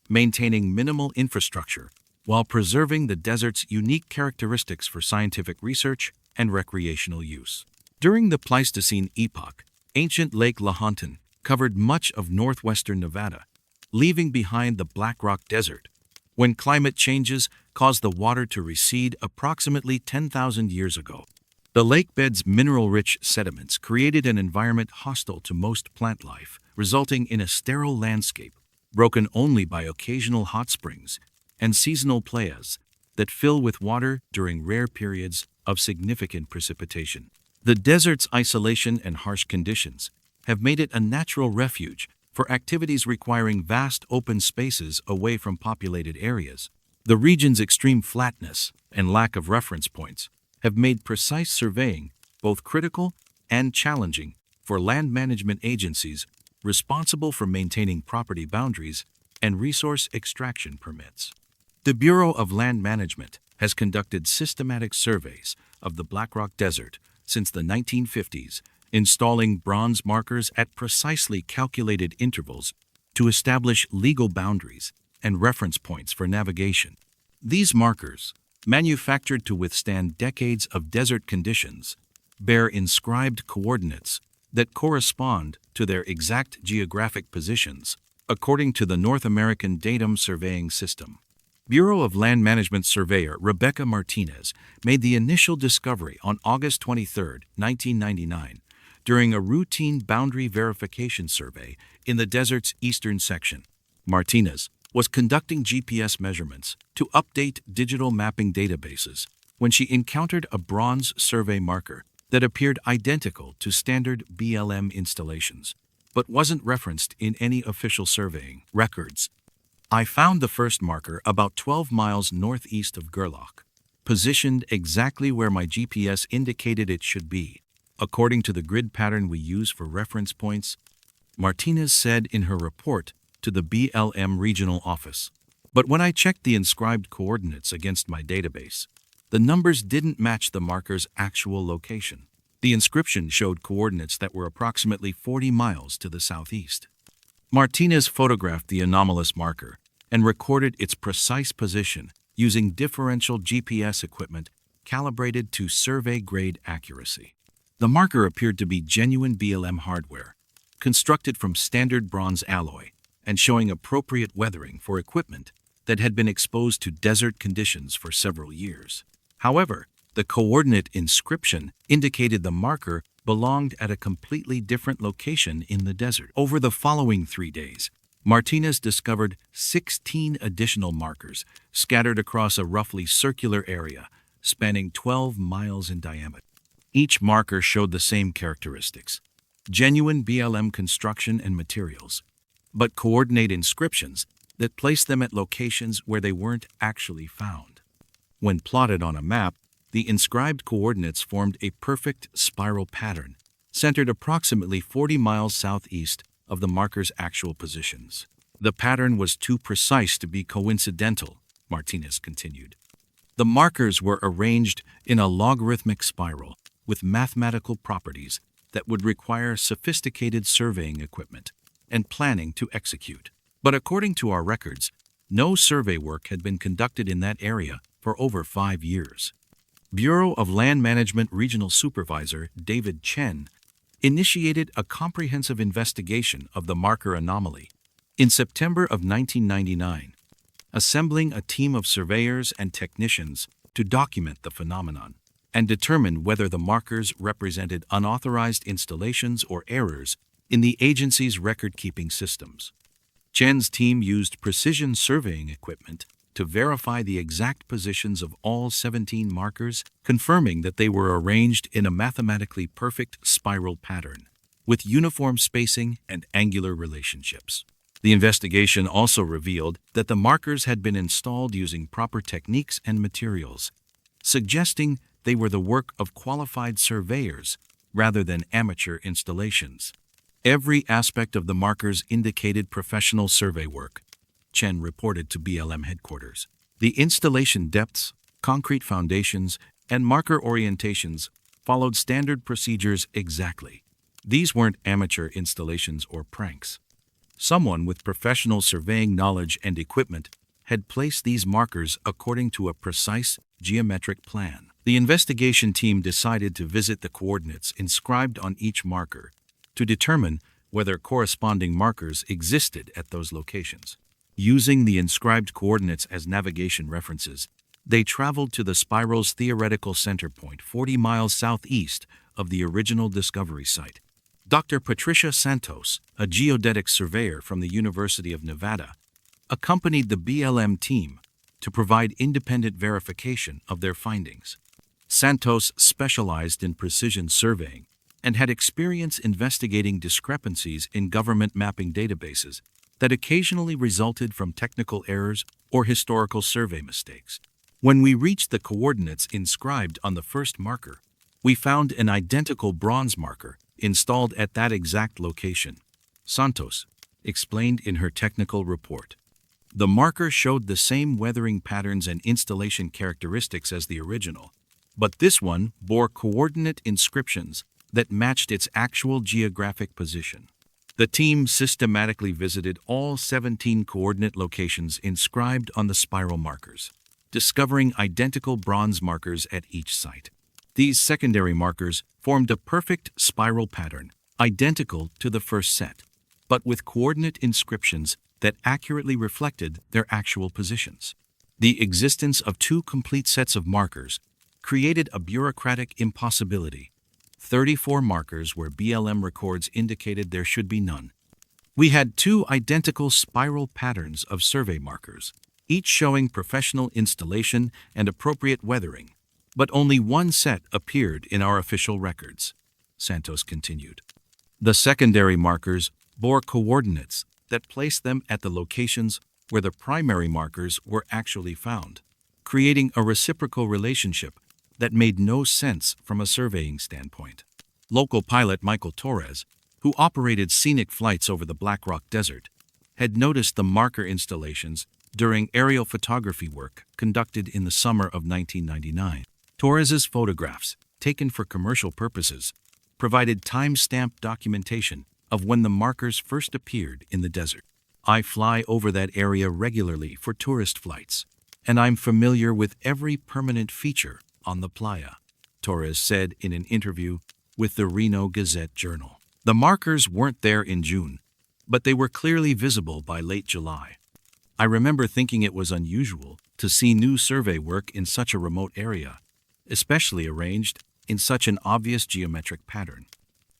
[SPEAKER 1] maintaining minimal infrastructure while preserving the desert's unique characteristics for scientific research and recreational use. During the Pleistocene epoch, ancient Lake Lahontan covered much of northwestern Nevada, leaving behind the Black Rock Desert, when climate changes caused the water to recede approximately 10,000 years ago. The lakebed's mineral-rich sediments created an environment hostile to most plant life, resulting in a sterile landscape, broken only by occasional hot springs and seasonal playas that fill with water during rare periods of significant precipitation. The desert's isolation and harsh conditions have made it a natural refuge for activities requiring vast open spaces away from populated areas. The region's extreme flatness and lack of reference points have made precise surveying both critical and challenging for land management agencies responsible for maintaining property boundaries and resource extraction permits. The Bureau of Land Management has conducted systematic surveys of the Black Rock Desert since the 1950s, installing bronze markers at precisely calculated intervals to establish legal boundaries and reference points for navigation. These markers, manufactured to withstand decades of desert conditions, bear inscribed coordinates that correspond to their exact geographic positions, according to the North American Datum Surveying System. Bureau of Land Management surveyor Rebecca Martinez made the initial discovery on August 23, 1999, during a routine boundary verification survey in the desert's eastern section. Martinez was conducting GPS measurements to update digital mapping databases when she encountered a bronze survey marker that appeared identical to standard BLM installations, but wasn't referenced in any official surveying records. I found the first marker about 12 miles northeast of Gerlach, positioned exactly where my GPS indicated it should be, according to the grid pattern we use for reference points, Martinez said in her report to the BLM regional office. But when I checked the inscribed coordinates against my database, The numbers didn't match the marker's actual location. The inscription showed coordinates that were approximately 40 miles to the southeast. Martinez photographed the anomalous marker and recorded its precise position using differential GPS equipment calibrated to survey-grade accuracy. The marker appeared to be genuine BLM hardware, constructed from standard bronze alloy and showing appropriate weathering for equipment that had been exposed to desert conditions for several years. However, the coordinate inscription indicated the marker belonged at a completely different location in the desert. Over the following 3 days, Martinez discovered 16 additional markers scattered across a roughly circular area spanning 12 miles in diameter. Each marker showed the same characteristics: genuine BLM construction and materials, but coordinate inscriptions that placed them at locations where they weren't actually found. When plotted on a map, the inscribed coordinates formed a perfect spiral pattern, centered approximately 40 miles southeast of the marker's actual positions. The pattern was too precise to be coincidental, Martinez continued. The markers were arranged in a logarithmic spiral with mathematical properties that would require sophisticated surveying equipment and planning to execute. But according to our records, no survey work had been conducted in that area for over 5 years. Bureau of Land Management Regional Supervisor David Chen initiated a comprehensive investigation of the marker anomaly in September of 1999, assembling a team of surveyors and technicians to document the phenomenon and determine whether the markers represented unauthorized installations or errors in the agency's record-keeping systems. Chen's team used precision surveying equipment to verify the exact positions of all 17 markers, confirming that they were arranged in a mathematically perfect spiral pattern, with uniform spacing and angular relationships. The investigation also revealed that the markers had been installed using proper techniques and materials, suggesting they were the work of qualified surveyors rather than amateur installations. Every aspect of the markers indicated professional survey work, Chen reported to BLM headquarters. The installation depths, concrete foundations, and marker orientations followed standard procedures exactly. These weren't amateur installations or pranks. Someone with professional surveying knowledge and equipment had placed these markers according to a precise geometric plan. The investigation team decided to visit the coordinates inscribed on each marker to determine whether corresponding markers existed at those locations. Using the inscribed coordinates as navigation references, they traveled to the spiral's theoretical center point 40 miles southeast of the original discovery site. Dr. Patricia Santos, a geodetic surveyor from the University of Nevada, accompanied the BLM team to provide independent verification of their findings. Santos specialized in precision surveying and had experience investigating discrepancies in government mapping databases that occasionally resulted from technical errors or historical survey mistakes. When we reached the coordinates inscribed on the first marker, we found an identical bronze marker installed at that exact location, Santos explained in her technical report. The marker showed the same weathering patterns and installation characteristics as the original, but this one bore coordinate inscriptions that matched its actual geographic position. The team systematically visited all 17 coordinate locations inscribed on the spiral markers, discovering identical bronze markers at each site. These secondary markers formed a perfect spiral pattern, identical to the first set, but with coordinate inscriptions that accurately reflected their actual positions. The existence of two complete sets of markers created a bureaucratic impossibility: 34 markers where BLM records indicated there should be none. We had two identical spiral patterns of survey markers, each showing professional installation and appropriate weathering, but only one set appeared in our official records, Santos continued. The secondary markers bore coordinates that placed them at the locations where the primary markers were actually found, creating a reciprocal relationship that made no sense from a surveying standpoint. Local pilot Michael Torres, who operated scenic flights over the Black Rock Desert, had noticed the marker installations during aerial photography work conducted in the summer of 1999. Torres's photographs, taken for commercial purposes, provided time-stamped documentation of when the markers first appeared in the desert. I fly over that area regularly for tourist flights, and I'm familiar with every permanent feature on the playa, Torres said in an interview with the Reno Gazette-Journal. The markers weren't there in June, but they were clearly visible by late July. I remember thinking it was unusual to see new survey work in such a remote area, especially arranged in such an obvious geometric pattern.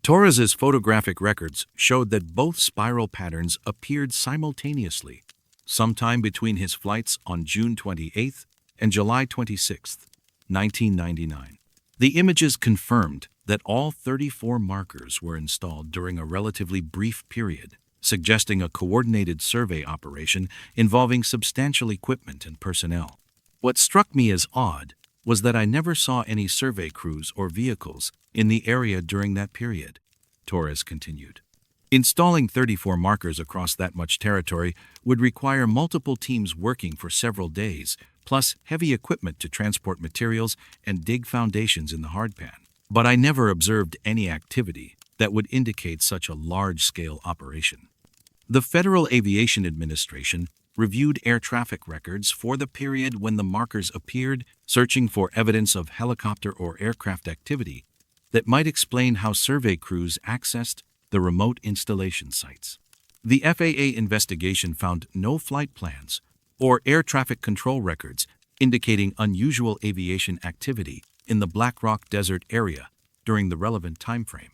[SPEAKER 1] Torres's photographic records showed that both spiral patterns appeared simultaneously, sometime between his flights on June 28 and July 26, 1999. The images confirmed that all 34 markers were installed during a relatively brief period, suggesting a coordinated survey operation involving substantial equipment and personnel. What struck me as odd was that I never saw any survey crews or vehicles in the area during that period, Torres continued. Installing 34 markers across that much territory would require multiple teams working for several days, plus heavy equipment to transport materials and dig foundations in the hardpan. But I never observed any activity that would indicate such a large-scale operation. The Federal Aviation Administration reviewed air traffic records for the period when the markers appeared, searching for evidence of helicopter or aircraft activity that might explain how survey crews accessed the remote installation sites. The FAA investigation found no flight plans or air traffic control records indicating unusual aviation activity in the Black Rock Desert area during the relevant timeframe.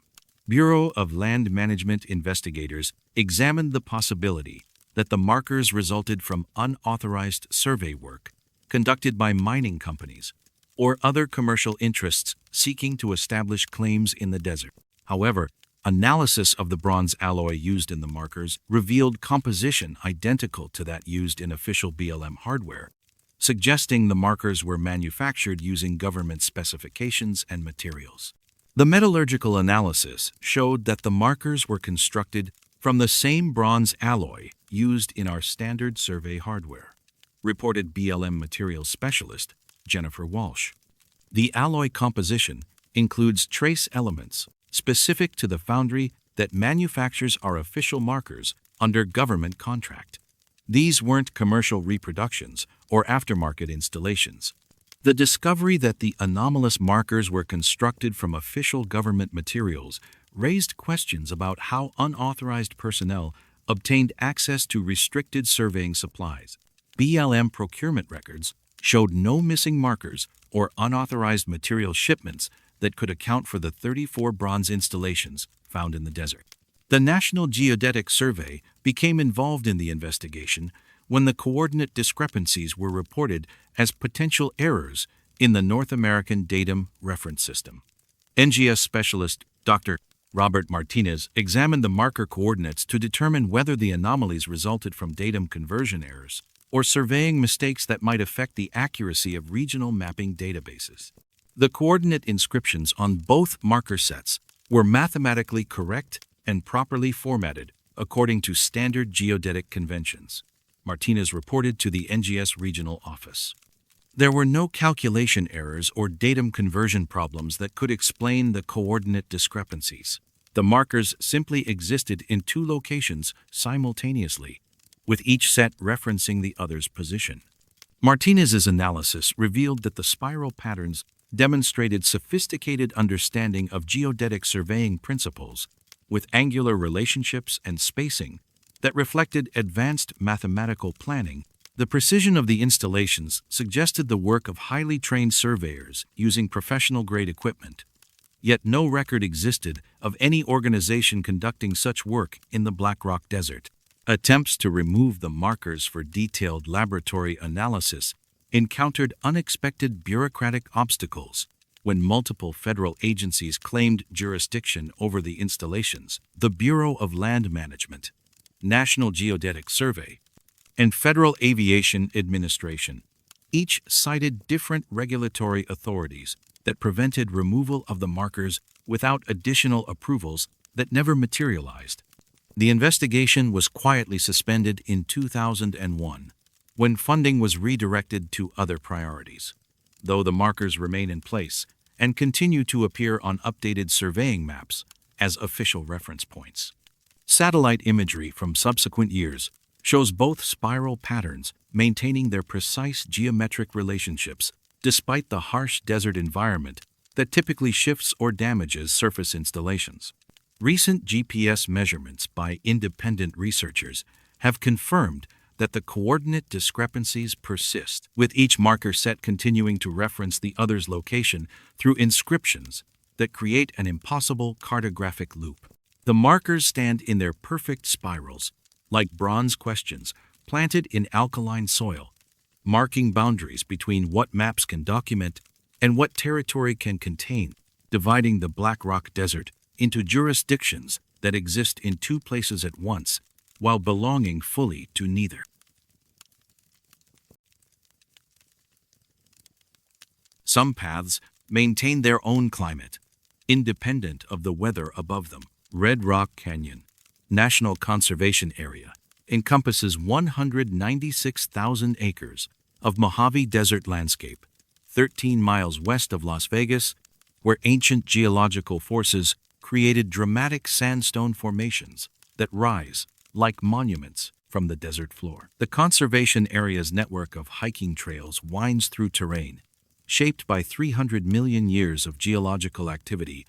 [SPEAKER 1] Bureau of Land Management investigators examined the possibility that the markers resulted from unauthorized survey work conducted by mining companies or other commercial interests seeking to establish claims in the desert. However, analysis of the bronze alloy used in the markers revealed composition identical to that used in official BLM hardware, suggesting the markers were manufactured using government specifications and materials. The metallurgical analysis showed that the markers were constructed from the same bronze alloy used in our standard survey hardware, reported BLM materials specialist Jennifer Walsh. The alloy composition includes trace elements specific to the foundry that manufactures our official markers under government contract. These weren't commercial reproductions or aftermarket installations. The discovery that the anomalous markers were constructed from official government materials raised questions about how unauthorized personnel obtained access to restricted surveying supplies. BLM procurement records showed no missing markers or unauthorized material shipments that could account for the 34 bronze installations found in the desert. The National Geodetic Survey became involved in the investigation when the coordinate discrepancies were reported as potential errors in the North American Datum Reference System. NGS specialist Dr. Robert Martinez examined the marker coordinates to determine whether the anomalies resulted from datum conversion errors or surveying mistakes that might affect the accuracy of regional mapping databases. The coordinate inscriptions on both marker sets were mathematically correct and properly formatted according to standard geodetic conventions, Martinez reported to the NGS regional office. There were no calculation errors or datum conversion problems that could explain the coordinate discrepancies. The markers simply existed in two locations simultaneously, with each set referencing the other's position. Martinez's analysis revealed that the spiral patterns demonstrated sophisticated understanding of geodetic surveying principles with angular relationships and spacing that reflected advanced mathematical planning. The precision of the installations suggested the work of highly trained surveyors using professional-grade equipment. Yet no record existed of any organization conducting such work in the Black Rock Desert. Attempts to remove the markers for detailed laboratory analysis encountered unexpected bureaucratic obstacles when multiple federal agencies claimed jurisdiction over the installations. The Bureau of Land Management, National Geodetic Survey, and Federal Aviation Administration each cited different regulatory authorities that prevented removal of the markers without additional approvals that never materialized. The investigation was quietly suspended in 2001, when funding was redirected to other priorities, though the markers remain in place and continue to appear on updated surveying maps as official reference points. Satellite imagery from subsequent years shows both spiral patterns maintaining their precise geometric relationships despite the harsh desert environment that typically shifts or damages surface installations. Recent GPS measurements by independent researchers have confirmed that the coordinate discrepancies persist, with each marker set continuing to reference the other's location through inscriptions that create an impossible cartographic loop. The markers stand in their perfect spirals, like bronze questions planted in alkaline soil, marking boundaries between what maps can document and what territory can contain, dividing the Black Rock Desert into jurisdictions that exist in two places at once, while belonging fully to neither. Some paths maintain their own climate, independent of the weather above them. Red Rock Canyon National Conservation Area encompasses 196,000 acres of Mojave Desert landscape, 13 miles west of Las Vegas, where ancient geological forces created dramatic sandstone formations that rise like monuments from the desert floor. The conservation area's network of hiking trails winds through terrain shaped by 300 million years of geological activity,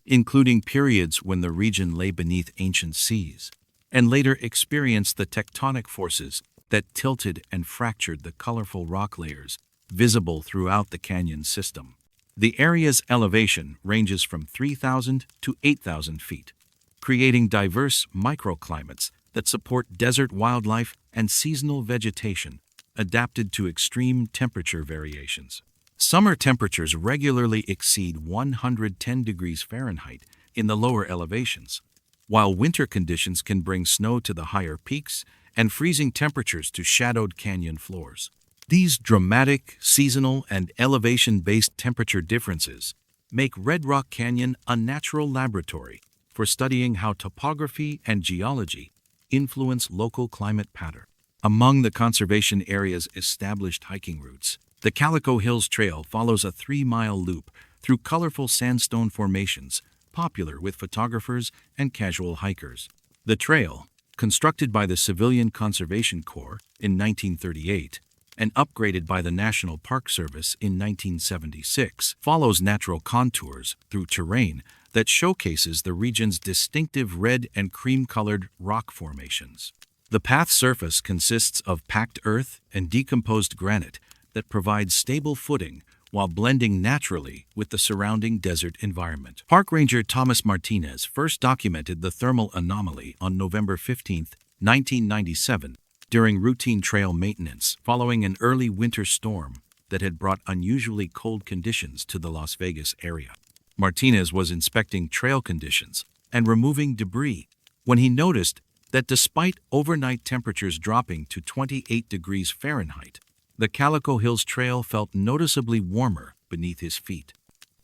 [SPEAKER 1] including periods when the region lay beneath ancient seas, and later experienced the tectonic forces that tilted and fractured the colorful rock layers visible throughout the canyon system. The area's elevation ranges from 3,000 to 8,000 feet, creating diverse microclimates that support desert wildlife and seasonal vegetation adapted to extreme temperature variations. Summer temperatures regularly exceed 110 degrees Fahrenheit in the lower elevations, while winter conditions can bring snow to the higher peaks and freezing temperatures to shadowed canyon floors. These dramatic, seasonal, and elevation-based temperature differences make Red Rock Canyon a natural laboratory for studying how topography and geology influence local climate patterns. Among the conservation area's established hiking routes, the Calico Hills Trail follows a 3-mile loop through colorful sandstone formations, popular with photographers and casual hikers. The trail, constructed by the Civilian Conservation Corps in 1938 and upgraded by the National Park Service in 1976, follows natural contours through terrain that showcases the region's distinctive red and cream-colored rock formations. The path's surface consists of packed earth and decomposed granite that provides stable footing while blending naturally with the surrounding desert environment. Park Ranger Thomas Martinez first documented the thermal anomaly on November 15, 1997, during routine trail maintenance following an early winter storm that had brought unusually cold conditions to the Las Vegas area. Martinez was inspecting trail conditions and removing debris when he noticed that despite overnight temperatures dropping to 28 degrees Fahrenheit, the Calico Hills Trail felt noticeably warmer beneath his feet.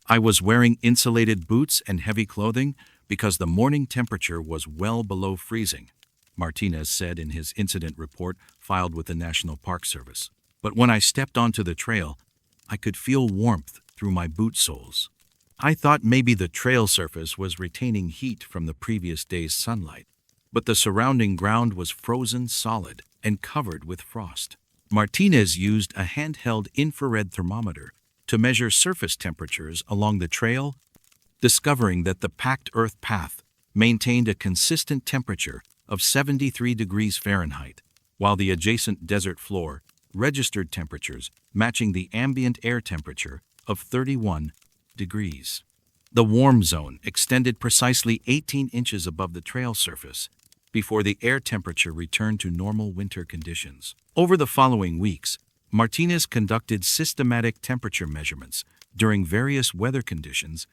[SPEAKER 1] "I was wearing insulated boots and heavy clothing because the morning temperature was well below freezing," Martinez said in his incident report filed with the National Park Service. "But when I stepped onto the trail, I could feel warmth through my boot soles. I thought maybe the trail surface was retaining heat from the previous day's sunlight, but the surrounding ground was frozen solid and covered with frost." Martinez used a handheld infrared thermometer to measure surface temperatures along the trail, discovering that the packed earth path maintained a consistent temperature of 73 degrees Fahrenheit, while the adjacent desert floor registered temperatures matching the ambient air temperature of 31 degrees. The warm zone extended precisely 18 inches above the trail surface before the air temperature returned to normal winter conditions. Over the following weeks, Martinez conducted systematic temperature measurements during various weather conditions,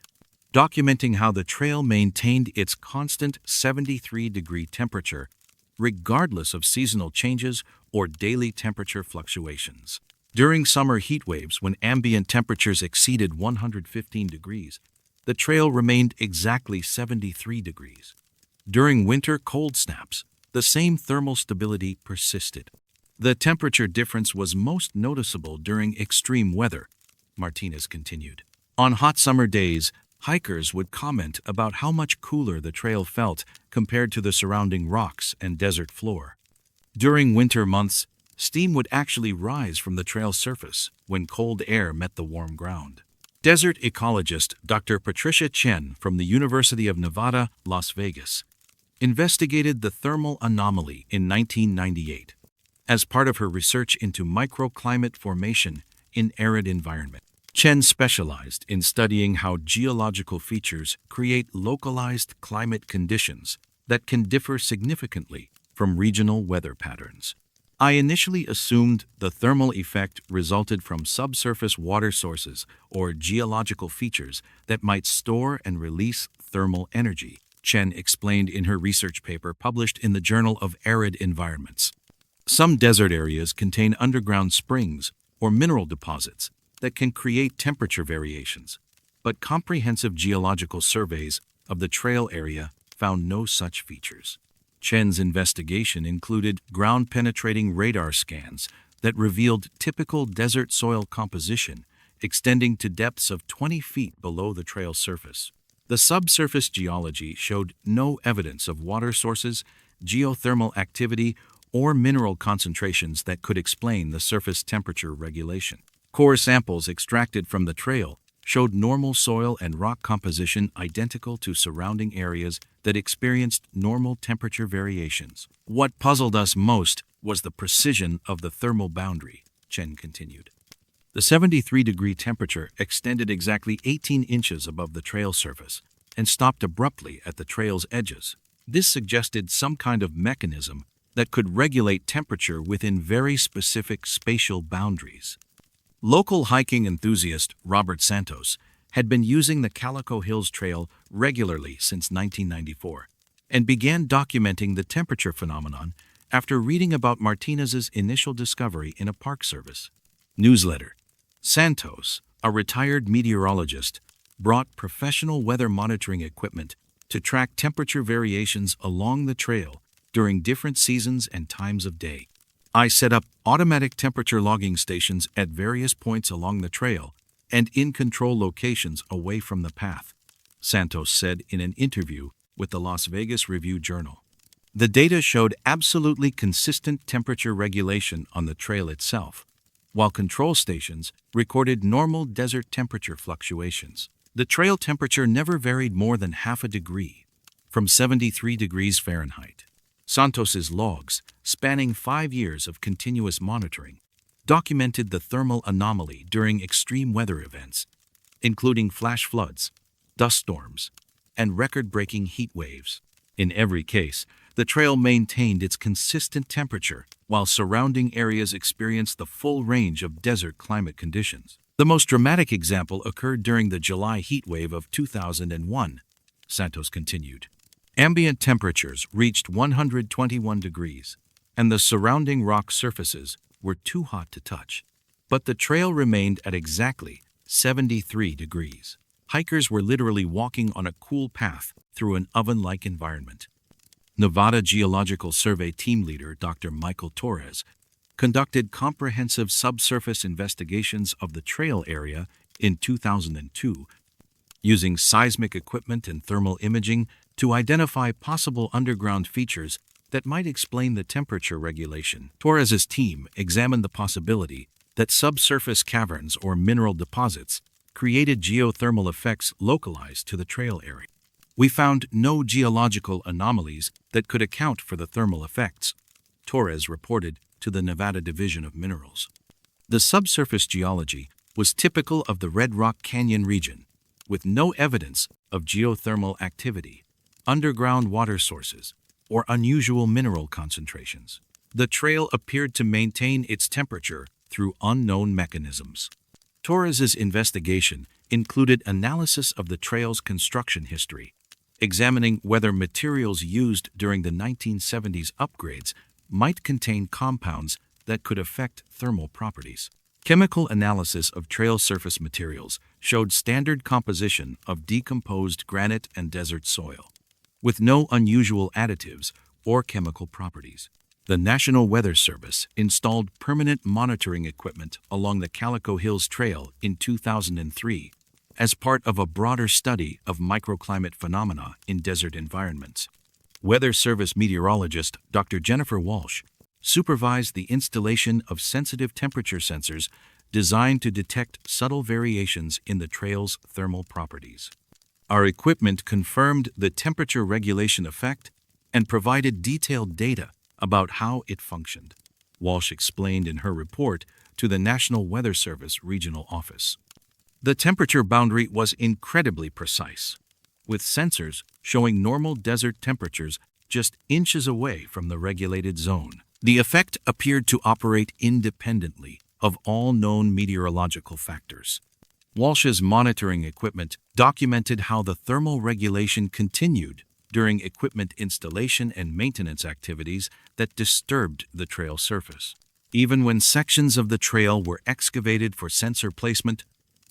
[SPEAKER 1] documenting how the trail maintained its constant 73-degree temperature regardless of seasonal changes or daily temperature fluctuations. During summer heat waves, when ambient temperatures exceeded 115 degrees, the trail remained exactly 73 degrees. During winter cold snaps, the same thermal stability persisted. The temperature difference was most noticeable during extreme weather, Martinez continued. On hot summer days, hikers would comment about how much cooler the trail felt compared to the surrounding rocks and desert floor. During winter months, steam would actually rise from the trail surface when cold air met the warm ground. Desert ecologist Dr. Patricia Chen from the University of Nevada, Las Vegas, investigated the thermal anomaly in 1998 as part of her research into microclimate formation in arid environment. Chen specialized in studying how geological features create localized climate conditions that can differ significantly from regional weather patterns. I initially assumed the thermal effect resulted from subsurface water sources or geological features that might store and release thermal energy, Chen explained in her research paper published in the Journal of Arid Environments. Some desert areas contain underground springs or mineral deposits that can create temperature variations, but comprehensive geological surveys of the trail area found no such features. Chen's investigation included ground-penetrating radar scans that revealed typical desert soil composition extending to depths of 20 feet below the trail surface. The subsurface geology showed no evidence of water sources, geothermal activity, or mineral concentrations that could explain the surface temperature regulation. Core samples extracted from the trail showed normal soil and rock composition identical to surrounding areas that experienced normal temperature variations. What puzzled us most was the precision of the thermal boundary, Chen continued. The 73-degree temperature extended exactly 18 inches above the trail surface and stopped abruptly at the trail's edges. This suggested some kind of mechanism that could regulate temperature within very specific spatial boundaries. Local hiking enthusiast Robert Santos had been using the Calico Hills Trail regularly since 1994 and began documenting the temperature phenomenon after reading about Martinez's initial discovery in a Park Service newsletter. Santos, a retired meteorologist, brought professional weather monitoring equipment to track temperature variations along the trail during different seasons and times of day. I set up automatic temperature logging stations at various points along the trail and in control locations away from the path, Santos said in an interview with the Las Vegas Review-Journal. The data showed absolutely consistent temperature regulation on the trail itself, while control stations recorded normal desert temperature fluctuations. The trail temperature never varied more than half a degree, from 73 degrees Fahrenheit. Santos's logs, spanning 5 years of continuous monitoring, documented the thermal anomaly during extreme weather events, including flash floods, dust storms, and record-breaking heat waves. In every case, the trail maintained its consistent temperature while surrounding areas experienced the full range of desert climate conditions. The most dramatic example occurred during the July heat wave of 2001, Santos continued. Ambient temperatures reached 121 degrees, and the surrounding rock surfaces were too hot to touch. But the trail remained at exactly 73 degrees. Hikers were literally walking on a cool path through an oven-like environment. Nevada Geological Survey team leader Dr. Michael Torres conducted comprehensive subsurface investigations of the trail area in 2002, using seismic equipment and thermal imaging to identify possible underground features that might explain the temperature regulation. Torres's team examined the possibility that subsurface caverns or mineral deposits created geothermal effects localized to the trail area. We found no geological anomalies that could account for the thermal effects, Torres reported to the Nevada Division of Minerals. The subsurface geology was typical of the Red Rock Canyon region, with no evidence of geothermal activity, underground water sources, or unusual mineral concentrations. The trail appeared to maintain its temperature through unknown mechanisms. Torres's investigation included analysis of the trail's construction history, examining whether materials used during the 1970s upgrades might contain compounds that could affect thermal properties. Chemical analysis of trail surface materials showed standard composition of decomposed granite and desert soil, with no unusual additives or chemical properties. The National Weather Service installed permanent monitoring equipment along the Calico Hills Trail in 2003 as part of a broader study of microclimate phenomena in desert environments. Weather Service meteorologist Dr. Jennifer Walsh supervised the installation of sensitive temperature sensors designed to detect subtle variations in the trail's thermal properties. Our equipment confirmed the temperature regulation effect and provided detailed data about how it functioned, Walsh explained in her report to the National Weather Service Regional Office. The temperature boundary was incredibly precise, with sensors showing normal desert temperatures just inches away from the regulated zone. The effect appeared to operate independently of all known meteorological factors. Walsh's monitoring equipment documented how the thermal regulation continued during equipment installation and maintenance activities that disturbed the trail surface. Even when sections of the trail were excavated for sensor placement,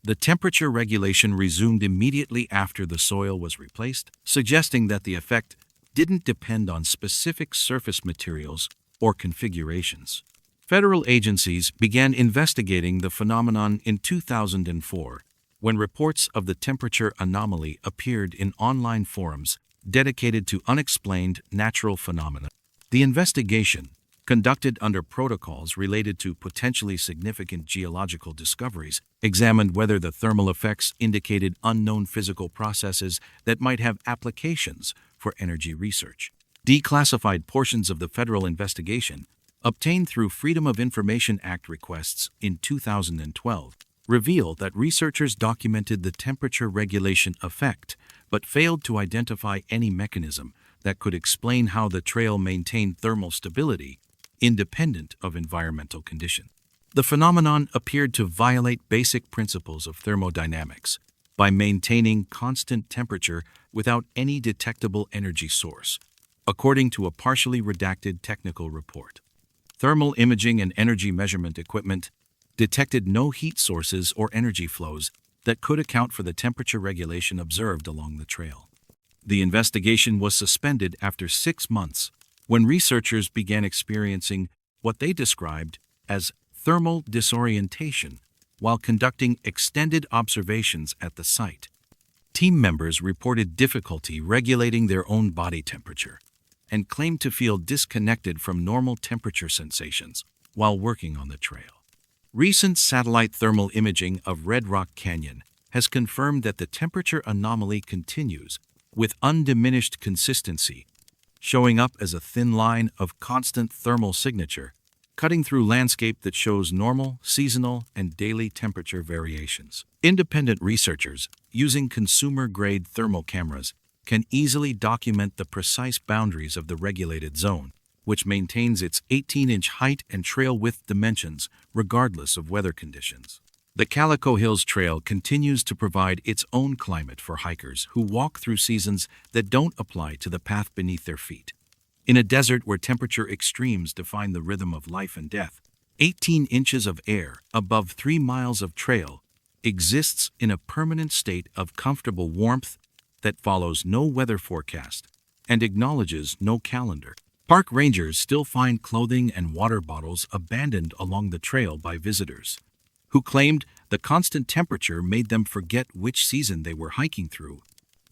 [SPEAKER 1] the temperature regulation resumed immediately after the soil was replaced, suggesting that the effect didn't depend on specific surface materials or configurations. Federal agencies began investigating the phenomenon in 2004 when reports of the temperature anomaly appeared in online forums dedicated to unexplained natural phenomena. The investigation, conducted under protocols related to potentially significant geological discoveries, examined whether the thermal effects indicated unknown physical processes that might have applications for energy research. Declassified portions of the federal investigation, obtained through Freedom of Information Act requests in 2012, reveal that researchers documented the temperature regulation effect but failed to identify any mechanism that could explain how the trail maintained thermal stability independent of environmental conditions. The phenomenon appeared to violate basic principles of thermodynamics by maintaining constant temperature without any detectable energy source, according to a partially redacted technical report. Thermal imaging and energy measurement equipment detected no heat sources or energy flows that could account for the temperature regulation observed along the trail. The investigation was suspended after 6 months when researchers began experiencing what they described as thermal disorientation while conducting extended observations at the site. Team members reported difficulty regulating their own body temperature and claimed to feel disconnected from normal temperature sensations while working on the trail. Recent satellite thermal imaging of Red Rock Canyon has confirmed that the temperature anomaly continues with undiminished consistency, showing up as a thin line of constant thermal signature, cutting through landscape that shows normal, seasonal, and daily temperature variations. Independent researchers, using consumer-grade thermal cameras, can easily document the precise boundaries of the regulated zone, which maintains its 18-inch height and trail width dimensions regardless of weather conditions. The Calico Hills Trail continues to provide its own climate for hikers who walk through seasons that don't apply to the path beneath their feet. In a desert where temperature extremes define the rhythm of life and death, 18 inches of air above 3 miles of trail exists in a permanent state of comfortable warmth that follows no weather forecast and acknowledges no calendar. Park rangers still find clothing and water bottles abandoned along the trail by visitors, who claimed the constant temperature made them forget which season they were hiking through,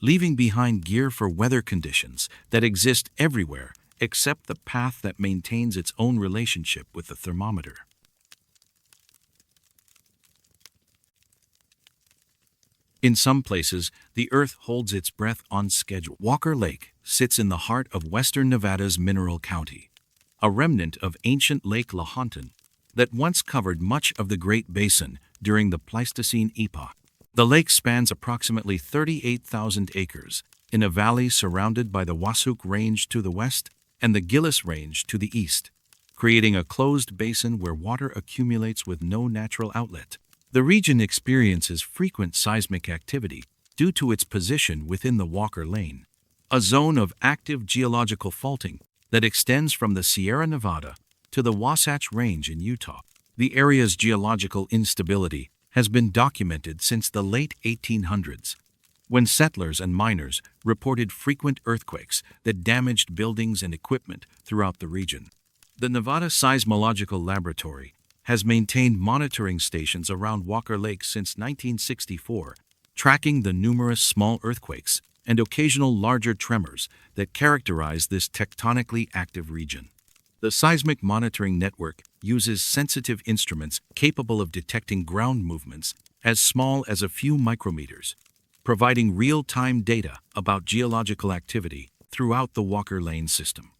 [SPEAKER 1] leaving behind gear for weather conditions that exist everywhere except the path that maintains its own relationship with the thermometer. In some places, the Earth holds its breath on schedule. Walker Lake sits in the heart of western Nevada's Mineral County, a remnant of ancient Lake Lahontan that once covered much of the Great Basin during the Pleistocene epoch. The lake spans approximately 38,000 acres in a valley surrounded by the Washoe Range to the west and the Gillis Range to the east, creating a closed basin where water accumulates with no natural outlet. The region experiences frequent seismic activity due to its position within the Walker Lane, a zone of active geological faulting that extends from the Sierra Nevada to the Wasatch Range in Utah. The area's geological instability has been documented since the late 1800s, when settlers and miners reported frequent earthquakes that damaged buildings and equipment throughout the region. The Nevada Seismological Laboratory has maintained monitoring stations around Walker Lake since 1964, tracking the numerous small earthquakes and occasional larger tremors that characterize this tectonically active region. The seismic monitoring network uses sensitive instruments capable of detecting ground movements as small as a few micrometers, providing real-time data about geological activity throughout the Walker Lake system.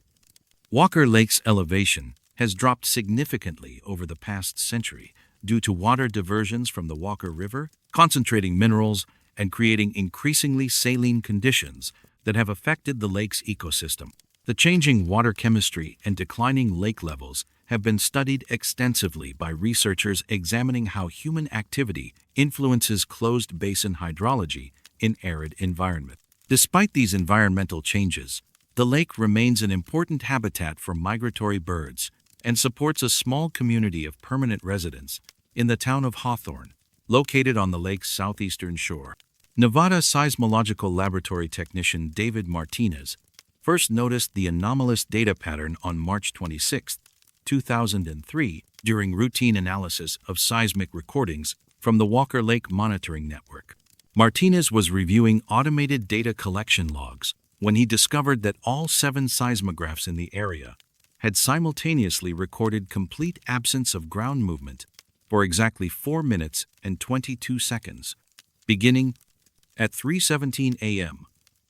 [SPEAKER 1] Walker Lake's elevation has dropped significantly over the past century due to water diversions from the Walker River, concentrating minerals and creating increasingly saline conditions that have affected the lake's ecosystem. The changing water chemistry and declining lake levels have been studied extensively by researchers examining how human activity influences closed basin hydrology in arid environments. Despite these environmental changes, the lake remains an important habitat for migratory birds and supports a small community of permanent residents in the town of Hawthorne, located on the lake's southeastern shore. Nevada Seismological Laboratory technician David Martinez first noticed the anomalous data pattern on March 26, 2003, during routine analysis of seismic recordings from the Walker Lake Monitoring Network. Martinez was reviewing automated data collection logs when he discovered that all 7 seismographs in the area had simultaneously recorded complete absence of ground movement for exactly 4 minutes and 22 seconds, beginning at 3:17 a.m.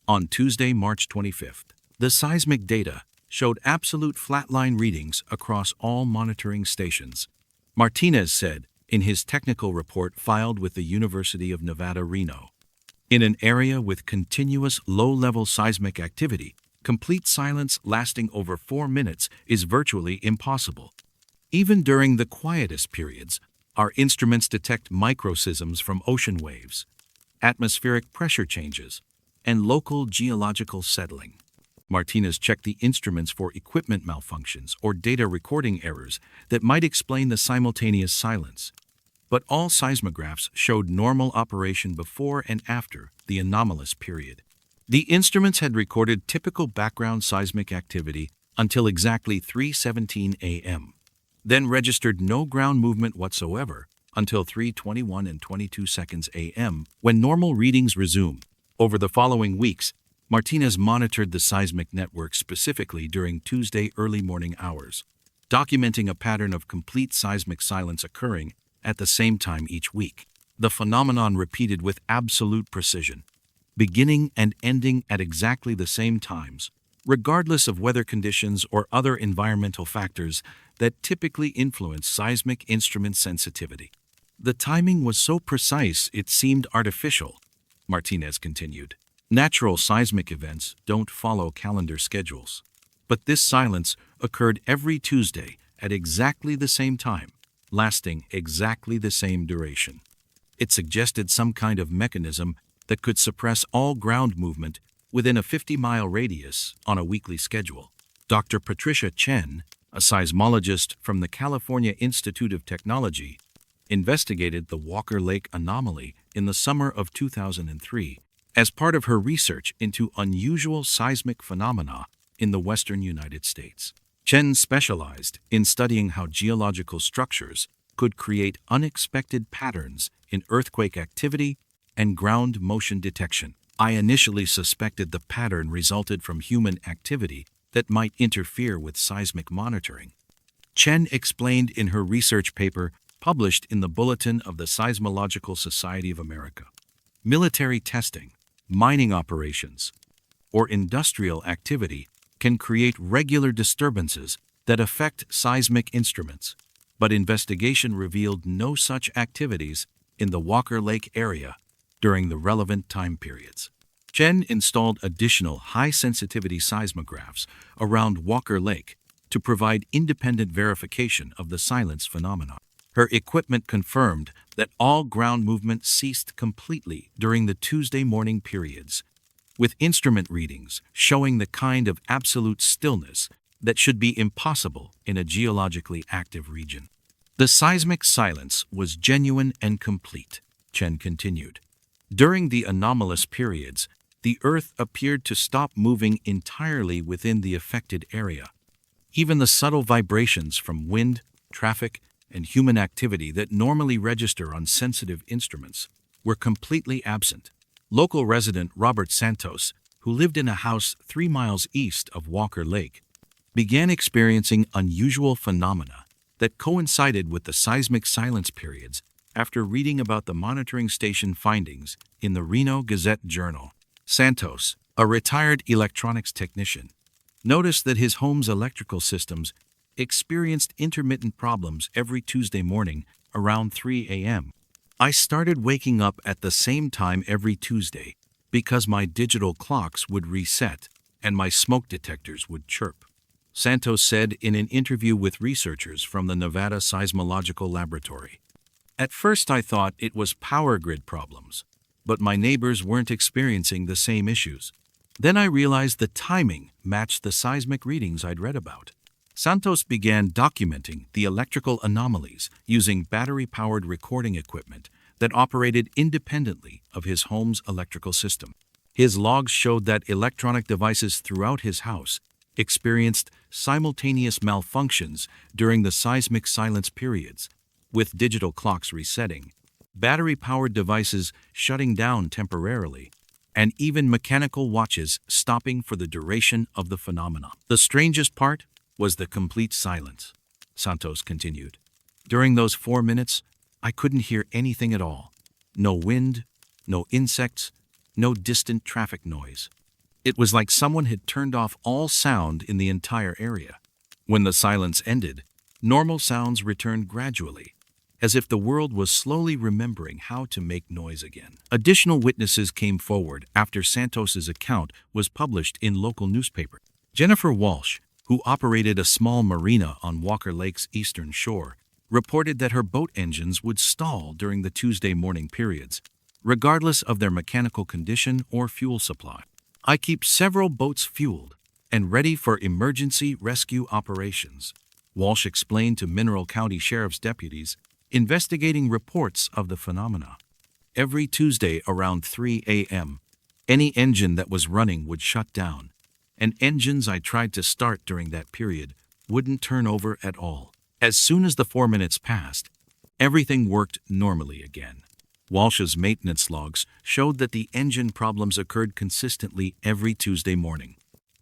[SPEAKER 1] on Tuesday, March 25th. The seismic data showed absolute flatline readings across all monitoring stations, Martinez said in his technical report filed with the University of Nevada, Reno. In an area with continuous low-level seismic activity, complete silence lasting over 4 minutes is virtually impossible. Even during the quietest periods, our instruments detect microseisms from ocean waves, atmospheric pressure changes, and local geological settling. Martinez checked the instruments for equipment malfunctions or data recording errors that might explain the simultaneous silence. But all seismographs showed normal operation before and after the anomalous period. The instruments had recorded typical background seismic activity until exactly 3:17 a.m., then registered no ground movement whatsoever until 3:21 and 22 seconds a.m., when normal readings resumed. Over the following weeks, Martinez monitored the seismic network specifically during Tuesday early morning hours, documenting a pattern of complete seismic silence occurring at the same time each week. The phenomenon repeated with absolute precision, beginning and ending at exactly the same times, regardless of weather conditions or other environmental factors that typically influence seismic instrument sensitivity. The timing was so precise it seemed artificial, Martinez continued. Natural seismic events don't follow calendar schedules. But this silence occurred every Tuesday at exactly the same time, lasting exactly the same duration. It suggested some kind of mechanism that could suppress all ground movement within a 50-mile radius on a weekly schedule. Dr. Patricia Chen, a seismologist from the California Institute of Technology, investigated the Walker Lake anomaly in the summer of 2003 as part of her research into unusual seismic phenomena in the western United States. Chen specialized in studying how geological structures could create unexpected patterns in earthquake activity and ground motion detection. I initially suspected the pattern resulted from human activity that might interfere with seismic monitoring, Chen explained in her research paper published in the Bulletin of the Seismological Society of America. Military testing, mining operations, or industrial activity can create regular disturbances that affect seismic instruments, but investigation revealed no such activities in the Walker Lake area during the relevant time periods. Chen installed additional high-sensitivity seismographs around Walker Lake to provide independent verification of the silence phenomenon. Her equipment confirmed that all ground movement ceased completely during the Tuesday morning periods, with instrument readings showing the kind of absolute stillness that should be impossible in a geologically active region. The seismic silence was genuine and complete, Chen continued. During the anomalous periods, the Earth appeared to stop moving entirely within the affected area. Even the subtle vibrations from wind, traffic, and human activity that normally register on sensitive instruments were completely absent. Local resident Robert Santos, who lived in a house 3 miles east of Walker Lake, began experiencing unusual phenomena that coincided with the seismic silence periods after reading about the monitoring station findings in the Reno Gazette-Journal. Santos, a retired electronics technician, noticed that his home's electrical systems experienced intermittent problems every Tuesday morning around 3 a.m. I started waking up at the same time every Tuesday because my digital clocks would reset and my smoke detectors would chirp, Santos said in an interview with researchers from the Nevada Seismological Laboratory. At first I thought it was power grid problems, but my neighbors weren't experiencing the same issues. Then I realized the timing matched the seismic readings I'd read about. Santos began documenting the electrical anomalies using battery-powered recording equipment that operated independently of his home's electrical system. His logs showed that electronic devices throughout his house experienced simultaneous malfunctions during the seismic silence periods, with digital clocks resetting, battery-powered devices shutting down temporarily, and even mechanical watches stopping for the duration of the phenomenon. The strangest part was the complete silence, Santos continued. During those 4 minutes, I couldn't hear anything at all. No wind, no insects, no distant traffic noise. It was like someone had turned off all sound in the entire area. When the silence ended, normal sounds returned gradually, as if the world was slowly remembering how to make noise again. Additional witnesses came forward after Santos's account was published in local newspapers. Jennifer Walsh, who operated a small marina on Walker Lake's eastern shore, reported that her boat engines would stall during the Tuesday morning periods, regardless of their mechanical condition or fuel supply. I keep several boats fueled and ready for emergency rescue operations, Walsh explained to Mineral County Sheriff's deputies investigating reports of the phenomena. Every Tuesday around 3 a.m., any engine that was running would shut down, and engines I tried to start during that period wouldn't turn over at all. As soon as the 4 minutes passed, everything worked normally again. Walsh's maintenance logs showed that the engine problems occurred consistently every Tuesday morning,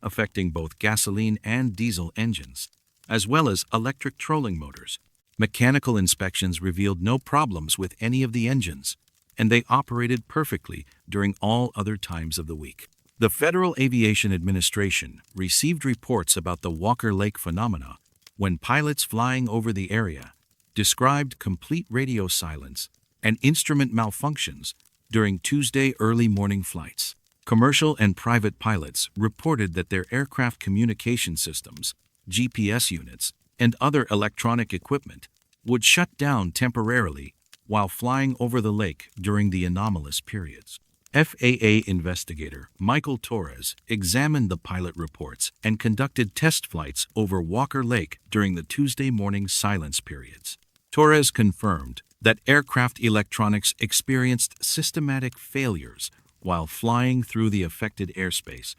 [SPEAKER 1] affecting both gasoline and diesel engines, as well as electric trolling motors. Mechanical inspections revealed no problems with any of the engines, and they operated perfectly during all other times of the week. The Federal Aviation Administration received reports about the Walker Lake phenomena when pilots flying over the area described complete radio silence and instrument malfunctions during Tuesday early morning flights. Commercial and private pilots reported that their aircraft communication systems, GPS units, and other electronic equipment would shut down temporarily while flying over the lake during the anomalous periods. FAA investigator Michael Torres examined the pilot reports and conducted test flights over Walker Lake during the Tuesday morning silence periods. Torres confirmed that aircraft electronics experienced systematic failures while flying through the affected airspace,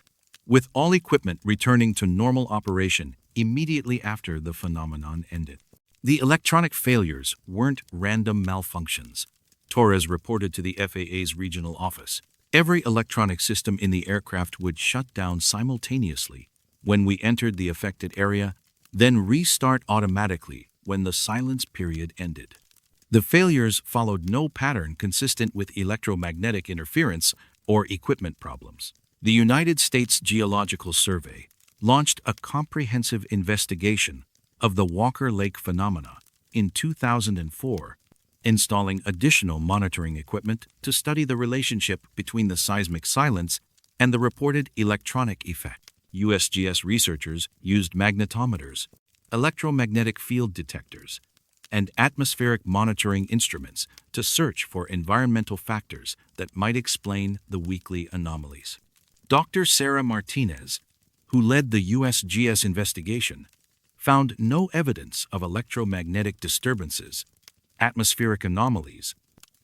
[SPEAKER 1] with all equipment returning to normal operation immediately after the phenomenon ended. The electronic failures weren't random malfunctions, Torres reported to the FAA's regional office. Every electronic system in the aircraft would shut down simultaneously when we entered the affected area, then restart automatically when the silence period ended. The failures followed no pattern consistent with electromagnetic interference or equipment problems. The United States Geological Survey launched a comprehensive investigation of the Walker Lake phenomena in 2004, installing additional monitoring equipment to study the relationship between the seismic silence and the reported electronic effect. USGS researchers used magnetometers, electromagnetic field detectors, and atmospheric monitoring instruments to search for environmental factors that might explain the weekly anomalies. Dr. Sarah Martinez, who led the USGS investigation, found no evidence of electromagnetic disturbances, atmospheric anomalies,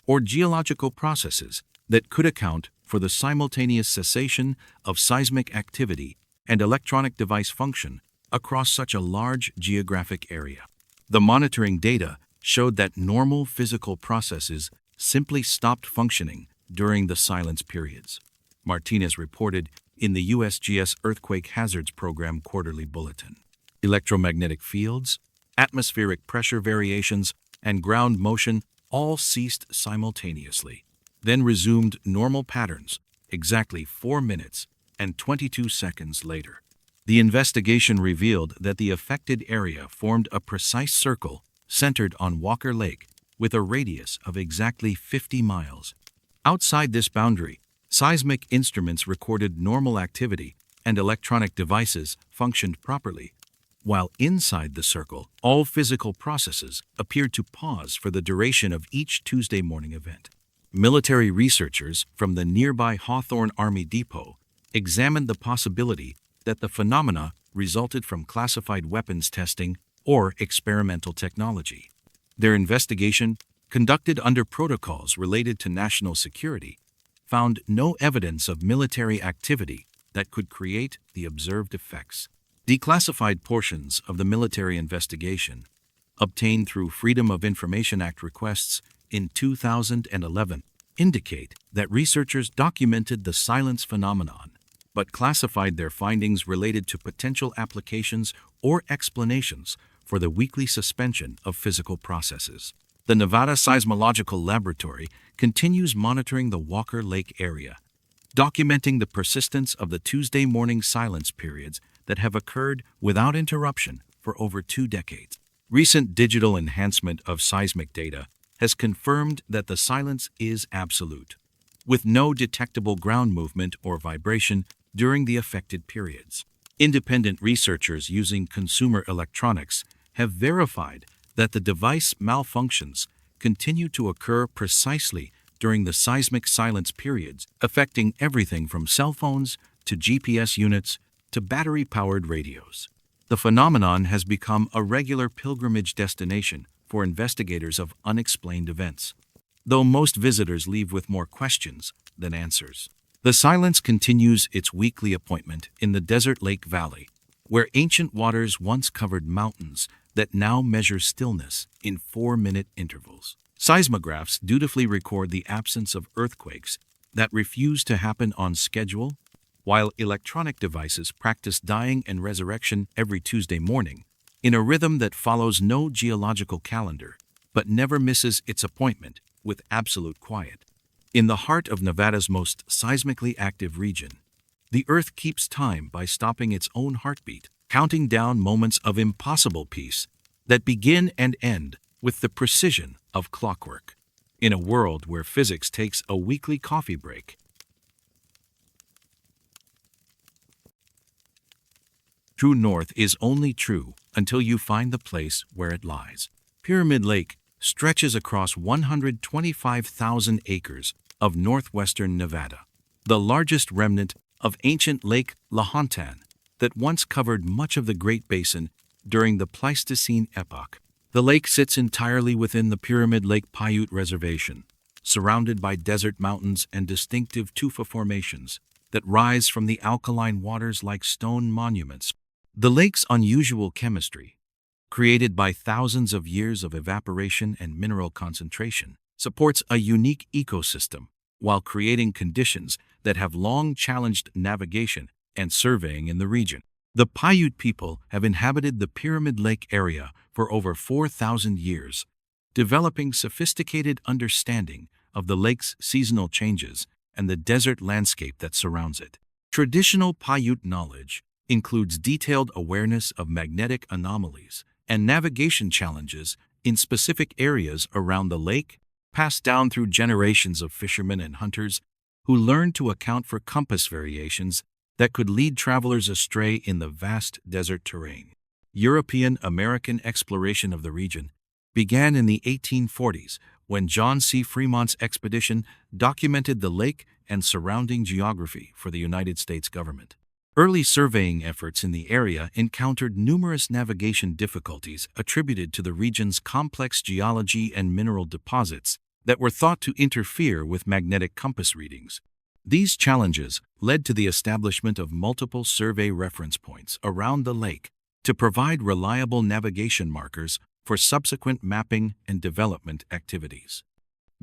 [SPEAKER 1] or geological processes that could account for the simultaneous cessation of seismic activity and electronic device function across such a large geographic area. The monitoring data showed that normal physical processes simply stopped functioning during the silence periods, Martinez reported in the USGS Earthquake Hazards Program quarterly bulletin. Electromagnetic fields, atmospheric pressure variations, and ground motion all ceased simultaneously, then resumed normal patterns exactly 4 minutes and 22 seconds later. The investigation revealed that the affected area formed a precise circle centered on Walker Lake with a radius of exactly 50 miles. Outside this boundary, seismic instruments recorded normal activity and electronic devices functioned properly, while inside the circle, all physical processes appeared to pause for the duration of each Tuesday morning event. Military researchers from the nearby Hawthorne Army Depot examined the possibility that the phenomena resulted from classified weapons testing or experimental technology. Their investigation, conducted under protocols related to national security, found no evidence of military activity that could create the observed effects. Declassified portions of the military investigation, obtained through Freedom of Information Act requests in 2011, indicate that researchers documented the silence phenomenon, but classified their findings related to potential applications or explanations for the weekly suspension of physical processes. The Nevada Seismological Laboratory continues monitoring the Walker Lake area, documenting the persistence of the Tuesday morning silence periods that have occurred without interruption for over 2 decades. Recent digital enhancement of seismic data has confirmed that the silence is absolute, with no detectable ground movement or vibration during the affected periods. Independent researchers using consumer electronics have verified that the device malfunctions continue to occur precisely during the seismic silence periods, affecting everything from cell phones to GPS units to battery-powered radios. The phenomenon has become a regular pilgrimage destination for investigators of unexplained events, though most visitors leave with more questions than answers. The silence continues its weekly appointment in the Desert Lake Valley, where ancient waters once covered mountains that now measure stillness in 4-minute intervals. Seismographs dutifully record the absence of earthquakes that refuse to happen on schedule, while electronic devices practice dying and resurrection every Tuesday morning in a rhythm that follows no geological calendar, but never misses its appointment with absolute quiet. In the heart of Nevada's most seismically active region, the Earth keeps time by stopping its own heartbeat, counting down moments of impossible peace that begin and end with the precision of clockwork. In a world where physics takes a weekly coffee break, true north is only true until you find the place where it lies. Pyramid Lake stretches across 125,000 acres of northwestern Nevada, the largest remnant of ancient Lake Lahontan that once covered much of the Great Basin during the Pleistocene epoch. The lake sits entirely within the Pyramid Lake Paiute Reservation, surrounded by desert mountains and distinctive tufa formations that rise from the alkaline waters like stone monuments. The lake's unusual chemistry, created by thousands of years of evaporation and mineral concentration, supports a unique ecosystem while creating conditions that have long challenged navigation and surveying in the region. The Paiute people have inhabited the Pyramid Lake area for over 4,000 years, developing sophisticated understanding of the lake's seasonal changes and the desert landscape that surrounds it. Traditional Paiute knowledge includes detailed awareness of magnetic anomalies and navigation challenges in specific areas around the lake, passed down through generations of fishermen and hunters who learned to account for compass variations that could lead travelers astray in the vast desert terrain. European-American exploration of the region began in the 1840s when John C. Fremont's expedition documented the lake and surrounding geography for the United States government. Early surveying efforts in the area encountered numerous navigation difficulties attributed to the region's complex geology and mineral deposits that were thought to interfere with magnetic compass readings. These challenges led to the establishment of multiple survey reference points around the lake to provide reliable navigation markers for subsequent mapping and development activities.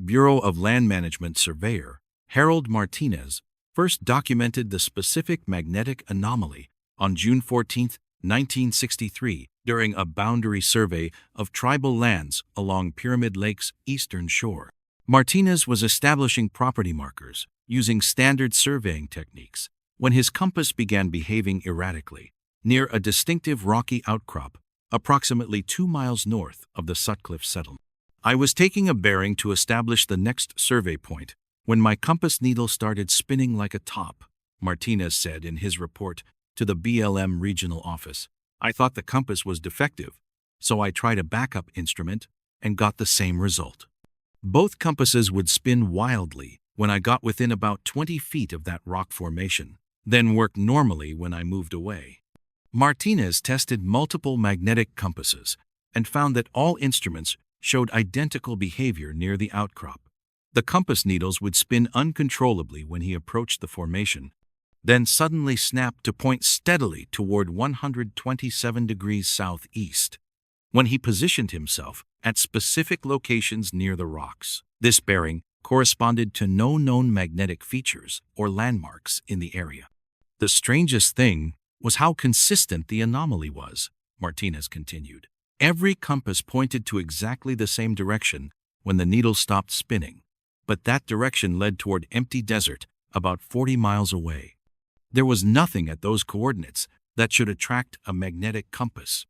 [SPEAKER 1] Bureau of Land Management surveyor Harold Martinez first documented the specific magnetic anomaly on June 14, 1963, during a boundary survey of tribal lands along Pyramid Lake's eastern shore. Martinez was establishing property markers using standard surveying techniques when his compass began behaving erratically near a distinctive rocky outcrop approximately 2 miles north of the Sutcliffe settlement. I was taking a bearing to establish the next survey point when my compass needle started spinning like a top, Martinez said in his report to the BLM regional office. I thought the compass was defective, so I tried a backup instrument and got the same result. Both compasses would spin wildly when I got within about 20 feet of that rock formation, then work normally when I moved away. Martinez tested multiple magnetic compasses and found that all instruments showed identical behavior near the outcrop. The compass needles would spin uncontrollably when he approached the formation, then suddenly snap to point steadily toward 127 degrees southeast when he positioned himself at specific locations near the rocks. This bearing corresponded to no known magnetic features or landmarks in the area. The strangest thing was how consistent the anomaly was, Martinez continued. Every compass pointed to exactly the same direction when the needle stopped spinning, but that direction led toward empty desert about 40 miles away. There was nothing at those coordinates that should attract a magnetic compass.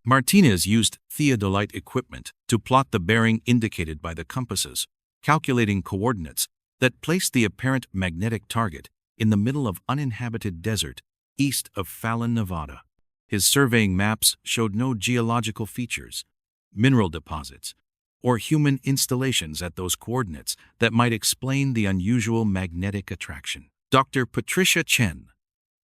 [SPEAKER 1] Martinez used theodolite equipment to plot the bearing indicated by the compasses, calculating coordinates that placed the apparent magnetic target in the middle of uninhabited desert east of Fallon, Nevada. His surveying maps showed no geological features, mineral deposits, or human installations at those coordinates that might explain the unusual magnetic attraction. Dr. Patricia Chen,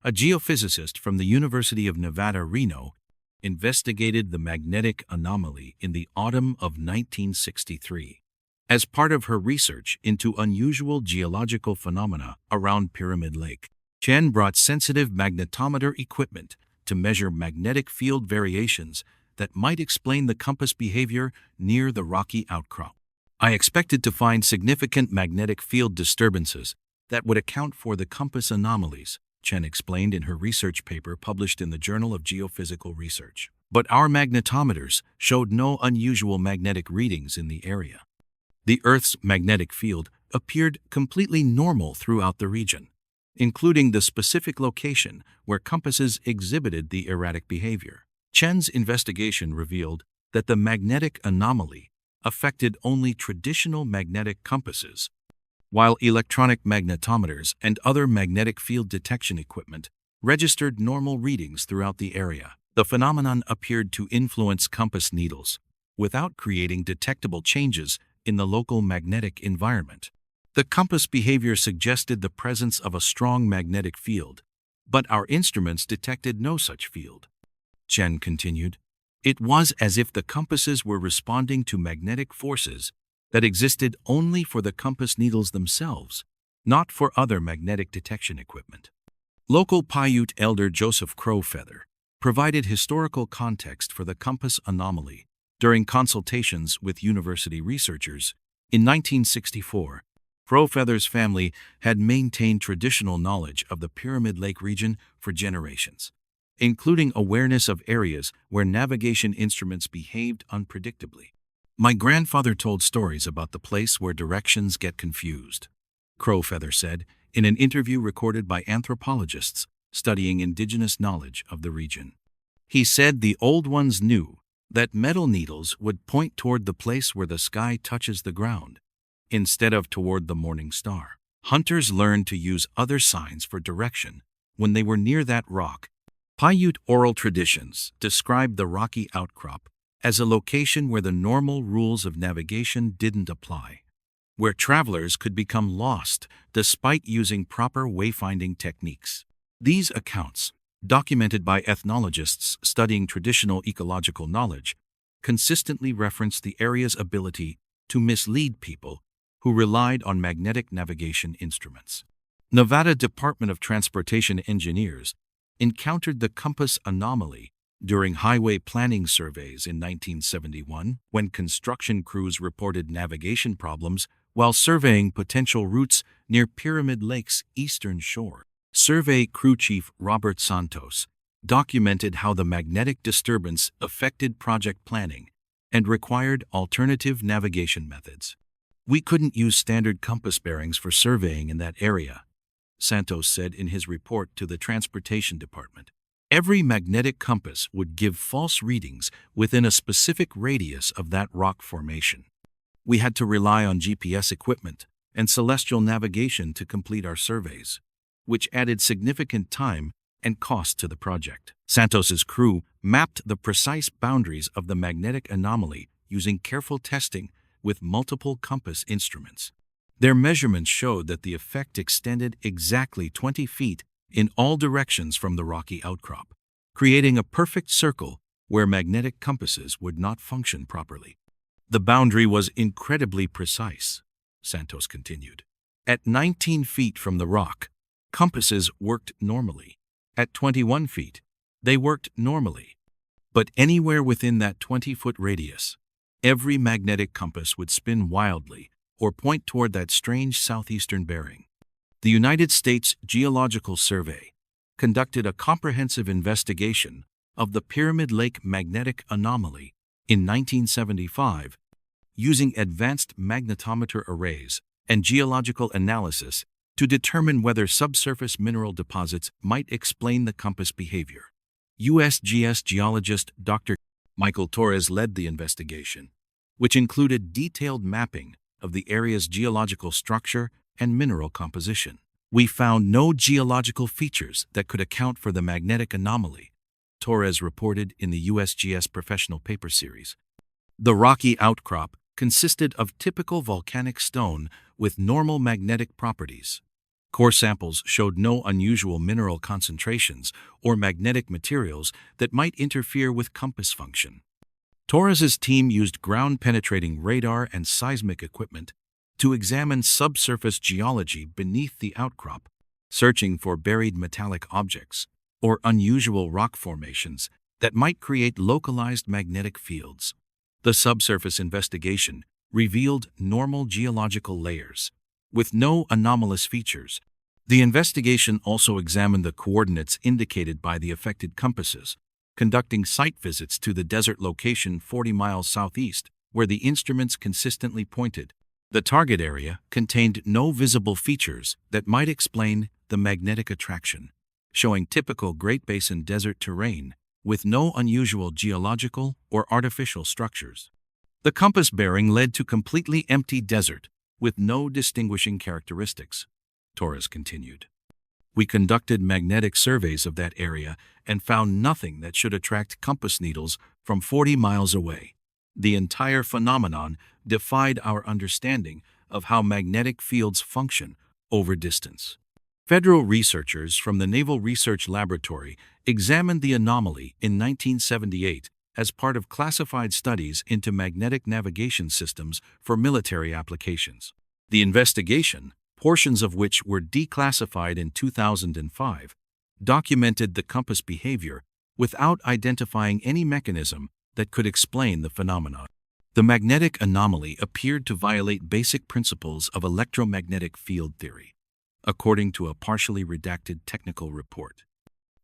[SPEAKER 1] a geophysicist from the University of Nevada, Reno, investigated the magnetic anomaly in the autumn of 1963. As part of her research into unusual geological phenomena around Pyramid Lake, Chen brought sensitive magnetometer equipment to measure magnetic field variations that might explain the compass behavior near the rocky outcrop. I expected to find significant magnetic field disturbances that would account for the compass anomalies, Chen explained in her research paper published in the Journal of Geophysical Research. But our magnetometers showed no unusual magnetic readings in the area. The Earth's magnetic field appeared completely normal throughout the region, including the specific location where compasses exhibited the erratic behavior. Chen's investigation revealed that the magnetic anomaly affected only traditional magnetic compasses, while electronic magnetometers and other magnetic field detection equipment registered normal readings throughout the area. The phenomenon appeared to influence compass needles without creating detectable changes in the local magnetic environment. The compass behavior suggested the presence of a strong magnetic field, but our instruments detected no such field. Chen continued, it was as if the compasses were responding to magnetic forces that existed only for the compass needles themselves, not for other magnetic detection equipment. Local Paiute elder Joseph Crowfeather provided historical context for the compass anomaly during consultations with university researchers. In 1964, Crowfeather's family had maintained traditional knowledge of the Pyramid Lake region for generations, including awareness of areas where navigation instruments behaved unpredictably. My grandfather told stories about the place where directions get confused, Crowfeather said in an interview recorded by anthropologists studying indigenous knowledge of the region. He said the old ones knew that metal needles would point toward the place where the sky touches the ground, instead of toward the morning star. Hunters learned to use other signs for direction when they were near that rock. Paiute oral traditions described the rocky outcrop as a location where the normal rules of navigation didn't apply, where travelers could become lost despite using proper wayfinding techniques. These accounts, documented by ethnologists studying traditional ecological knowledge, consistently reference the area's ability to mislead people who relied on magnetic navigation instruments. Nevada Department of Transportation engineers encountered the compass anomaly During highway planning surveys in 1971, when construction crews reported navigation problems while surveying potential routes near Pyramid Lake's eastern shore, survey crew chief Robert Santos documented how the magnetic disturbance affected project planning and required alternative navigation methods. "We couldn't use standard compass bearings for surveying in that area," Santos said in his report to the Transportation Department. "Every magnetic compass would give false readings within a specific radius of that rock formation. We had to rely on GPS equipment and celestial navigation to complete our surveys, which added significant time and cost to the project." Santos's crew mapped the precise boundaries of the magnetic anomaly using careful testing with multiple compass instruments. Their measurements showed that the effect extended exactly 20 feet in all directions from the rocky outcrop, creating a perfect circle where magnetic compasses would not function properly. "The boundary was incredibly precise," Santos continued. "At 19 feet from the rock, compasses worked normally. At 21 feet, they worked normally. But anywhere within that 20-foot radius, every magnetic compass would spin wildly or point toward that strange southeastern bearing." The United States Geological Survey conducted a comprehensive investigation of the Pyramid Lake magnetic anomaly in 1975 using advanced magnetometer arrays and geological analysis to determine whether subsurface mineral deposits might explain the compass behavior. USGS geologist Dr. Michael Torres led the investigation, which included detailed mapping of the area's geological structure and mineral composition. "We found no geological features that could account for the magnetic anomaly," Torres reported in the USGS Professional Paper Series. "The rocky outcrop consisted of typical volcanic stone with normal magnetic properties. Core samples showed no unusual mineral concentrations or magnetic materials that might interfere with compass function." Torres's team used ground-penetrating radar and seismic equipment to examine subsurface geology beneath the outcrop, searching for buried metallic objects or unusual rock formations that might create localized magnetic fields. The subsurface investigation revealed normal geological layers, with no anomalous features. The investigation also examined the coordinates indicated by the affected compasses, conducting site visits to the desert location 40 miles southeast, where the instruments consistently pointed. The target area contained no visible features that might explain the magnetic attraction, showing typical Great Basin desert terrain with no unusual geological or artificial structures. The compass bearing led to completely empty desert with no distinguishing characteristics, Torres continued. "We conducted magnetic surveys of that area and found nothing that should attract compass needles from 40 miles away. The entire phenomenon defied our understanding of how magnetic fields function over distance." Federal researchers from the Naval Research Laboratory examined the anomaly in 1978 as part of classified studies into magnetic navigation systems for military applications. The investigation, portions of which were declassified in 2005, documented the compass behavior without identifying any mechanism that could explain the phenomenon. The magnetic anomaly appeared to violate basic principles of electromagnetic field theory, according to a partially redacted technical report.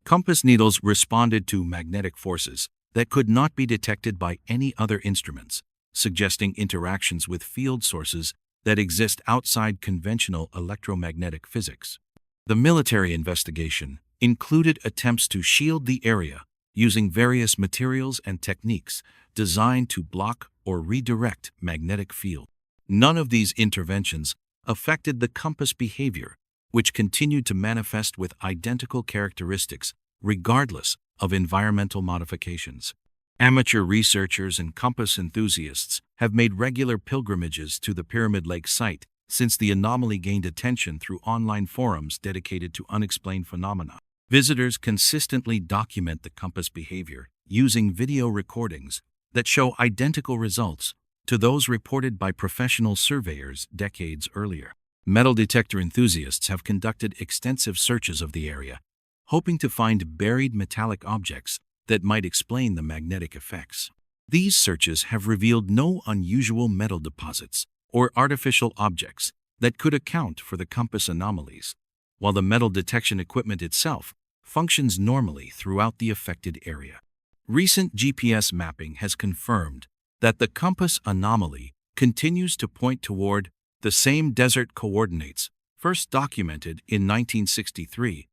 [SPEAKER 1] Compass needles responded to magnetic forces that could not be detected by any other instruments, suggesting interactions with field sources that exist outside conventional electromagnetic physics. The military investigation included attempts to shield the area using various materials and techniques designed to block or redirect magnetic field. None of these interventions affected the compass behavior, which continued to manifest with identical characteristics regardless of environmental modifications. Amateur researchers and compass enthusiasts have made regular pilgrimages to the Pyramid Lake site since the anomaly gained attention through online forums dedicated to unexplained phenomena. Visitors consistently document the compass behavior using video recordings that show identical results to those reported by professional surveyors decades earlier. Metal detector enthusiasts have conducted extensive searches of the area, hoping to find buried metallic objects that might explain the magnetic effects. These searches have revealed no unusual metal deposits or artificial objects that could account for the compass anomalies, while the metal detection equipment itself functions normally throughout the affected area. Recent GPS mapping has confirmed that the compass anomaly continues to point toward the same desert coordinates first documented in 1963,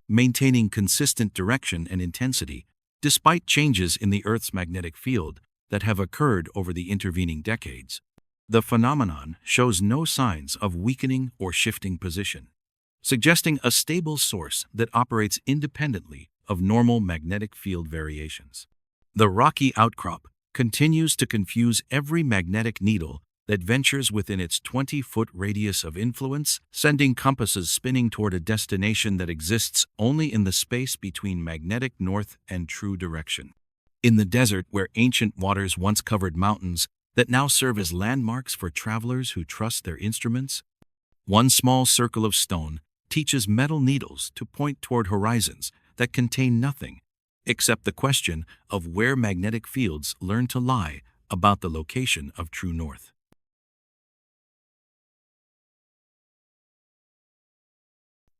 [SPEAKER 1] maintaining consistent direction and intensity despite changes in the Earth's magnetic field that have occurred over the intervening decades. The phenomenon shows no signs of weakening or shifting position, suggesting a stable source that operates independently of normal magnetic field variations. The rocky outcrop continues to confuse every magnetic needle that ventures within its 20-foot radius of influence, sending compasses spinning toward a destination that exists only in the space between magnetic north and true direction. In the desert where ancient waters once covered mountains that now serve as landmarks for travelers who trust their instruments, one small circle of stone teaches metal needles to point toward horizons that contain nothing except the question of where magnetic fields learn to lie about the location of true north.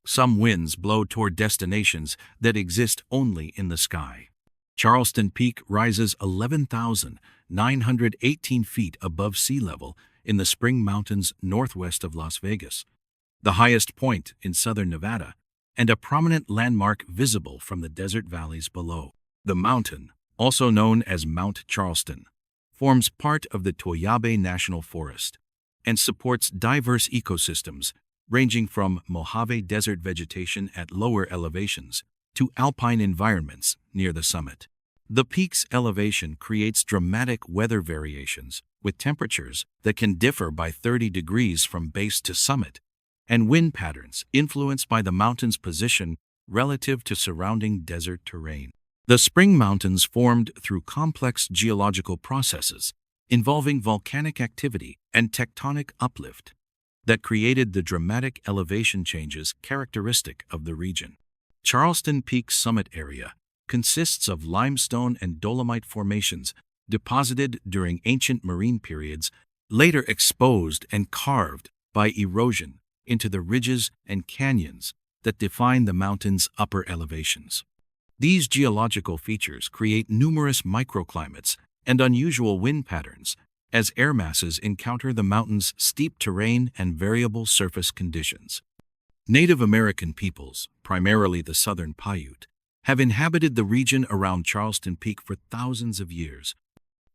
[SPEAKER 1] Some winds blow toward destinations that exist only in the sky. Charleston Peak rises 11,918 feet above sea level in the Spring Mountains northwest of Las Vegas, the highest point in southern Nevada, and a prominent landmark visible from the desert valleys below. The mountain, also known as Mount Charleston, forms part of the Toyabe National Forest and supports diverse ecosystems ranging from Mojave Desert vegetation at lower elevations to alpine environments near the summit. The peak's elevation creates dramatic weather variations with temperatures that can differ by 30 degrees from base to summit, and wind patterns influenced by the mountain's position relative to surrounding desert terrain. The Spring Mountains formed through complex geological processes involving volcanic activity and tectonic uplift that created the dramatic elevation changes characteristic of the region. Charleston Peak's summit area consists of limestone and dolomite formations deposited during ancient marine periods, later exposed and carved by erosion into the ridges and canyons that define the mountain's upper elevations. These geological features create numerous microclimates and unusual wind patterns as air masses encounter the mountain's steep terrain and variable surface conditions. Native American peoples, primarily the Southern Paiute, have inhabited the region around Charleston Peak for thousands of years,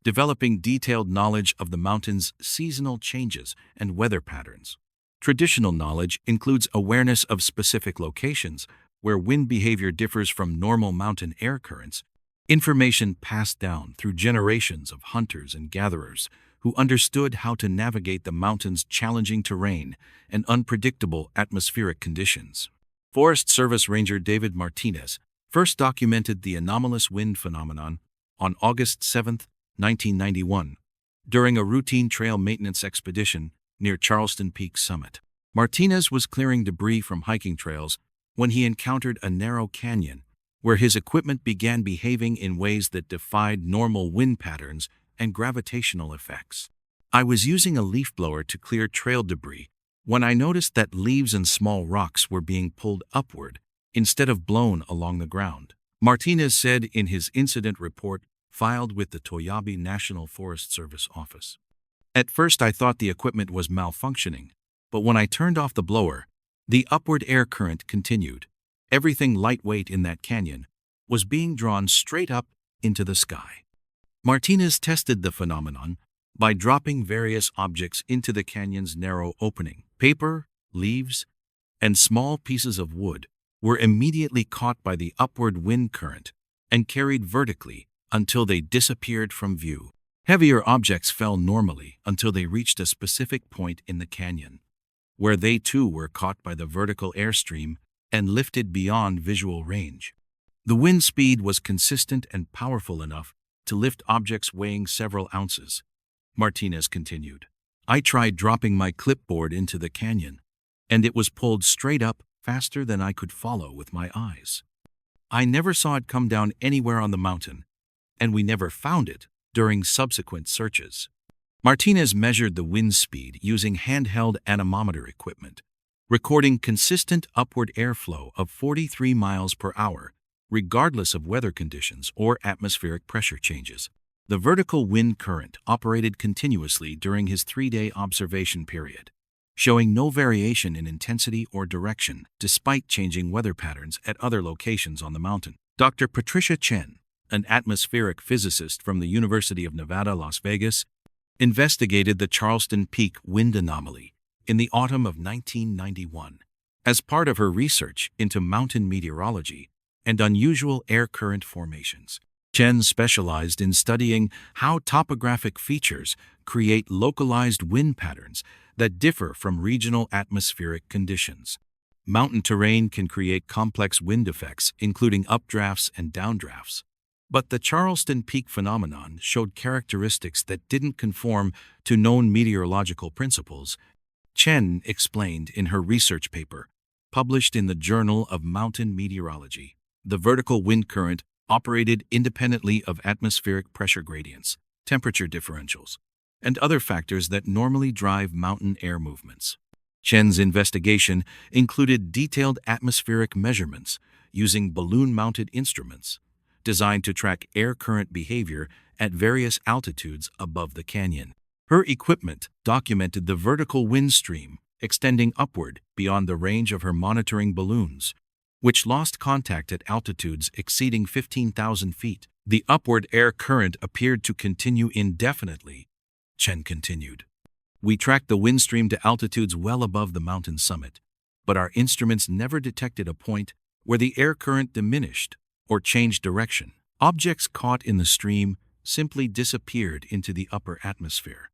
[SPEAKER 1] developing detailed knowledge of the mountain's seasonal changes and weather patterns. Traditional knowledge includes awareness of specific locations where wind behavior differs from normal mountain air currents, information passed down through generations of hunters and gatherers who understood how to navigate the mountain's challenging terrain and unpredictable atmospheric conditions. Forest Service Ranger David Martinez first documented the anomalous wind phenomenon on August 7, 1991, during a routine trail maintenance expedition near Charleston Peak summit. Martinez was clearing debris from hiking trails when he encountered a narrow canyon where his equipment began behaving in ways that defied normal wind patterns and gravitational effects. I was using a leaf blower to clear trail debris when I noticed that leaves and small rocks were being pulled upward instead of blown along the ground, Martinez said in his incident report filed with the Toyabe National Forest Service office. At first I thought the equipment was malfunctioning, but when I turned off the blower, the upward air current continued. Everything lightweight in that canyon was being drawn straight up into the sky. Martinez tested the phenomenon by dropping various objects into the canyon's narrow opening. Paper, leaves, and small pieces of wood were immediately caught by the upward wind current and carried vertically until they disappeared from view. Heavier objects fell normally until they reached a specific point in the canyon, where they too were caught by the vertical airstream and lifted beyond visual range. The wind speed was consistent and powerful enough to lift objects weighing several ounces, Martinez continued. I tried dropping my clipboard into the canyon, and it was pulled straight up faster than I could follow with my eyes. I never saw it come down anywhere on the mountain, and we never found it during subsequent searches. Martinez measured the wind speed using handheld anemometer equipment, recording consistent upward airflow of 43 miles per hour, regardless of weather conditions or atmospheric pressure changes. The vertical wind current operated continuously during his 3-day observation period, showing no variation in intensity or direction despite changing weather patterns at other locations on the mountain. Dr. Patricia Chen, an atmospheric physicist from the University of Nevada, Las Vegas, investigated the Charleston Peak wind anomaly in the autumn of 1991 as part of her research into mountain meteorology and unusual air current formations. Chen specialized in studying how topographic features create localized wind patterns that differ from regional atmospheric conditions. Mountain terrain can create complex wind effects, including updrafts and downdrafts. But the Charleston Peak phenomenon showed characteristics that didn't conform to known meteorological principles, Chen explained in her research paper, published in the Journal of Mountain Meteorology. The vertical wind current operated independently of atmospheric pressure gradients, temperature differentials, and other factors that normally drive mountain air movements. Chen's investigation included detailed atmospheric measurements using balloon-mounted instruments designed to track air current behavior at various altitudes above the canyon. Her equipment documented the vertical wind stream extending upward beyond the range of her monitoring balloons, which lost contact at altitudes exceeding 15,000 feet. The upward air current appeared to continue indefinitely, Chen continued. We tracked the wind stream to altitudes well above the mountain summit, but our instruments never detected a point where the air current diminished or changed direction. Objects caught in the stream simply disappeared into the upper atmosphere.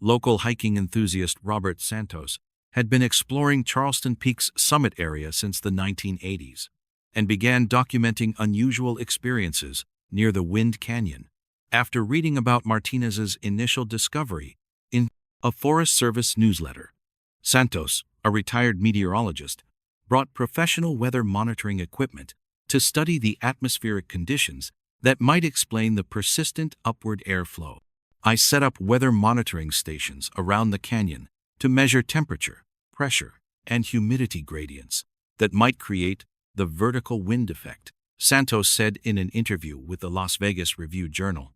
[SPEAKER 1] Local hiking enthusiast Robert Santos had been exploring Charleston Peak's summit area since the 1980s and began documenting unusual experiences near the Wind Canyon after reading about Martinez's initial discovery in a Forest Service newsletter. Santos, a retired meteorologist, brought professional weather monitoring equipment to study the atmospheric conditions that might explain the persistent upward airflow. I set up weather monitoring stations around the canyon to measure temperature, pressure, and humidity gradients that might create the vertical wind effect, Santos said in an interview with the Las Vegas Review-Journal.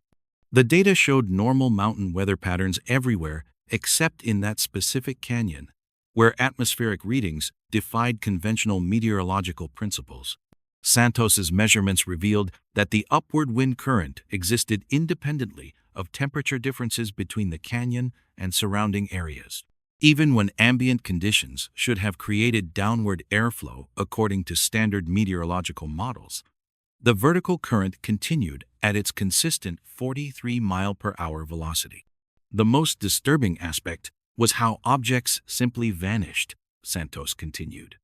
[SPEAKER 1] The data showed normal mountain weather patterns everywhere except in that specific canyon, where atmospheric readings defied conventional meteorological principles. Santos's measurements revealed that the upward wind current existed independently of temperature differences between the canyon and surrounding areas. Even when ambient conditions should have created downward airflow according to standard meteorological models, the vertical current continued at its consistent 43-mile-per-hour velocity. The most disturbing aspect was how objects simply vanished, Santos continued.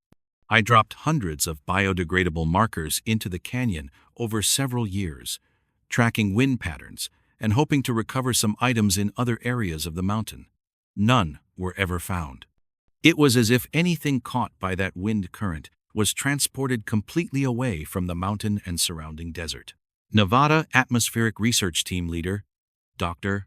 [SPEAKER 1] I dropped hundreds of biodegradable markers into the canyon over several years, tracking wind patterns and hoping to recover some items in other areas of the mountain. None were ever found. It was as if anything caught by that wind current was transported completely away from the mountain and surrounding desert. Nevada Atmospheric Research Team leader, Dr.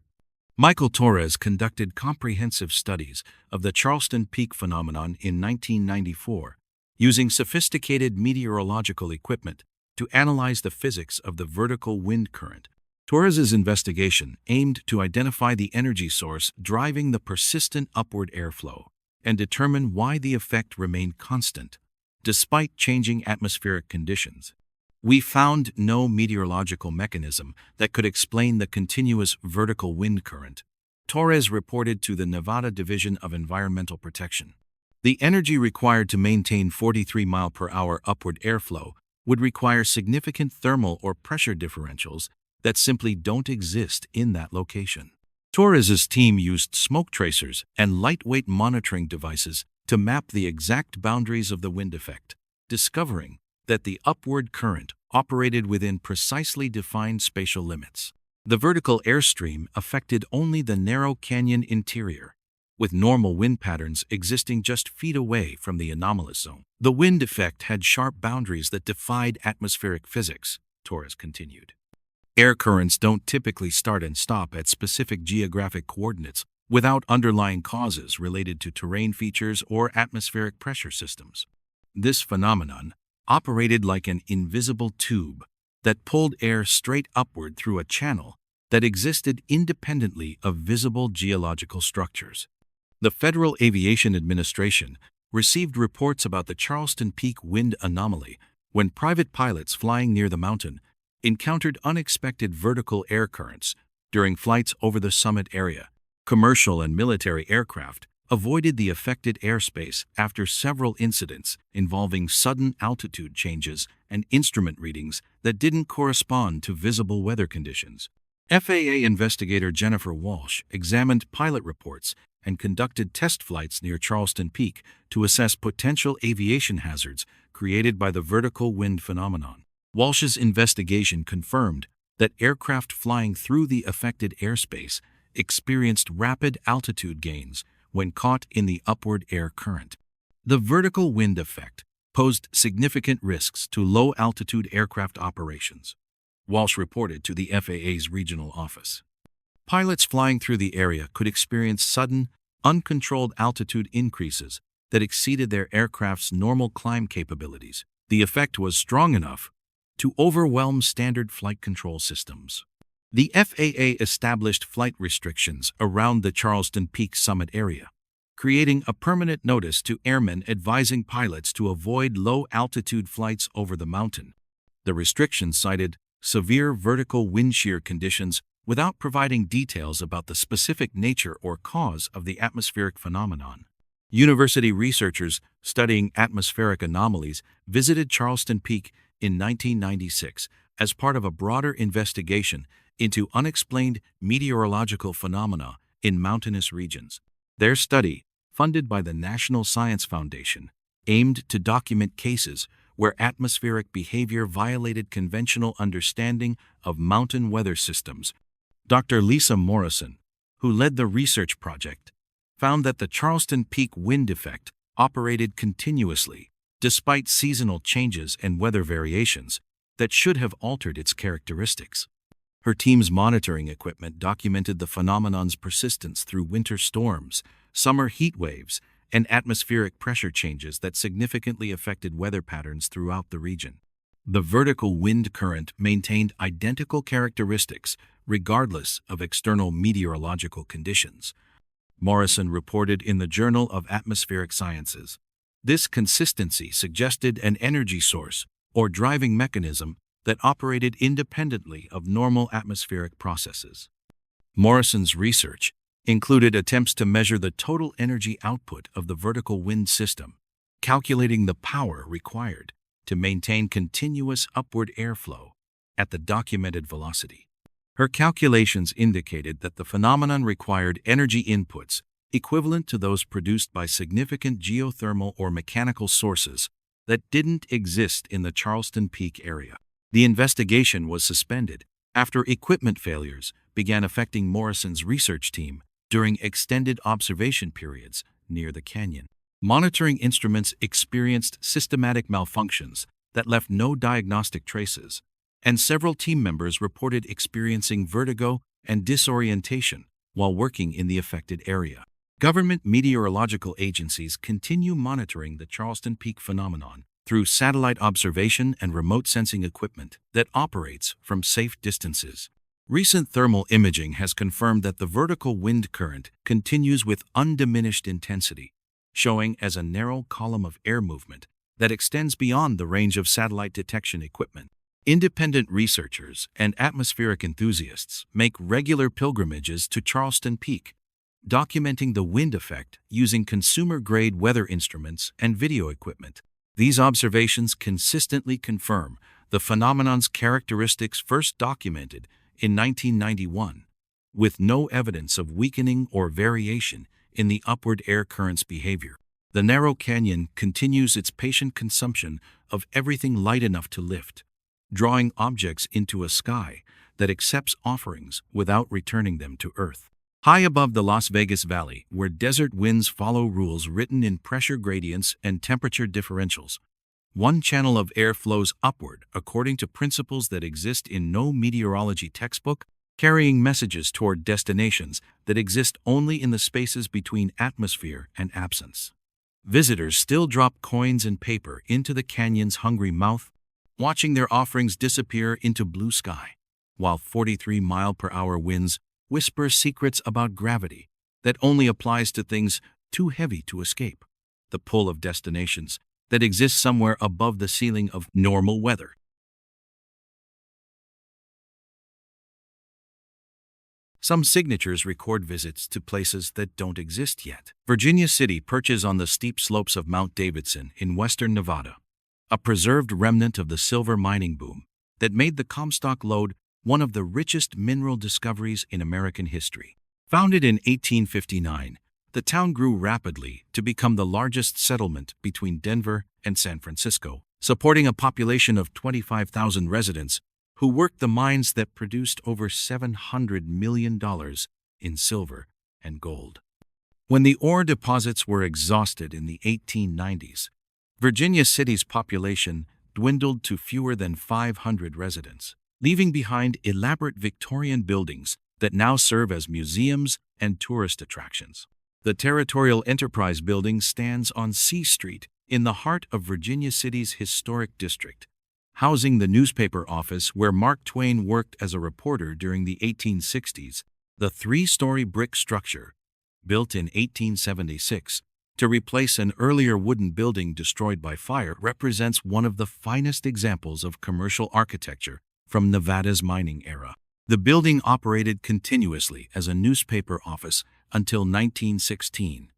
[SPEAKER 1] Michael Torres, conducted comprehensive studies of the Charleston Peak phenomenon in 1994, using sophisticated meteorological equipment to analyze the physics of the vertical wind current. Torres's investigation aimed to identify the energy source driving the persistent upward airflow and determine why the effect remained constant, despite changing atmospheric conditions. We found no meteorological mechanism that could explain the continuous vertical wind current, Torres reported to the Nevada Division of Environmental Protection. The energy required to maintain 43-mile-per-hour upward airflow would require significant thermal or pressure differentials that simply don't exist in that location. Torres's team used smoke tracers and lightweight monitoring devices to map the exact boundaries of the wind effect, discovering that the upward current operated within precisely defined spatial limits. The vertical airstream affected only the narrow canyon interior, with normal wind patterns existing just feet away from the anomalous zone. The wind effect had sharp boundaries that defied atmospheric physics, Torres continued. Air currents don't typically start and stop at specific geographic coordinates without underlying causes related to terrain features or atmospheric pressure systems. This phenomenon operated like an invisible tube that pulled air straight upward through a channel that existed independently of visible geological structures. The Federal Aviation Administration received reports about the Charleston Peak wind anomaly when private pilots flying near the mountain encountered unexpected vertical air currents during flights over the summit area. Commercial and military aircraft avoided the affected airspace after several incidents involving sudden altitude changes and instrument readings that didn't correspond to visible weather conditions. FAA investigator Jennifer Walsh examined pilot reports and conducted test flights near Charleston Peak to assess potential aviation hazards created by the vertical wind phenomenon. Walsh's investigation confirmed that aircraft flying through the affected airspace experienced rapid altitude gains when caught in the upward air current. The vertical wind effect posed significant risks to low-altitude aircraft operations, Walsh reported to the FAA's regional office. Pilots flying through the area could experience sudden, uncontrolled altitude increases that exceeded their aircraft's normal climb capabilities. The effect was strong enough to overwhelm standard flight control systems. The FAA established flight restrictions around the Charleston Peak summit area, creating a permanent notice to airmen advising pilots to avoid low-altitude flights over the mountain. The restrictions cited severe vertical wind shear conditions without providing details about the specific nature or cause of the atmospheric phenomenon. University researchers studying atmospheric anomalies visited Charleston Peak in 1996 as part of a broader investigation into unexplained meteorological phenomena in mountainous regions. Their study, funded by the National Science Foundation, aimed to document cases where atmospheric behavior violated conventional understanding of mountain weather systems. Dr. Lisa Morrison, who led the research project, found that the Charleston Peak wind effect operated continuously, despite seasonal changes and weather variations that should have altered its characteristics. Her team's monitoring equipment documented the phenomenon's persistence through winter storms, summer heat waves, and atmospheric pressure changes that significantly affected weather patterns throughout the region. The vertical wind current maintained identical characteristics regardless of external meteorological conditions, Morrison reported in the Journal of Atmospheric Sciences. This consistency suggested an energy source or driving mechanism that operated independently of normal atmospheric processes. Morrison's research included attempts to measure the total energy output of the vertical wind system, calculating the power required to maintain continuous upward airflow at the documented velocity. Her calculations indicated that the phenomenon required energy inputs equivalent to those produced by significant geothermal or mechanical sources that didn't exist in the Charleston Peak area. The investigation was suspended after equipment failures began affecting Morrison's research team during extended observation periods near the canyon. Monitoring instruments experienced systematic malfunctions that left no diagnostic traces, and several team members reported experiencing vertigo and disorientation while working in the affected area. Government meteorological agencies continue monitoring the Charleston Peak phenomenon through satellite observation and remote sensing equipment that operates from safe distances. Recent thermal imaging has confirmed that the vertical wind current continues with undiminished intensity, showing as a narrow column of air movement that extends beyond the range of satellite detection equipment. Independent researchers and atmospheric enthusiasts make regular pilgrimages to Charleston Peak, documenting the wind effect using consumer-grade weather instruments and video equipment. These observations consistently confirm the phenomenon's characteristics first documented in 1991, with no evidence of weakening or variation in the upward air current's behavior. The narrow canyon continues its patient consumption of everything light enough to lift, drawing objects into a sky that accepts offerings without returning them to Earth. High above the Las Vegas Valley, where desert winds follow rules written in pressure gradients and temperature differentials, one channel of air flows upward according to principles that exist in no meteorology textbook, carrying messages toward destinations that exist only in the spaces between atmosphere and absence. Visitors still drop coins and paper into the canyon's hungry mouth, watching their offerings disappear into blue sky, while 43-mile-per-hour winds whisper secrets about gravity that only applies to things too heavy to escape, the pull of destinations that exist somewhere above the ceiling of normal weather. Some signatures record visits to places that don't exist yet. Virginia City perches on the steep slopes of Mount Davidson in western Nevada, a preserved remnant of the silver mining boom that made the Comstock Lode one of the richest mineral discoveries in American history. Founded in 1859, the town grew rapidly to become the largest settlement between Denver and San Francisco, supporting a population of 25,000 residents who worked the mines that produced over $700 million in silver and gold. When the ore deposits were exhausted in the 1890s, Virginia City's population dwindled to fewer than 500 residents, leaving behind elaborate Victorian buildings that now serve as museums and tourist attractions. The Territorial Enterprise Building stands on C Street in the heart of Virginia City's historic district, housing the newspaper office where Mark Twain worked as a reporter during the 1860s. The three-story brick structure, built in 1876 to replace an earlier wooden building destroyed by fire, represents one of the finest examples of commercial architecture from Nevada's mining era. The building operated continuously as a newspaper office until 1916,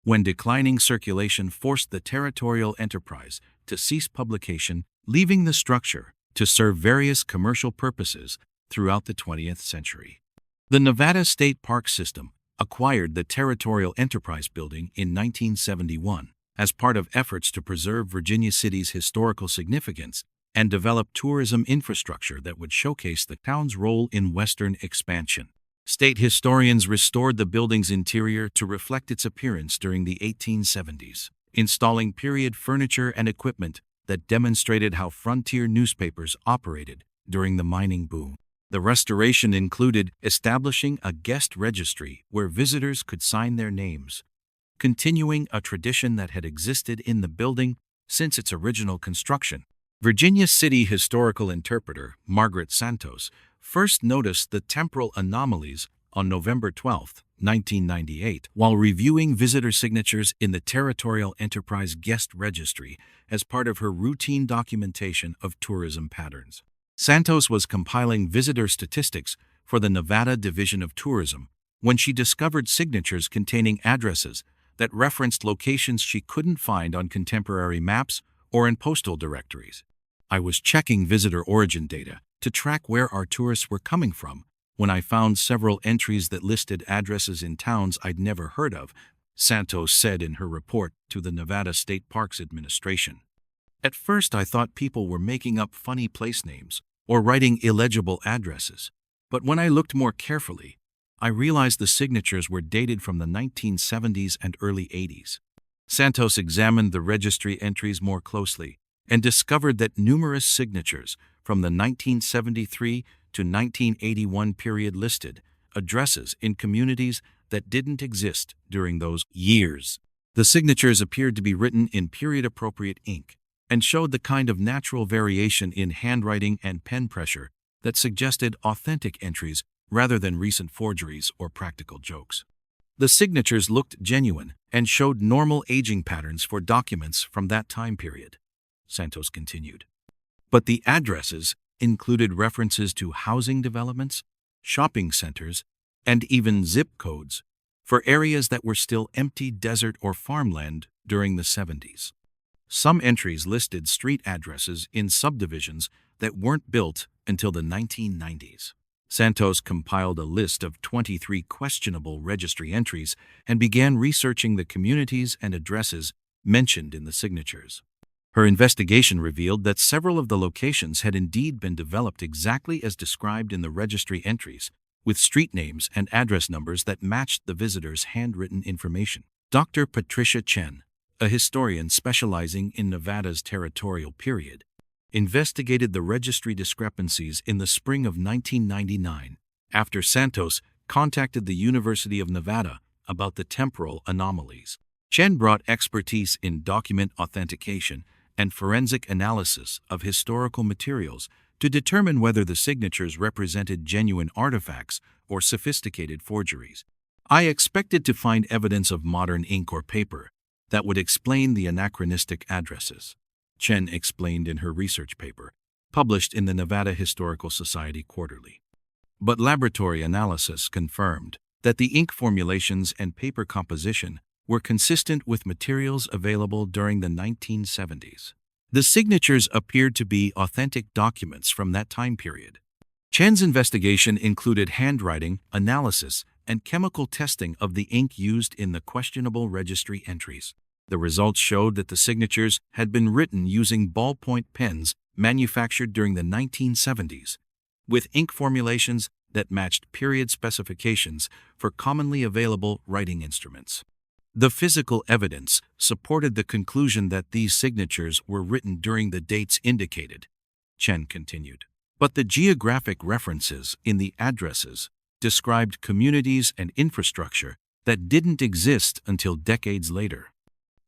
[SPEAKER 1] when declining circulation forced the Territorial Enterprise to cease publication, leaving the structure to serve various commercial purposes throughout the 20th century. The Nevada State Park System acquired the Territorial Enterprise Building in 1971 as part of efforts to preserve Virginia City's historical significance and develop tourism infrastructure that would showcase the town's role in Western expansion. State historians restored the building's interior to reflect its appearance during the 1870s, installing period furniture and equipment that demonstrated how frontier newspapers operated during the mining boom. The restoration included establishing a guest registry where visitors could sign their names, continuing a tradition that had existed in the building since its original construction. Virginia City historical interpreter Margaret Santos first noticed the temporal anomalies on November 12, 1998, while reviewing visitor signatures in the Territorial Enterprise Guest Registry as part of her routine documentation of tourism patterns. Santos was compiling visitor statistics for the Nevada Division of Tourism when she discovered signatures containing addresses that referenced locations she couldn't find on contemporary maps or in postal directories. I was checking visitor origin data to track where our tourists were coming from when I found several entries that listed addresses in towns I'd never heard of, Santos said in her report to the Nevada State Parks Administration. At first I thought people were making up funny place names or writing illegible addresses, but when I looked more carefully, I realized the signatures were dated from the 1970s and early 80s. Santos examined the registry entries more closely and discovered that numerous signatures from the 1973 to 1981 period listed addresses in communities that didn't exist during those years. The signatures appeared to be written in period-appropriate ink and showed the kind of natural variation in handwriting and pen pressure that suggested authentic entries rather than recent forgeries or practical jokes. The signatures looked genuine and showed normal aging patterns for documents from that time period, Santos continued. But the addresses included references to housing developments, shopping centers, and even zip codes for areas that were still empty desert or farmland during the 70s. Some entries listed street addresses in subdivisions that weren't built until the 1990s. Santos compiled a list of 23 questionable registry entries and began researching the communities and addresses mentioned in the signatures. Her investigation revealed that several of the locations had indeed been developed exactly as described in the registry entries, with street names and address numbers that matched the visitors' handwritten information. Dr. Patricia Chen, a historian specializing in Nevada's territorial period, investigated the registry discrepancies in the spring of 1999 after Santos contacted the University of Nevada about the temporal anomalies. Chen brought expertise in document authentication and forensic analysis of historical materials to determine whether the signatures represented genuine artifacts or sophisticated forgeries. I expected to find evidence of modern ink or paper that would explain the anachronistic addresses, Chen explained in her research paper, published in the Nevada Historical Society Quarterly. But laboratory analysis confirmed that the ink formulations and paper composition were consistent with materials available during the 1970s. The signatures appeared to be authentic documents from that time period. Chen's investigation included handwriting, analysis, and chemical testing of the ink used in the questionable registry entries. The results showed that the signatures had been written using ballpoint pens manufactured during the 1970s, with ink formulations that matched period specifications for commonly available writing instruments. The physical evidence supported the conclusion that these signatures were written during the dates indicated, Chen continued. But the geographic references in the addresses described communities and infrastructure that didn't exist until decades later.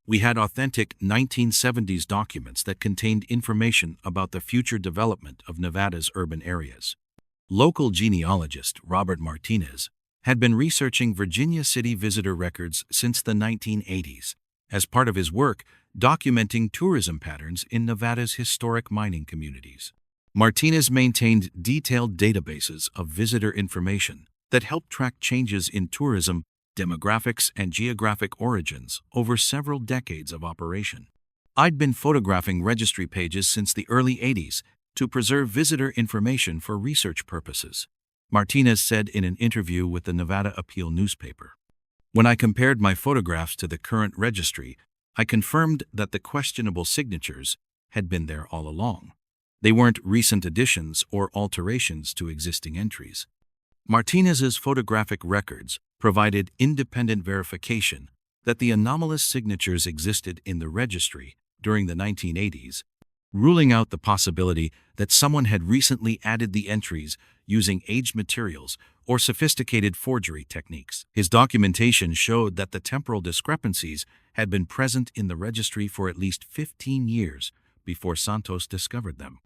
[SPEAKER 1] We had authentic 1970s documents that contained information about the future development of Nevada's urban areas. Local genealogist Robert Martinez had been researching Virginia City visitor records since the 1980s as part of his work documenting tourism patterns in Nevada's historic mining communities. Martinez maintained detailed databases of visitor information that helped track changes in tourism, demographics, and geographic origins over several decades of operation. I'd been photographing registry pages since the early 80s to preserve visitor information for research purposes, Martinez said in an interview with the Nevada Appeal newspaper. When I compared my photographs to the current registry, I confirmed that the questionable signatures had been there all along. They weren't recent additions or alterations to existing entries. Martinez's photographic records provided independent verification that the anomalous signatures existed in the registry during the 1980s, ruling out the possibility that someone had recently added the entries using aged materials or sophisticated forgery techniques. His documentation showed that the temporal discrepancies had been present in the registry for at least 15 years before Santos discovered them.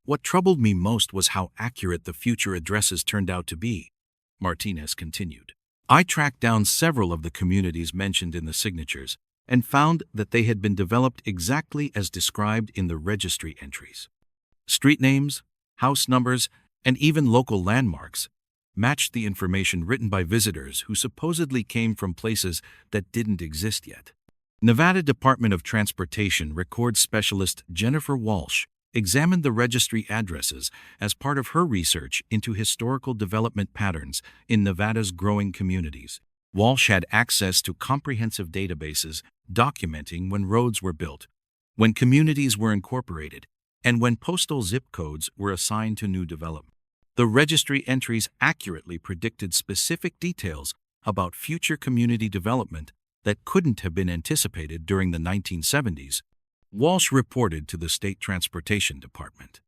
[SPEAKER 1] What troubled me most was how accurate the future addresses turned out to be, Martinez continued. I tracked down several of the communities mentioned in the signatures and found that they had been developed exactly as described in the registry entries. Street names, house numbers, and even local landmarks matched the information written by visitors who supposedly came from places that didn't exist yet. Nevada Department of Transportation records specialist Jennifer Walsh examined the registry addresses as part of her research into historical development patterns in Nevada's growing communities. Walsh had access to comprehensive databases documenting when roads were built, when communities were incorporated, and when postal zip codes were assigned to new development. The registry entries accurately predicted specific details about future community development that couldn't have been anticipated during the 1970s, Walsh reported to the State Transportation Department.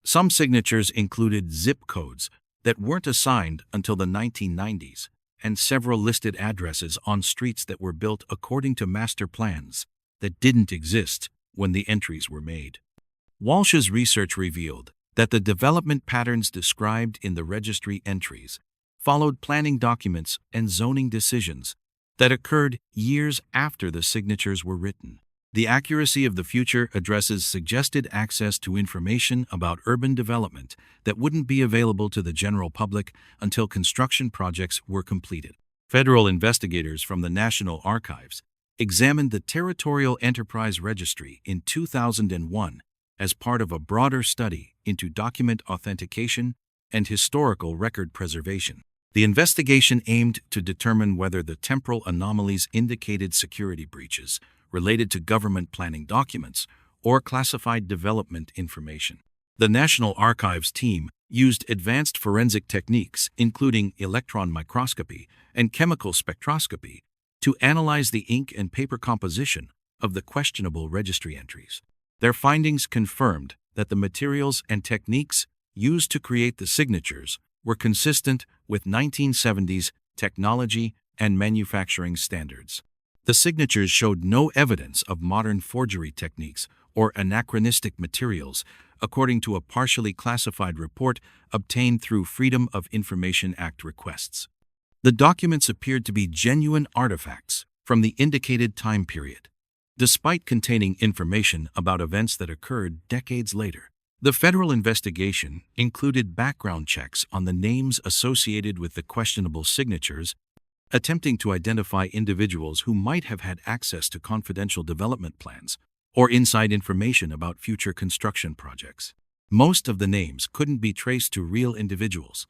[SPEAKER 1] Some signatures included zip codes that weren't assigned until the 1990s, and several listed addresses on streets that were built according to master plans that didn't exist when the entries were made. Walsh's research revealed that the development patterns described in the registry entries followed planning documents and zoning decisions that occurred years after the signatures were written. The accuracy of the future addresses suggested access to information about urban development that wouldn't be available to the general public until construction projects were completed. Federal investigators from the National Archives examined the Territorial Enterprise Registry in 2001 as part of a broader study into document authentication and historical record preservation. The investigation aimed to determine whether the temporal anomalies indicated security breaches related to government planning documents or classified development information. The National Archives team used advanced forensic techniques, including electron microscopy and chemical spectroscopy, to analyze the ink and paper composition of the questionable registry entries. Their findings confirmed that the materials and techniques used to create the signatures were consistent with 1970s technology and manufacturing standards. The signatures showed no evidence of modern forgery techniques or anachronistic materials, according to a partially classified report obtained through Freedom of Information Act requests. The documents appeared to be genuine artifacts from the indicated time period, despite containing information about events that occurred decades later. The federal investigation included background checks on the names associated with the questionable signatures, attempting to identify individuals who might have had access to confidential development plans or inside information about future construction projects. Most of the names couldn't be traced to real individuals,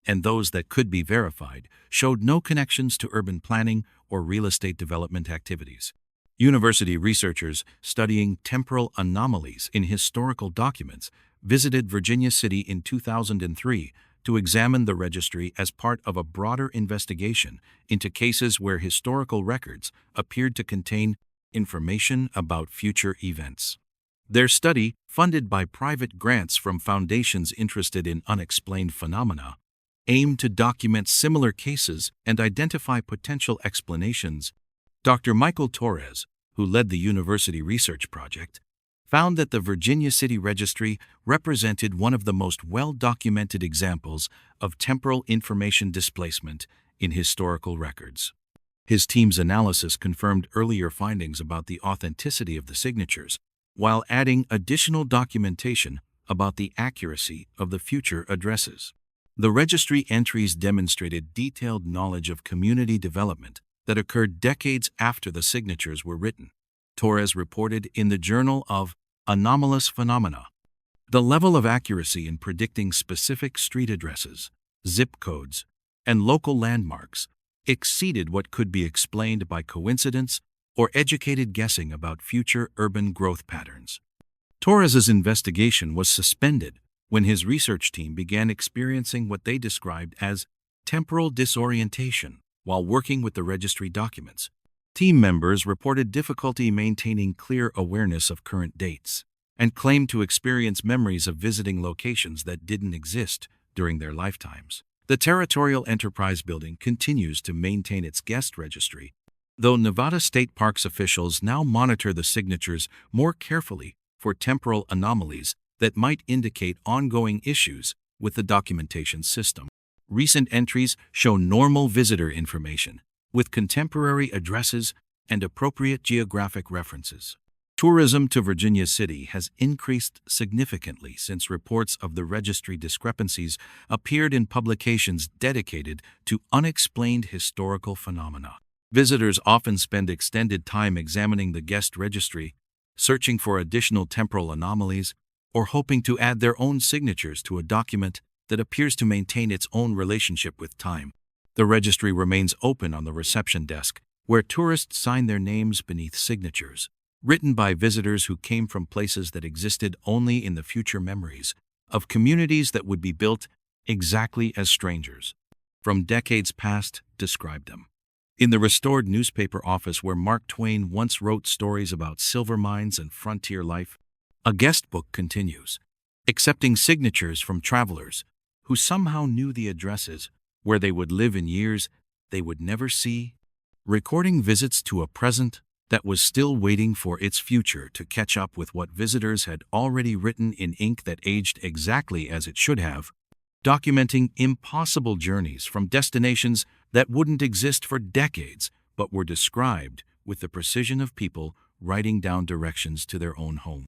[SPEAKER 1] and those that could be verified showed no connections to urban planning or real estate development activities. University researchers studying temporal anomalies in historical documents visited Virginia City in 2003 to examine the registry as part of a broader investigation into cases where historical records appeared to contain information about future events. Their study, funded by private grants from foundations interested in unexplained phenomena, aimed to document similar cases and identify potential explanations. Dr. Michael Torres, who led the university research project, found that the Virginia City Registry represented one of the most well-documented examples of temporal information displacement in historical records. His team's analysis confirmed earlier findings about the authenticity of the signatures, while adding additional documentation about the accuracy of the future addresses. The registry entries demonstrated detailed knowledge of community development that occurred decades after the signatures were written. Torres reported in the Journal of Anomalous Phenomena. The level of accuracy in predicting specific street addresses, zip codes, and local landmarks exceeded what could be explained by coincidence or educated guessing about future urban growth patterns. Torres's investigation was suspended when his research team began experiencing what they described as temporal disorientation while working with the registry documents. Team members reported difficulty maintaining clear awareness of current dates and claimed to experience memories of visiting locations that didn't exist during their lifetimes. The Territorial Enterprise Building continues to maintain its guest registry, though Nevada State Parks officials now monitor the signatures more carefully for temporal anomalies that might indicate ongoing issues with the documentation system. Recent entries show normal visitor information, with contemporary addresses and appropriate geographic references. Tourism to Virginia City has increased significantly since reports of the registry discrepancies appeared in publications dedicated to unexplained historical phenomena. Visitors often spend extended time examining the guest registry, searching for additional temporal anomalies, or hoping to add their own signatures to a document that appears to maintain its own relationship with time. The registry remains open on the reception desk, where tourists sign their names beneath signatures, written by visitors who came from places that existed only in the future memories of communities that would be built exactly as strangers from decades past described them. In the restored newspaper office where Mark Twain once wrote stories about silver mines and frontier life, a guest book continues, accepting signatures from travelers who somehow knew the addresses where they would live in years they would never see, recording visits to a present that was still waiting for its future to catch up with what visitors had already written in ink that aged exactly as it should have, documenting impossible journeys from destinations that wouldn't exist for decades but were described with the precision of people writing down directions to their own home.